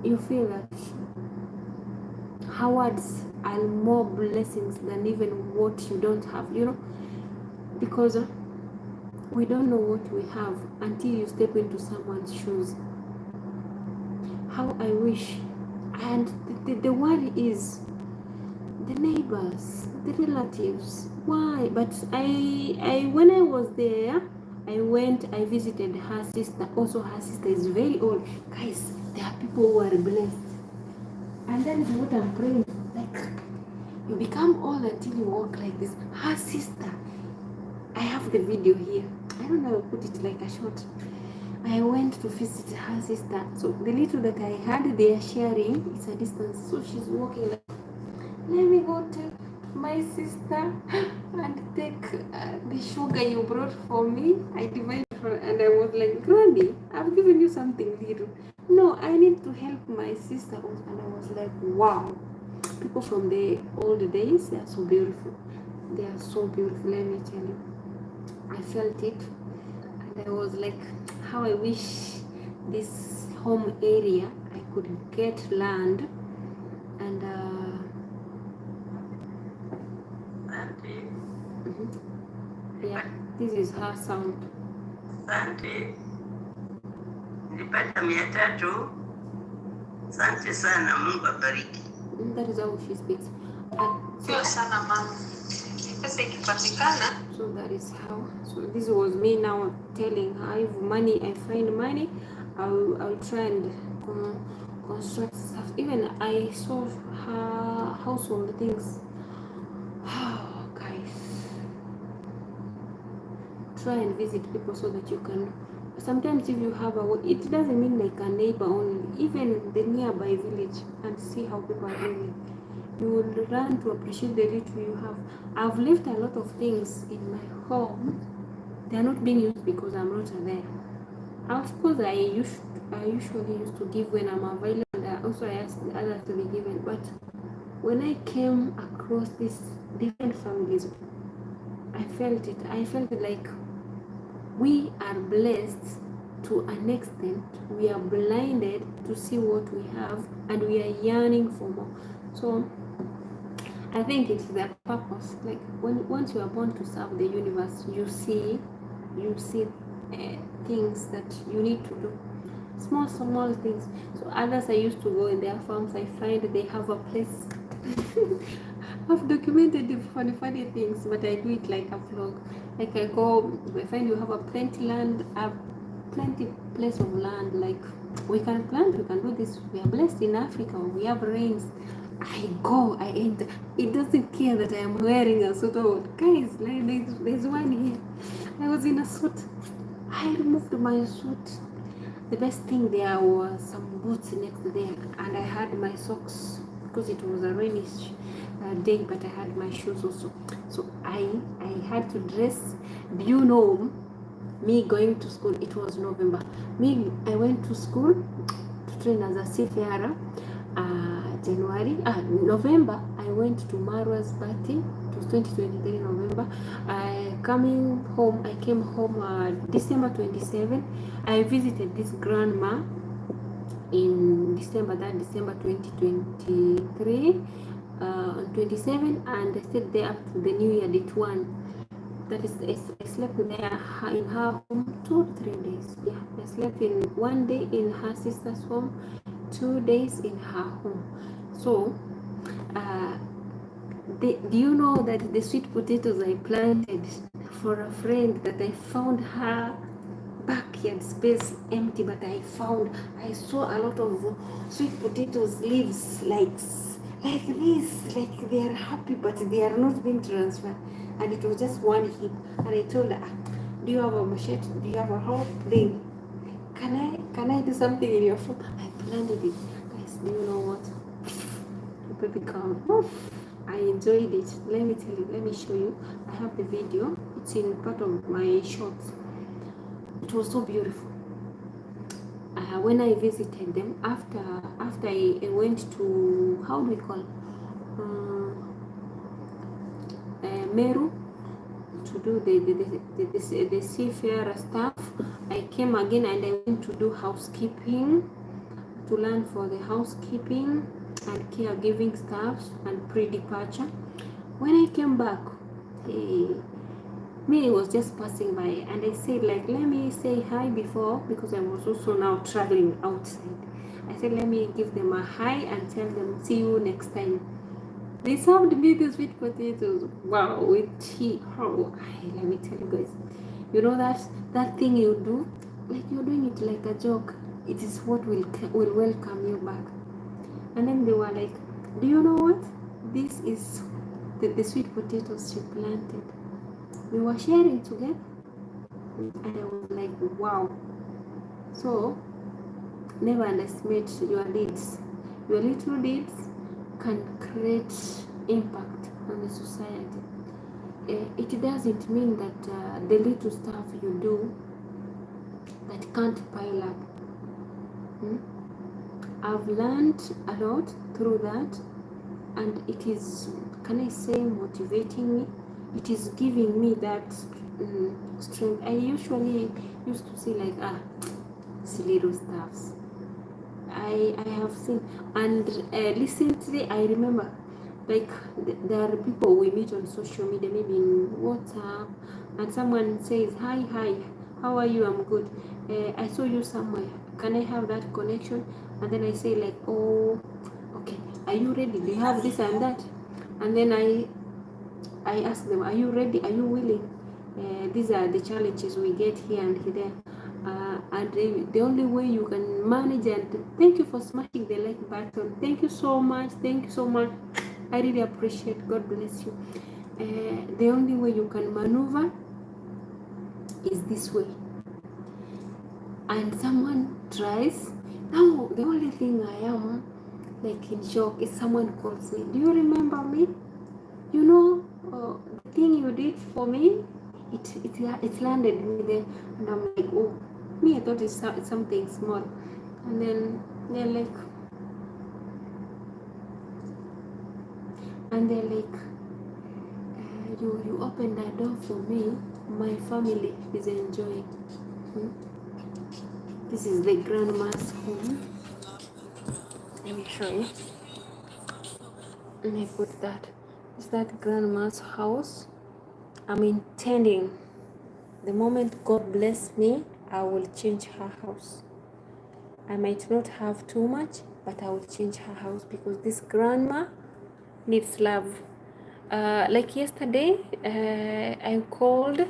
You feel that words are more blessings than even what you don't have, because we don't know what we have until you step into someone's shoes. How I wish. And the worry is the neighbors, the relatives. Why? But I when I was there, I visited her sister. Also, her sister is very old. Guys, there are people who are blessed. And that is what I'm praying. Like, you become old until you walk like this. Her sister, I have the video here. I don't know, I'll put it like a short. I went to visit her sister. So the little that I had, they are sharing. It's a distance. So she's walking like, let me go to my sister and take the sugar you brought for me. I divided her and I was like, Granny, I've given you something little. No, I need to help my sister. And I was like, wow. People from the old days, they are so beautiful. They are so beautiful, let me tell you. I felt it. And I was like, how I wish this home area I could get land and yeah, this is her sound. Asante, nilipata 300. Asante sana, Mungu abariki. That is how she speaks. Sio sana mama. Pesa ikipatikana. So that is how. So this was me now telling her, if money, I find money, I'll try and construct stuff. Even I saw her household things. Oh, guys. Try and visit people so that you can. Sometimes if you have it doesn't mean like a neighbor only, even the nearby village, and see how people are doing it. You will learn to appreciate the little you have. I've left a lot of things in my home. They are not being used because I'm not there. Of course, I usually used to give when I'm available, and also I ask others to be given. But when I came across these different families, I felt it. I felt like we are blessed to an extent. We are blinded to see what we have, and we are yearning for more. So I think it's the purpose. Like once you are born to serve the universe, you see things that you need to do. Small things. So others I used to go in their farms, I find they have a place. I've documented the funny things, but I do it like a vlog. Like I go, I find you have a plenty land, a plenty place of land. Like we can plant, we can do this. We are blessed in Africa. We have rains. I go, I enter. It doesn't care that I am wearing a suit. Oh, guys, like there's one here. I was in a suit. I removed my suit. The best thing there was some boots next there, and I had my socks because it was a rainy day, but I had my shoes also. So I had to dress. Do you know, me going to school? It was November. I went to school to train as a seafarer. November, I went to Marwa's birthday. It was 2023 November. I came home December 27. I visited this grandma in December 2023 on 27, and I stayed there up to the New Year date 1. That is, I slept there in her home 2 or 3 days. Yeah, I slept in 1 day in her sister's home, 2 days in her home. So do you know that the sweet potatoes I planted for a friend, that I found her backyard space empty, but I saw a lot of sweet potatoes leaves like this, like they are happy, but they are not being transferred, and it was just one heap. And I told her, do you have a machete? Do you have a hoe? Then can I do something in your farm? I planted it. Guys, do you know what? The baby come. I enjoyed it. Let me tell you, let me show you. I have the video. It's in part of my shorts. It was so beautiful. When I visited them, after I went to, how do we call Meru to do the seafarer stuff. I came again and I went to do housekeeping, to learn for the housekeeping and caregiving stuff and pre-departure. When I came back, me was just passing by and I said, like, let me say hi before, because I was also now traveling outside. I said, let me give them a hi and tell them, see you next time. They served me the sweet potatoes, wow, with tea. Oh, let me tell you guys, you know that thing you do, like you're doing it like a joke, it is what will welcome you back. And then they were like, do you know what, this is the sweet potatoes she planted. We were sharing together and I was like, wow. So never underestimate your deeds. Your little deeds can create impact on the society. It doesn't mean that the little stuff you do that can't pile up. I've learned a lot through that, and it is, can I say, motivating me. It is giving me that strength. I usually used to see like, it's little stuffs. I have seen, and recently I remember, like, there are people we meet on social media, maybe in WhatsApp, and someone says, hi, how are you? I'm good. I saw you somewhere. Can I have that connection? And then I say like, oh, okay, are you ready? Do you have this and that? And then I ask them, are you ready? Are you willing? These are the challenges we get here and there. And the only way you can manage, and thank you for smashing the like button. Thank you so much. I really appreciate. God bless you. The only way you can maneuver is this way. And someone tries. Now the only thing I am like in shock is someone calls me, do you remember me? You know, the thing you did for me, it landed me there. And I'm like, oh, me, I thought it's something small. And then they're like, you opened that door for me. My family is enjoying. This is the grandma's home. Let me show you. Let me put that. Is that grandma's house? I'm intending, the moment God bless me, I will change her house. I might not have too much, but I will change her house because this grandma needs love. Like yesterday, I called,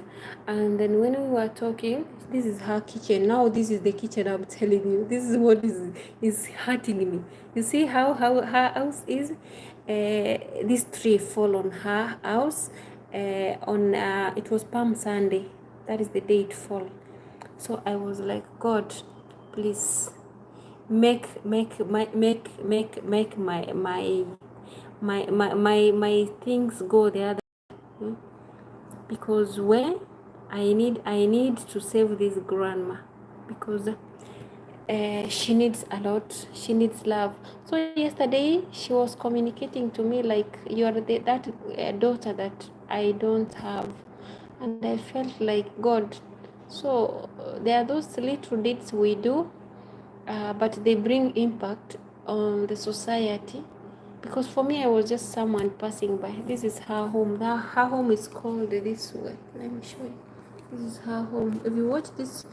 and then when we were talking, this is her kitchen. Now this is the kitchen. I'm telling you, this is what is hurting me. You see how her house is. This tree fall on her house. It was Palm Sunday. That is the day it fall. So I was like, God, please make my things go the other way. Because when I need to save this grandma, because she needs a lot, she needs love. So yesterday she was communicating to me like, you're that daughter that I don't have. And I felt like, God, so there are those little deeds we do, but they bring impact on the society. Because for me, I was just someone passing by. This is her home. Her home is called this way. Let me show you. This is her home. If you watch this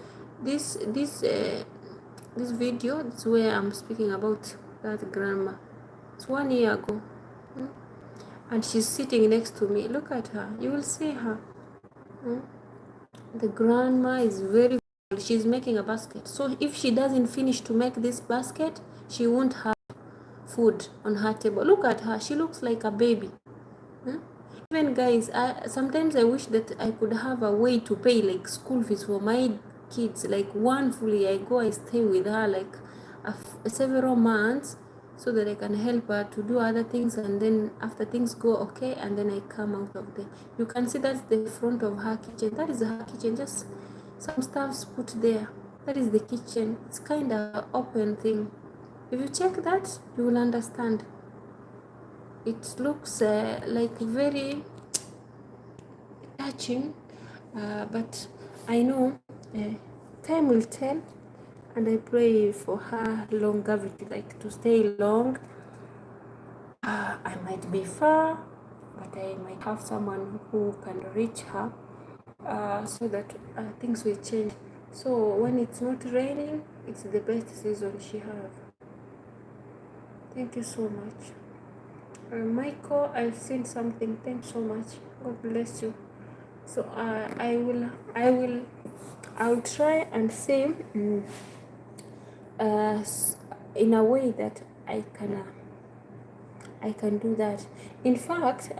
video, it's where I'm speaking about that grandma. It's 1 year ago, and she's sitting next to me. Look at her. You will see her. The grandma is very. She's making a basket. So if she doesn't finish to make this basket, she won't have food on her table. Look at her. She looks like a baby. Even guys, sometimes I wish that I could have a way to pay like school fees for my kids, like one fully. I go, I stay with her like several months, so that I can help her to do other things, and then after things go okay, and then I come out of there. You can see that's the front of her kitchen. That is her kitchen, just some stuff's put there. That is the kitchen. It's kind of open thing. If you check that, you will understand. It looks like very, touching, but I know time will tell, and I pray for her longevity, like to stay long. I might be far, but I might have someone who can reach her, so that things will change. So when it's not raining, it's the best season she have. Thank you so much. Michael, I've seen something. Thanks so much. God bless you. So I'll try and say in a way that I can do that. In fact,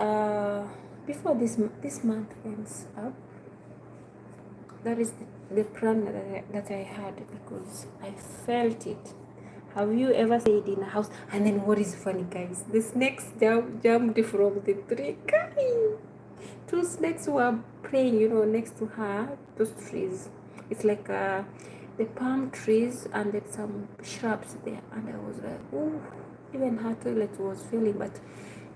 before this month ends up, that is the plan that I had, because I felt it. Have you ever stayed in a house and then what is funny, guys? The snakes jumped from the tree. Two snakes were playing, next to her, those trees. It's like the palm trees and then some shrubs there. And I was like, ooh, even her toilet was filling. But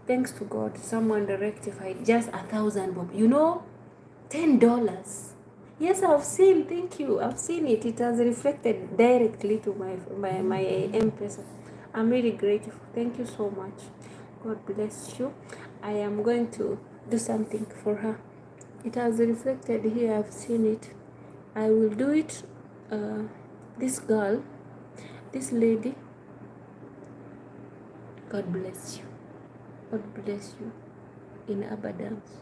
thanks to God, someone rectified. Just 1,000 bob. $10. Yes, I've seen. Thank you. I've seen it. It has reflected directly to my M-Pesa. I'm really grateful. Thank you so much. God bless you. I am going to do something for her. It has reflected here. I've seen it. I will do it. This girl, this lady. God bless you. God bless you in abundance.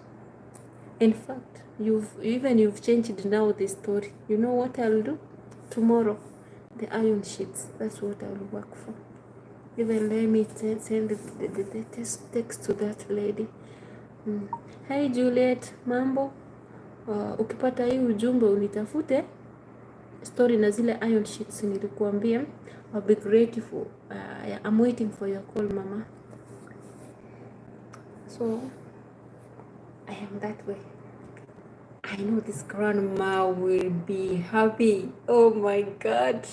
In fact, you've changed now the story. You know what I'll do? Tomorrow, the iron sheets. That's what I'll work for. Even let me send the text to that lady. Hi Juliet, mambo. Ukipata hii ujumbe unitafute story na zile iron sheets nilikuambia. I'll be grateful. I'm waiting for your call, mama. So I am that way. I know this grandma will be happy. Oh my God.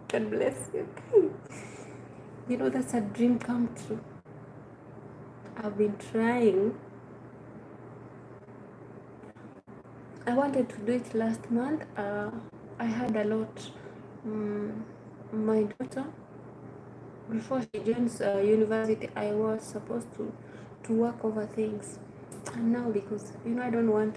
God bless you. That's a dream come true. I've been trying. I wanted to do it last month. I had a lot. My daughter, before she joins university, I was supposed to work over things. And now, because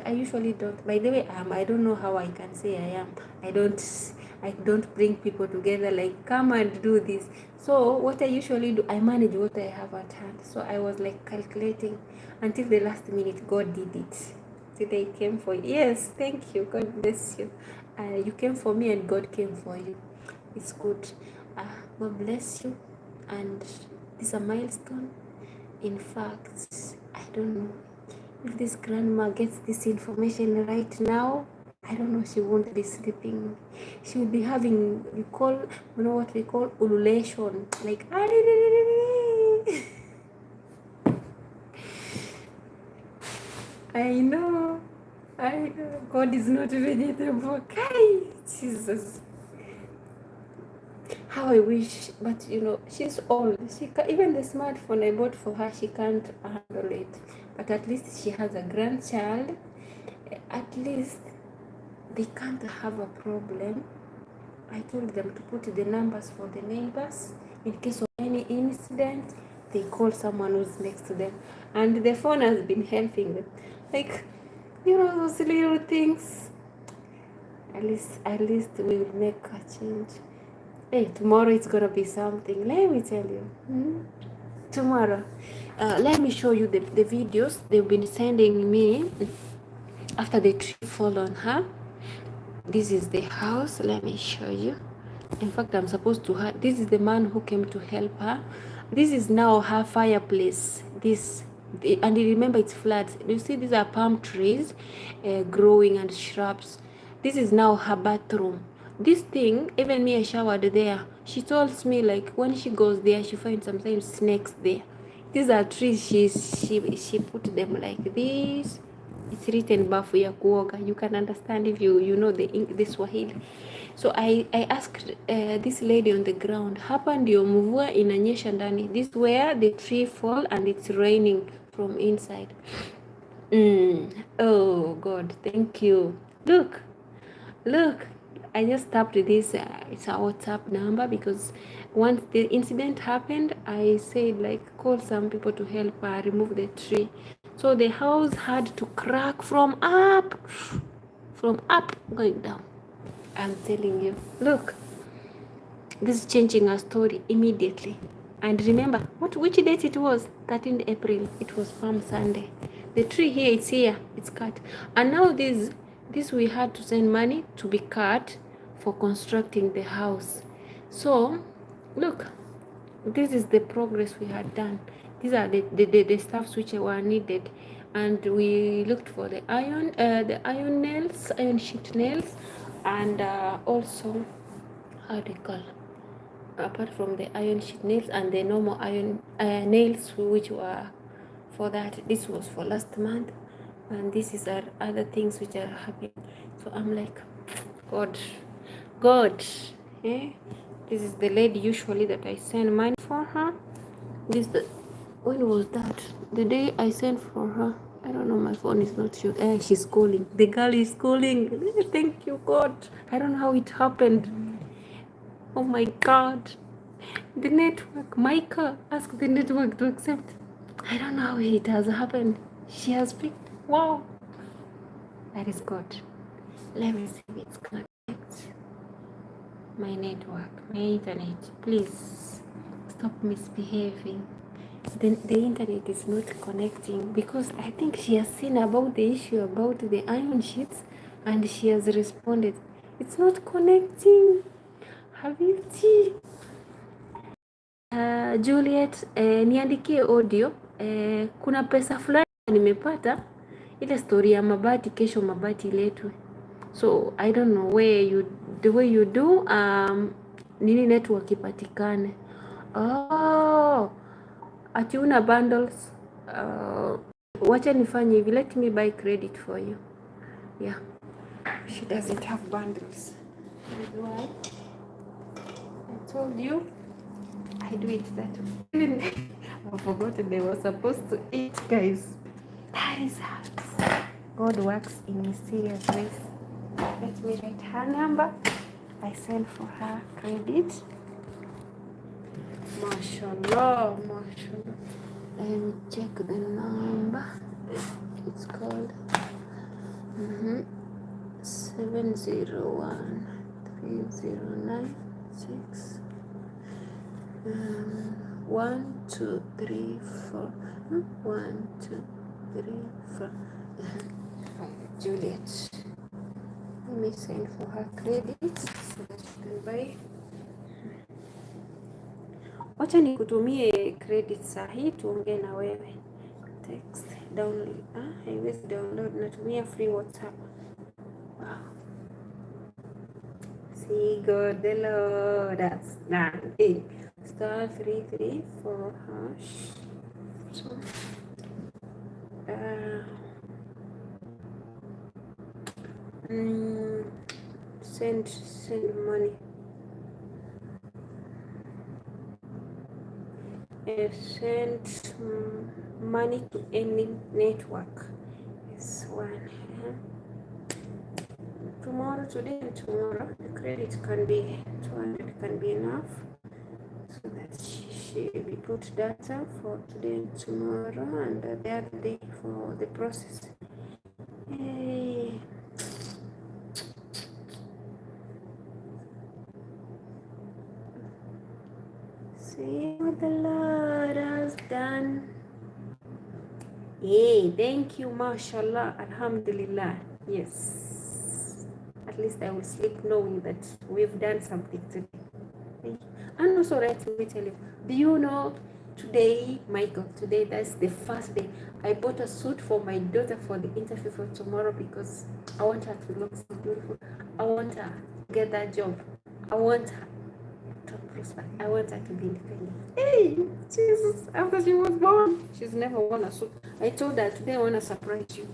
I usually don't. By the way, I don't know how I can say I am. I don't bring people together like come and do this. So what I usually do, I manage what I have at hand. So I was like calculating until the last minute. God did it. Today came for you. Yes, thank you. God bless you. You came for me and God came for you. It's good. God bless you. And this is a milestone. In fact, I don't know if this grandma gets this information right now. I don't know, she won't be sleeping. She will be having, what we call ululation. Like, I know. God is not vegetable. Jesus. How I wish, but she's old. Even the smartphone I bought for her, she can't handle it. But at least she has a grandchild. At least they can't have a problem. I told them to put the numbers for the neighbors in case of any incident. They call someone who's next to them, and the phone has been helping them. Like, those little things. At least we will make a change. Hey, tomorrow it's gonna be something. Let me tell you. Tomorrow, let me show you the videos they've been sending me after the tree fall on her. This is the house. Let me show you. In fact, I'm supposed to have. This is the man who came to help her. This is now her fireplace. And remember, it's flat. You see, these are palm trees growing and shrubs. This is now her bathroom. This thing, even me, I showered there. She told me, like, when she goes there, she finds sometimes snakes there. These are trees. She put them like this. It's written bafu ya kuoga. You can understand if you know the Swahili. So I asked this lady on the ground, hapa ndio mvua inanyesha ndani. This where the tree fall and it's raining from inside. Oh God, thank you. Look, I just tapped this. It's a WhatsApp number because once the incident happened, I said like call some people to help remove the tree. So the house had to crack from up going down. I'm telling you. Look, this is changing our story immediately. And remember, which date it was? 13th April. It was Palm Sunday. The tree here, it's here. It's cut. And now this we had to send money to be cut for constructing the house. So, look, this is the progress we had done. These are the stuffs which were needed. And we looked for the iron nails, iron sheet nails, and also, how do you call it? Apart from the iron sheet nails and the normal iron nails which were for that, this was for last month, and this is other things which are happening. So I'm like, God, eh? This is the lady usually that I send money for her. When was that? The day I sent for her. I don't know, my phone is not sure. She's calling. The girl is calling. Thank you, God. I don't know how it happened. Oh my God. The network. Micah, ask the network to accept. I don't know how it has happened. She has picked. Wow. That is good. Let me see if it's connected. My network, my internet. Please stop misbehaving. The internet is not connecting because I think she has seen about the issue about the iron sheets and she has responded. It's not connecting. Habibti. Juliet, niandikie audio. Kuna pesa fulani nimepata, ile story ya mabati, kesho mabati iletwe. So I don't know the way you do nini network ipatikane. Oh, ati una bundles. Wacha nifanye hivi, let me buy credit for you. Yeah, she doesn't have bundles. Why? I told you I do it that way. I forgot they were supposed to eat, guys. That is how God works in mysterious ways. Let me write her number. I send for her credit. Mashallah, mashallah. Let me check the number. It's called 701 3096 1 2 3 4 1 2 3 4. Juliet. Let me send for her credit so that she can buy. Wacha nikutumie credit sahi tuongee na wewe. Text download. Haiwezi download, natumia free WhatsApp. Wow. See God the Lord has done it. Star 334 hash. So, send money. Send money to any network. This one. Tomorrow, today and tomorrow, the credit can be 200, can be enough, so that she will put data for today and tomorrow, and the other day for the process. Hey. See what the Lord has done. Hey, thank you, mashallah, alhamdulillah. Yes. At least I will sleep knowing that we've done something today. And also, let me tell you, do you know today, my God, today that's the first day I bought a suit for my daughter for the interview for tomorrow because I want her to look so beautiful. I want her to get that job. I want her to prosper. I want her to be independent. Hey, Jesus, after she was born, she's never worn a suit. I told her today I want to surprise you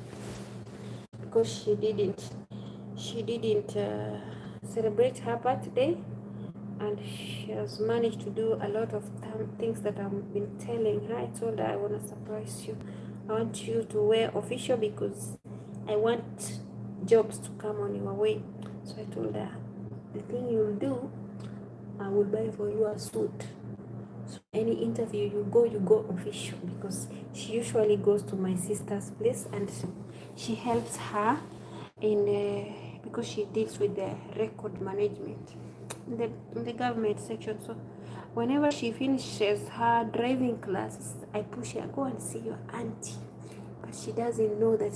because she didn't celebrate her birthday, and she has managed to do a lot of things that I've been telling her. I told her I want to surprise you. I want you to wear official because I want jobs to come on your way. So I told her, the thing you'll do, I will buy for you a suit. So any interview you go official, because she usually goes to my sister's place and she helps her in because she deals with the record management in the government section. So whenever she finishes her driving classes, I push her, go and see your auntie. But she doesn't know that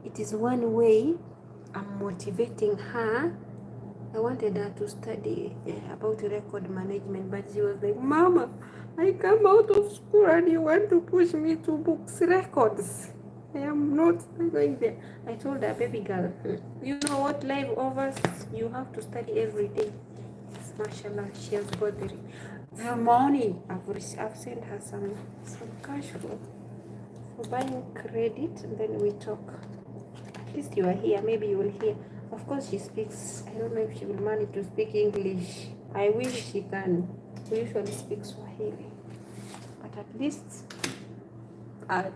it is one way I'm motivating her. I wanted her to study about record management, but she was like, Mama, I come out of school and you want to push me to books records. I am not going there. I told her, baby girl, you know what life offers? You have to study every day. Mashallah, she has got the money. I've sent her some cash for buying credit, and then we talk. At least you are here, maybe you will hear. Of course she speaks, I don't know if she will manage to speak English. I wish she can. We usually speak Swahili. But at least God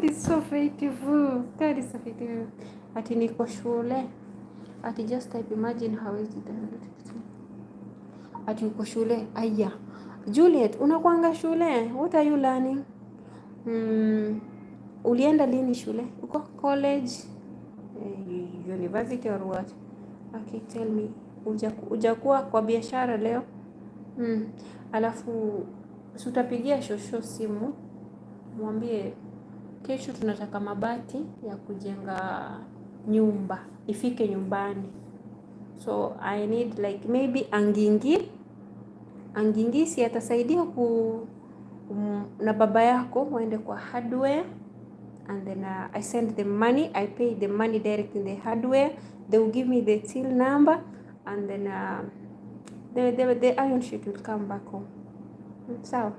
is so faithful. God is so faithful. Ati niko shule. Ati just type, imagine how is it. Ati uko shule. Aya. Juliet, unakwanga shule? What are you learning? Ulienda lini shule? Uko college, university or what? Okay, tell me. Ujakuwa kwa biashara leo? Alafu utapigia shosho simu, mwambie kesho tunataka mabati ya kujenga nyumba ifike nyumbani. So I need like maybe Angingi si atasaidia na baba yako waende kwa hardware, and then I send the money, I pay the money direct in the hardware. They will give me the till number, and then the iron sheet will come back home. So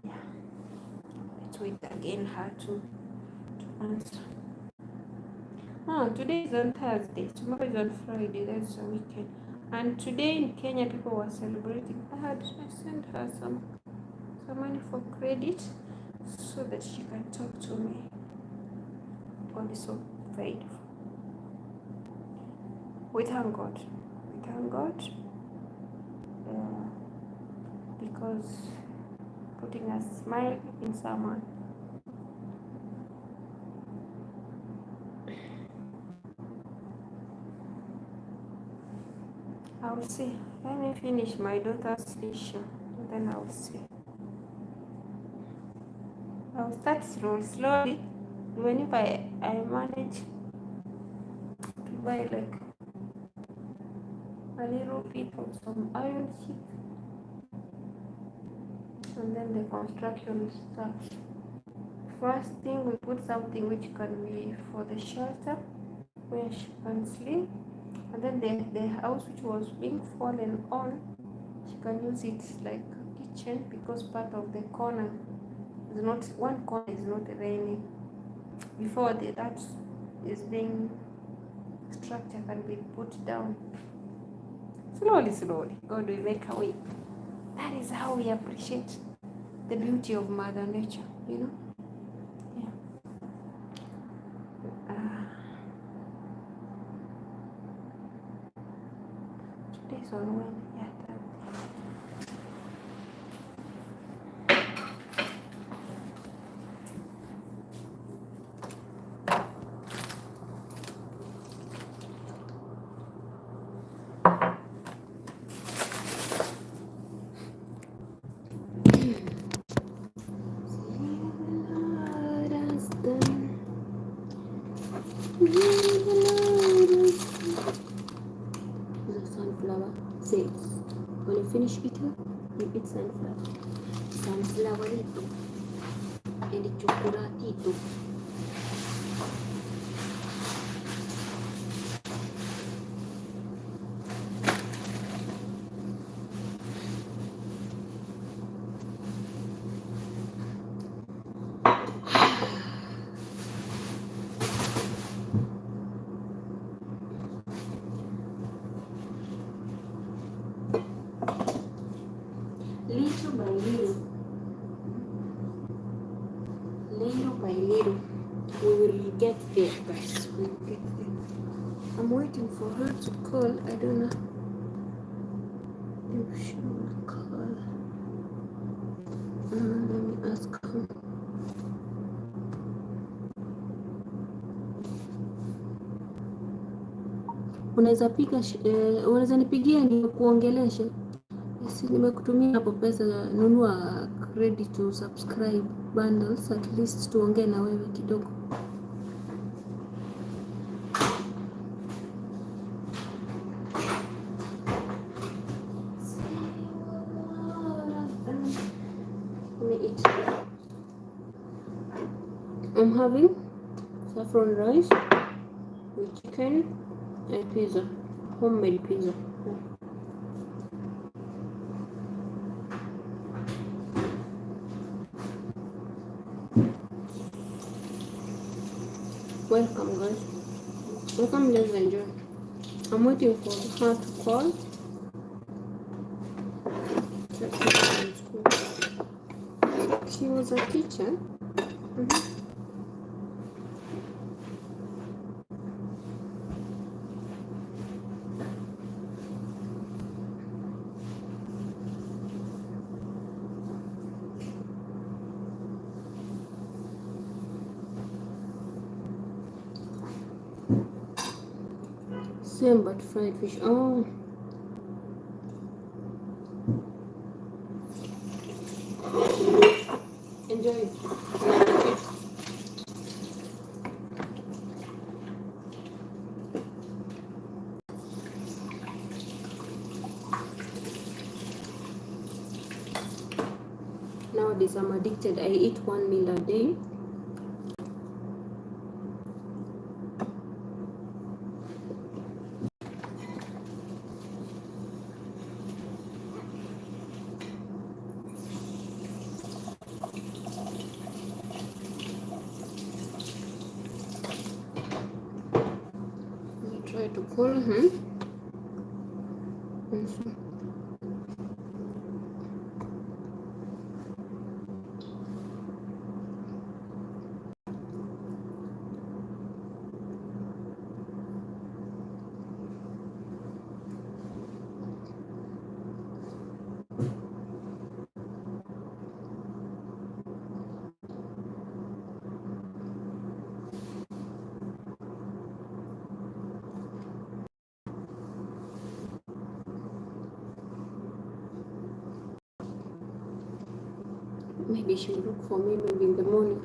yeah, let's wait again her to answer. Today is on Thursday, tomorrow is on Friday, that's a weekend. And today in Kenya, people were celebrating. I sent her some money for credit so that she can talk to me. God is so faithful. We thank God. We thank God because putting a smile in someone. I'll see. Let me finish my daughter's issue, and then I'll see. I'll start slowly. Even if I manage to buy like a little bit of some iron sheet, and then the construction starts. First thing, we put something which can be for the shelter where she can sleep, and then the house which was being fallen on, she can use it like a kitchen, because part of the corner is not, one corner is not raining. Before that is being structure can be put down. Slowly, God will make a way. That is how we appreciate the beauty of Mother Nature, you know? Yeah. Today's on when? Yeah. The sunflower says, when you finish eating, you eat sunflower. Sunflowerito and chocolatito. little by little. We will get there, guys. We will get there. I'm waiting for her to call. I don't know if she will call. Let me ask her. Unaweza nipigia nikuongeleshe. Si nimekutumia hapo pesa, nunua credit to subscribe bundles, at least tuongee na wewe kidogo. I'm having saffron rice with chicken and pizza, homemade pizza. Welcome, guys. Welcome, let's enjoy. I'm waiting for her to call. She was a teacher. Same but fried fish. Oh. Enjoy. Nowadays I'm addicted. I eat 1 meal a day. Try to call him. Maybe she'll look for me maybe in the morning.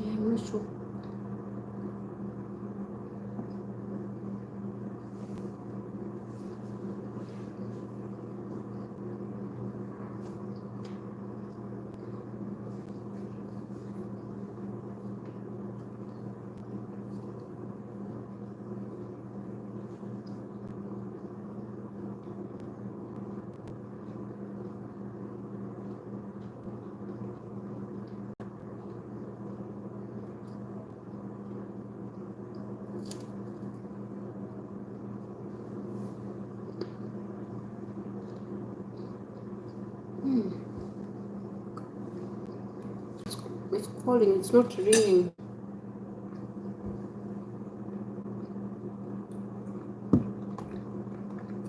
Yeah, I'm not sure. It's calling, it's not ringing.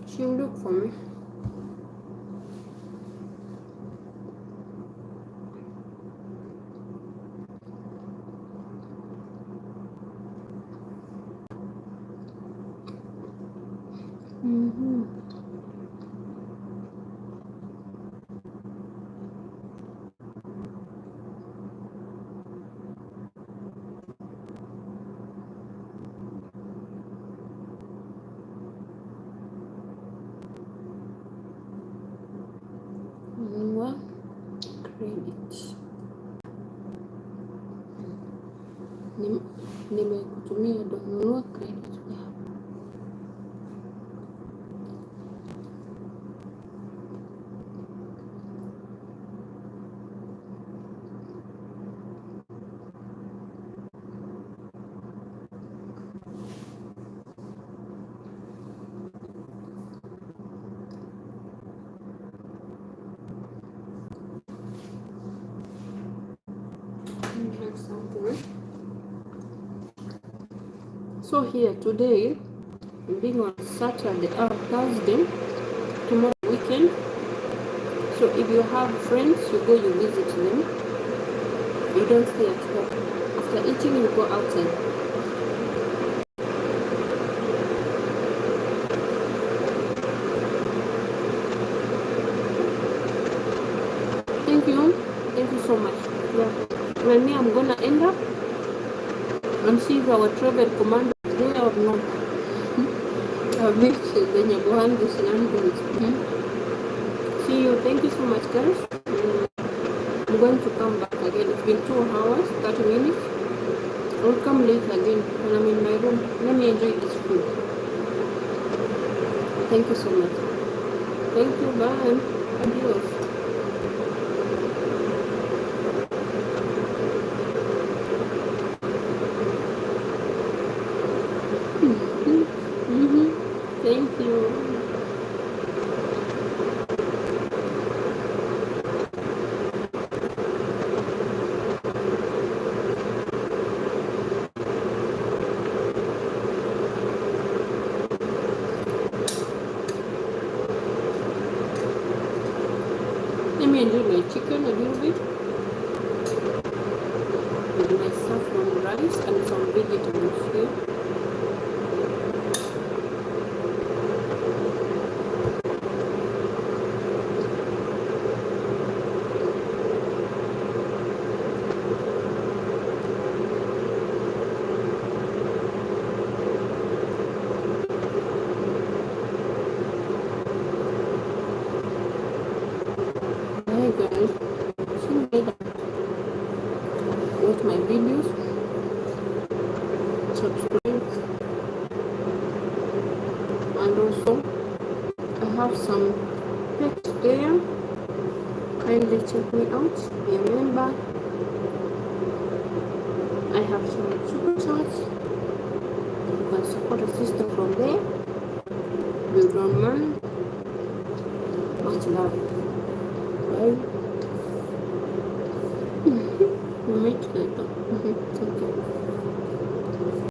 She'll look for me. Credit. Nimekutumia nunua credit. So here today, being on Saturday or Thursday, tomorrow weekend. So if you have friends, you go, you visit them. You don't stay at home. After eating, you go outside. Thank you. Thank you so much. Yeah. Well, me, I'm gonna end up and see if our travel commander is there or not. I've missed the Nyabuhangi shenanigans. See you. Thank you so much, guys. I'm going to come back again. It's been 2 hours, 30 minutes. I'll come later again when I'm in my room. Let me enjoy this food. Thank you so much. Thank you. Bye. Adios. Thank you. Let me enjoy my chicken a little bit with my saffron rice and some vegetables here. Hi guys, see you later. Watch my videos, subscribe, and also I have some pics there. Kindly check me out. Be a member. I have some super chats. You can support a sister from there. You don't mind. Much love. Bye. We meet later. Okay.